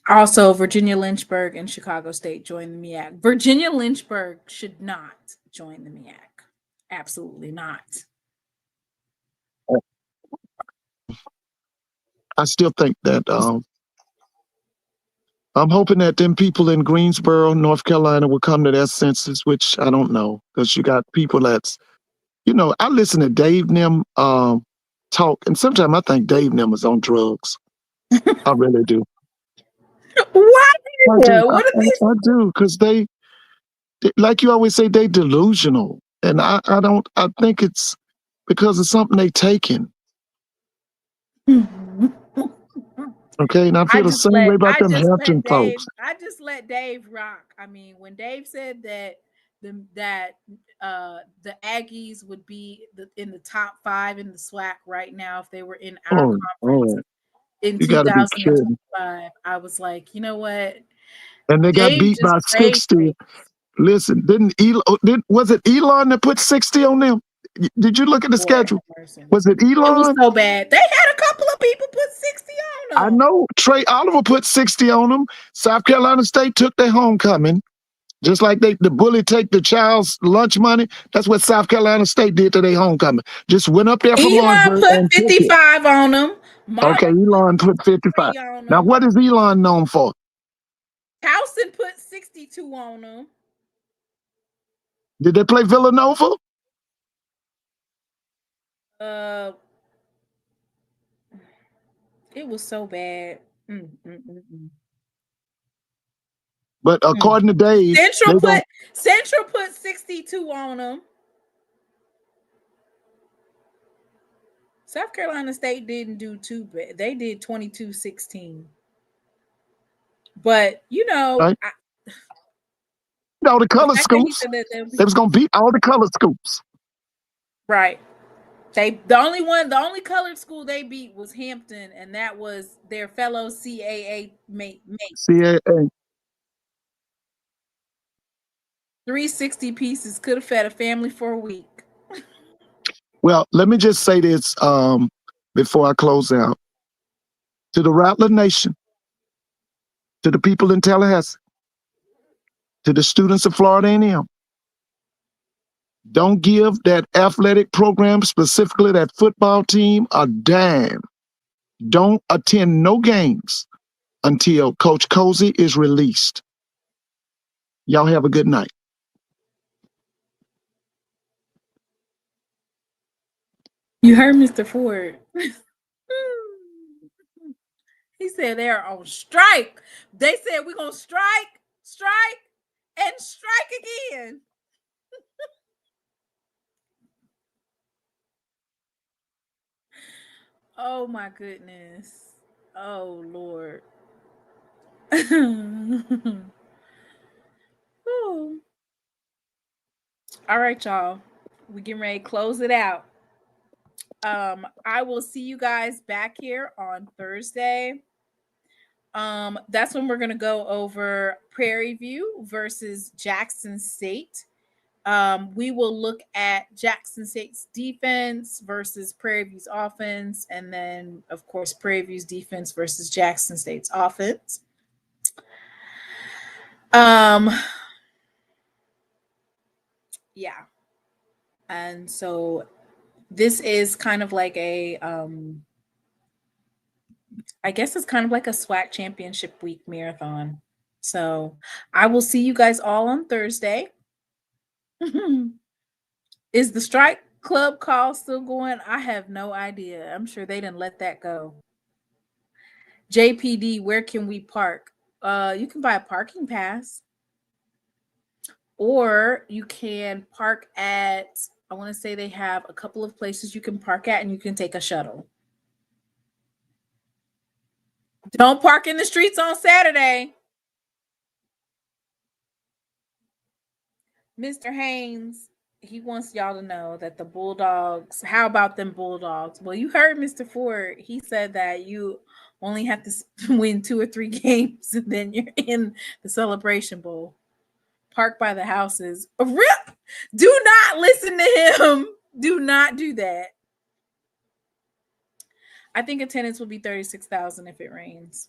Also, Virginia Lynchburg and Chicago State join the MEAC. Virginia Lynchburg should not join the MEAC. Absolutely not. I still think that I'm hoping that them people in Greensboro, North Carolina will come to their senses, which I don't know, because you got people that's, I listen to Dave Nim talk, and sometimes I think Dave Nim is on drugs. I really do. What? I do, because they, like you always say, they delusional. And I think it's because of something they taken. Okay, and I feel the same way about them Hampton folks. I just let Dave rock. I mean, when Dave said that the Aggies would be in the top 5 in the SWAC right now if they were in our conference in 2025, I was like, you know what? And they got beat by 60. Listen, was it Elon that put 60 on them? Did you look at the schedule? Was it Elon? It was so bad. They had a couple of people put 60 on them. I know. Trey Oliver put 60 on them. South Carolina State took their homecoming. Just like the bully take the child's lunch money. That's what South Carolina State did to their homecoming. Just went up there from Elon put 55 on them. Okay, Elon put 55. Now, what is Elon known for? Towson put 62 on them. Did they play Villanova? It was so bad. But according to Dave, Central put 62 on them. South Carolina State didn't do too bad. They did 22-16. But right? All the color scoops. They was gonna beat all the color scoops. Right. The only colored school they beat was Hampton, and that was their fellow CAA mate. CAA. 360 pieces could have fed a family for a week. Well, let me just say this before I close out. To the Rattler Nation, to the people in Tallahassee, to the students of Florida A&M. Don't give that athletic program, specifically that football team, a dime. Don't attend no games until Coach Cozy is released. Y'all have a good night. You heard Mr. Ford. He said they're on strike. They said we're going to strike, and strike again. Oh, my goodness. Oh, Lord. All right, y'all. We're getting ready to close it out. I will see you guys back here on Thursday. That's when we're going to go over Prairie View versus Jackson State. We will look at Jackson State's defense versus Prairie View's offense, and then, of course, Prairie View's defense versus Jackson State's offense. Yeah. And so this is kind of like a I guess it's kind of like a SWAC Championship week marathon. So I will see you guys all on Thursday. Is the strike club call still going? I have no idea. I'm sure they didn't let that go. JPD, where can we park? You can buy a parking pass. Or you can park at, I want to say they have a couple of places you can park at, and you can take a shuttle. Don't park in the streets on Saturday. Mr. Haynes, he wants y'all to know that the Bulldogs, how about them Bulldogs? Well, you heard Mr. Ford. He said that you only have to win 2 or 3 games, and then you're in the Celebration Bowl. Park by the houses. Rip! Do not listen to him. Do not do that. I think attendance will be 36,000 if it rains.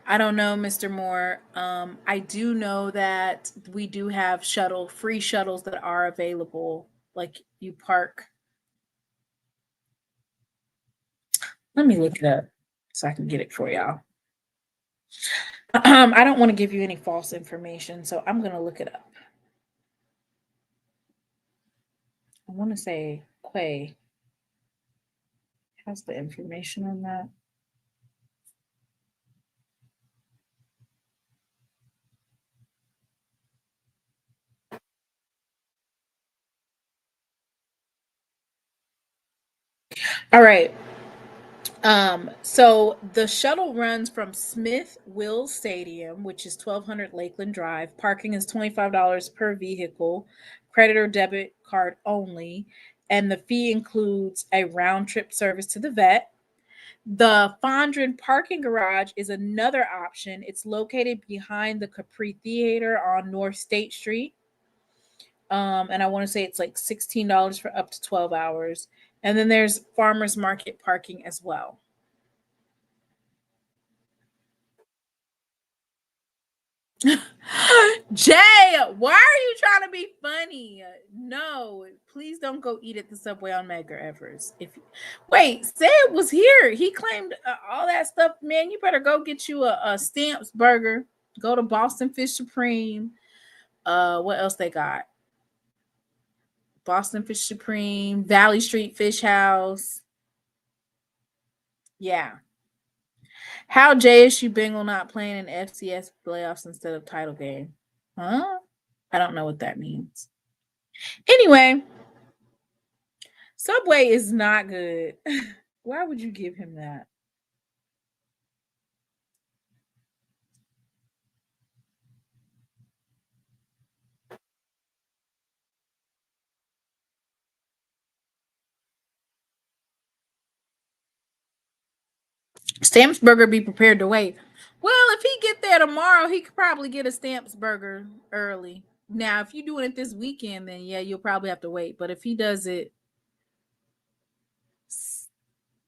I don't know, Mr. Moore. I do know that we do have free shuttles that are available. Like you park. Let me look it up so I can get it for y'all. I don't want to give you any false information, so I'm going to look it up. I want to say Quay has the information on that. All right. So the shuttle runs from Smith Wills Stadium, which is 1200 Lakeland Drive. Parking is $25 per vehicle, credit or debit card only, and the fee includes a round trip service to the vet. The Fondren parking garage is another option. It's located behind the Capri Theater on North State Street. And I want to say it's like $16 for up to 12 hours. And then there's farmers market parking as well. Jay, why are you trying to be funny? No, please don't go eat at the Subway on Medgar Evers. Wait, Seb was here. He claimed all that stuff. Man, you better go get you a Stamps burger. Go to Boston Fish Supreme. What else they got? Boston Fish Supreme, Valley Street Fish House. Yeah. How JSU Bengal not playing in FCS playoffs instead of title game? Huh? I don't know what that means. Anyway, Subway is not good. Why would you give him that? Stamps burger, be prepared to wait. Well, if he get there tomorrow, he could probably get a Stamps burger early. Now, if you're doing it this weekend, then yeah, you'll probably have to wait. But if he does it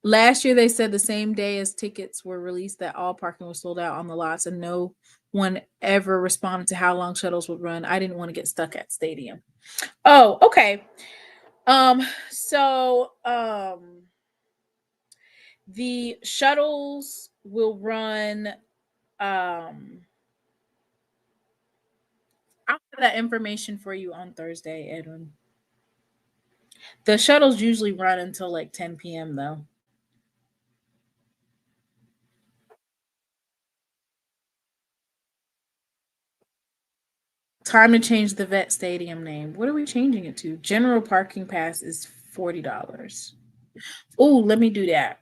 Last year, they said the same day as tickets were released that all parking was sold out on the lots, and no one ever responded to how long shuttles would run. I didn't want to get stuck at stadium. Oh, okay. The shuttles will run. I'll have that information for you on Thursday, Edwin. The shuttles usually run until like 10 p.m. though. Time to change the Vet Stadium name. What are we changing it to? General parking pass is $40. Oh, let me do that.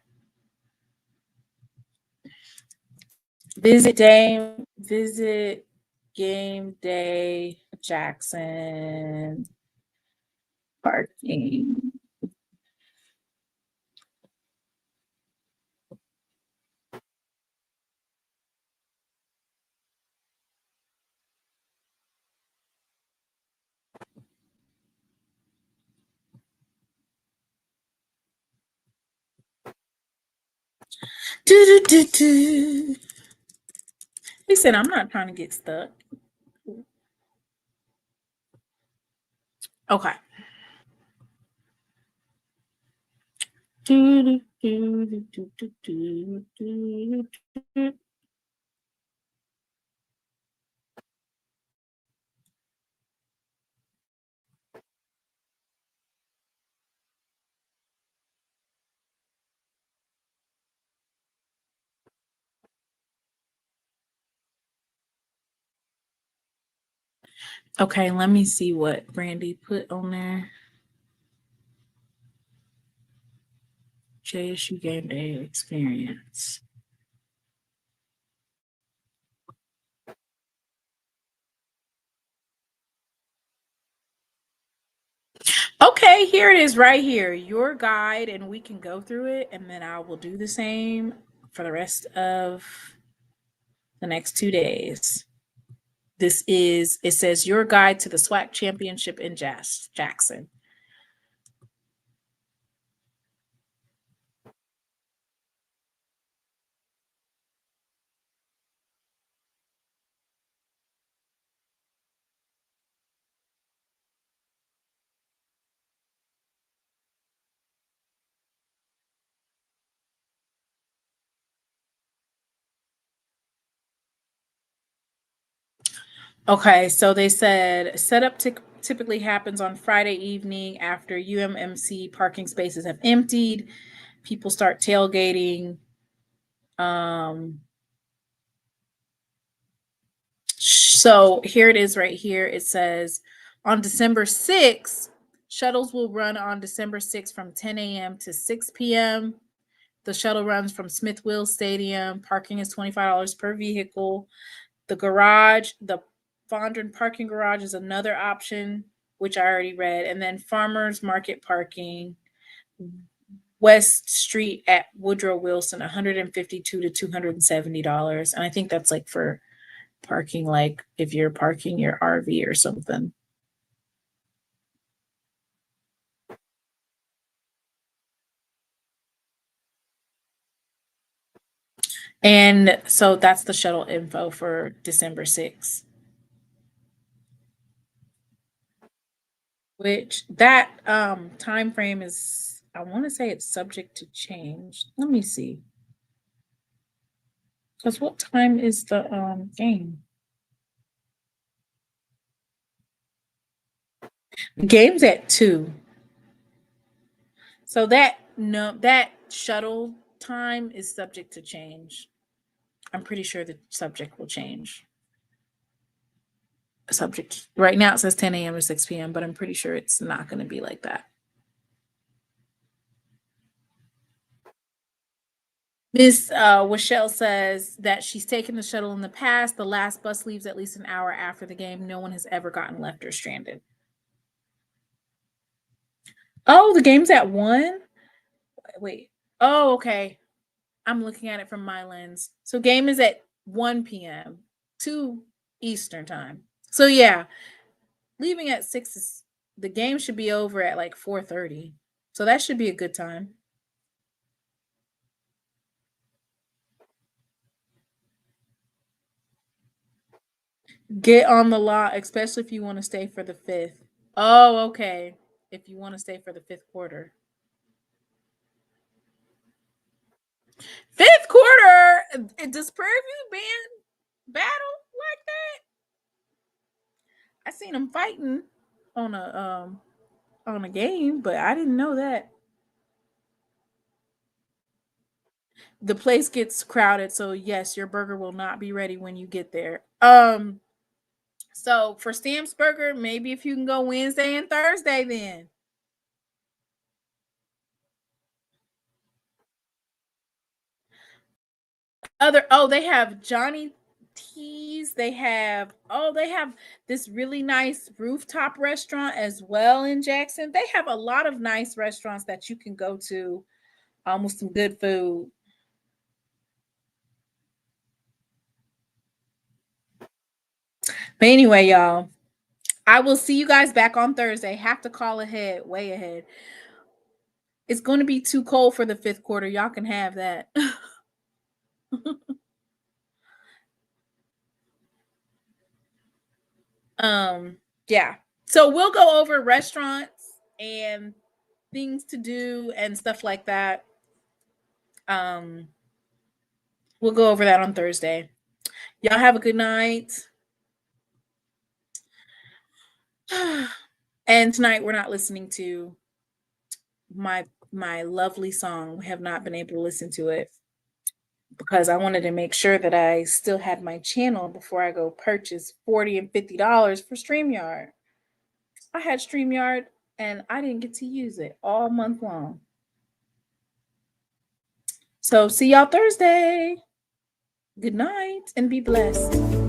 Visit Game Day Jackson parking. He said, I'm not trying to get stuck. Okay. Okay, let me see what Brandy put on there. JSU Game Day Experience. Okay, here it is right here. Your guide, and we can go through it, and then I will do the same for the rest of the next 2 days. It says your guide to the SWAC Championship in Jackson. Okay, so they said setup typically happens on Friday evening after UMMC parking spaces have emptied. People start tailgating. So here it is right here. It says on December 6th, shuttles will run on December 6th from 10 a.m. to 6 p.m. The shuttle runs from Smith Wills Stadium. Parking is $25 per vehicle. The Fondren parking garage is another option, which I already read. And then Farmers Market parking, West Street at Woodrow Wilson, $152 to $270. And I think that's like for parking, like if you're parking your RV or something. And so that's the shuttle info for December 6th. Which that time frame is, I want to say it's subject to change. Let me see. Because what time is the game? The game's at 2. So that shuttle time is subject to change. I'm pretty sure the subject will change. Subject right now it says 10 a.m. to 6 p.m., but I'm pretty sure it's not going to be like that. Miss Wachelle says that she's taken the shuttle in the past. The last bus leaves at least an hour after the game. No one has ever gotten left or stranded. Oh, the game's at 1? Wait. Oh, okay. I'm looking at it from my lens. So game is at 1 p.m. 2 Eastern time. So yeah, leaving at 6 the game should be over at like 4:30. So that should be a good time. Get on the lot, especially if you want to stay for the 5th. Oh, okay. If you want to stay for the 5th quarter. 5th quarter? Does Prairie View band battle like that? I seen them fighting on a game, but I didn't know that. The place gets crowded, so yes, your burger will not be ready when you get there. So for Stamps Burger, maybe if you can go Wednesday and Thursday, then. They have Johnny T's. They have this really nice rooftop restaurant as well in Jackson. They have a lot of nice restaurants that you can go to with some good food. But anyway, y'all, I will see you guys back on Thursday. Have to call ahead, way ahead. It's going to be too cold for the 5th quarter. Y'all can have that. Yeah. So we'll go over restaurants and things to do and stuff like that. We'll go over that on Thursday. Y'all have a good night. And tonight we're not listening to my lovely song. We have not been able to listen to it because I wanted to make sure that I still had my channel before I go purchase $40 and $50 for StreamYard. I had StreamYard and I didn't get to use it all month long. So see y'all Thursday. Good night and be blessed.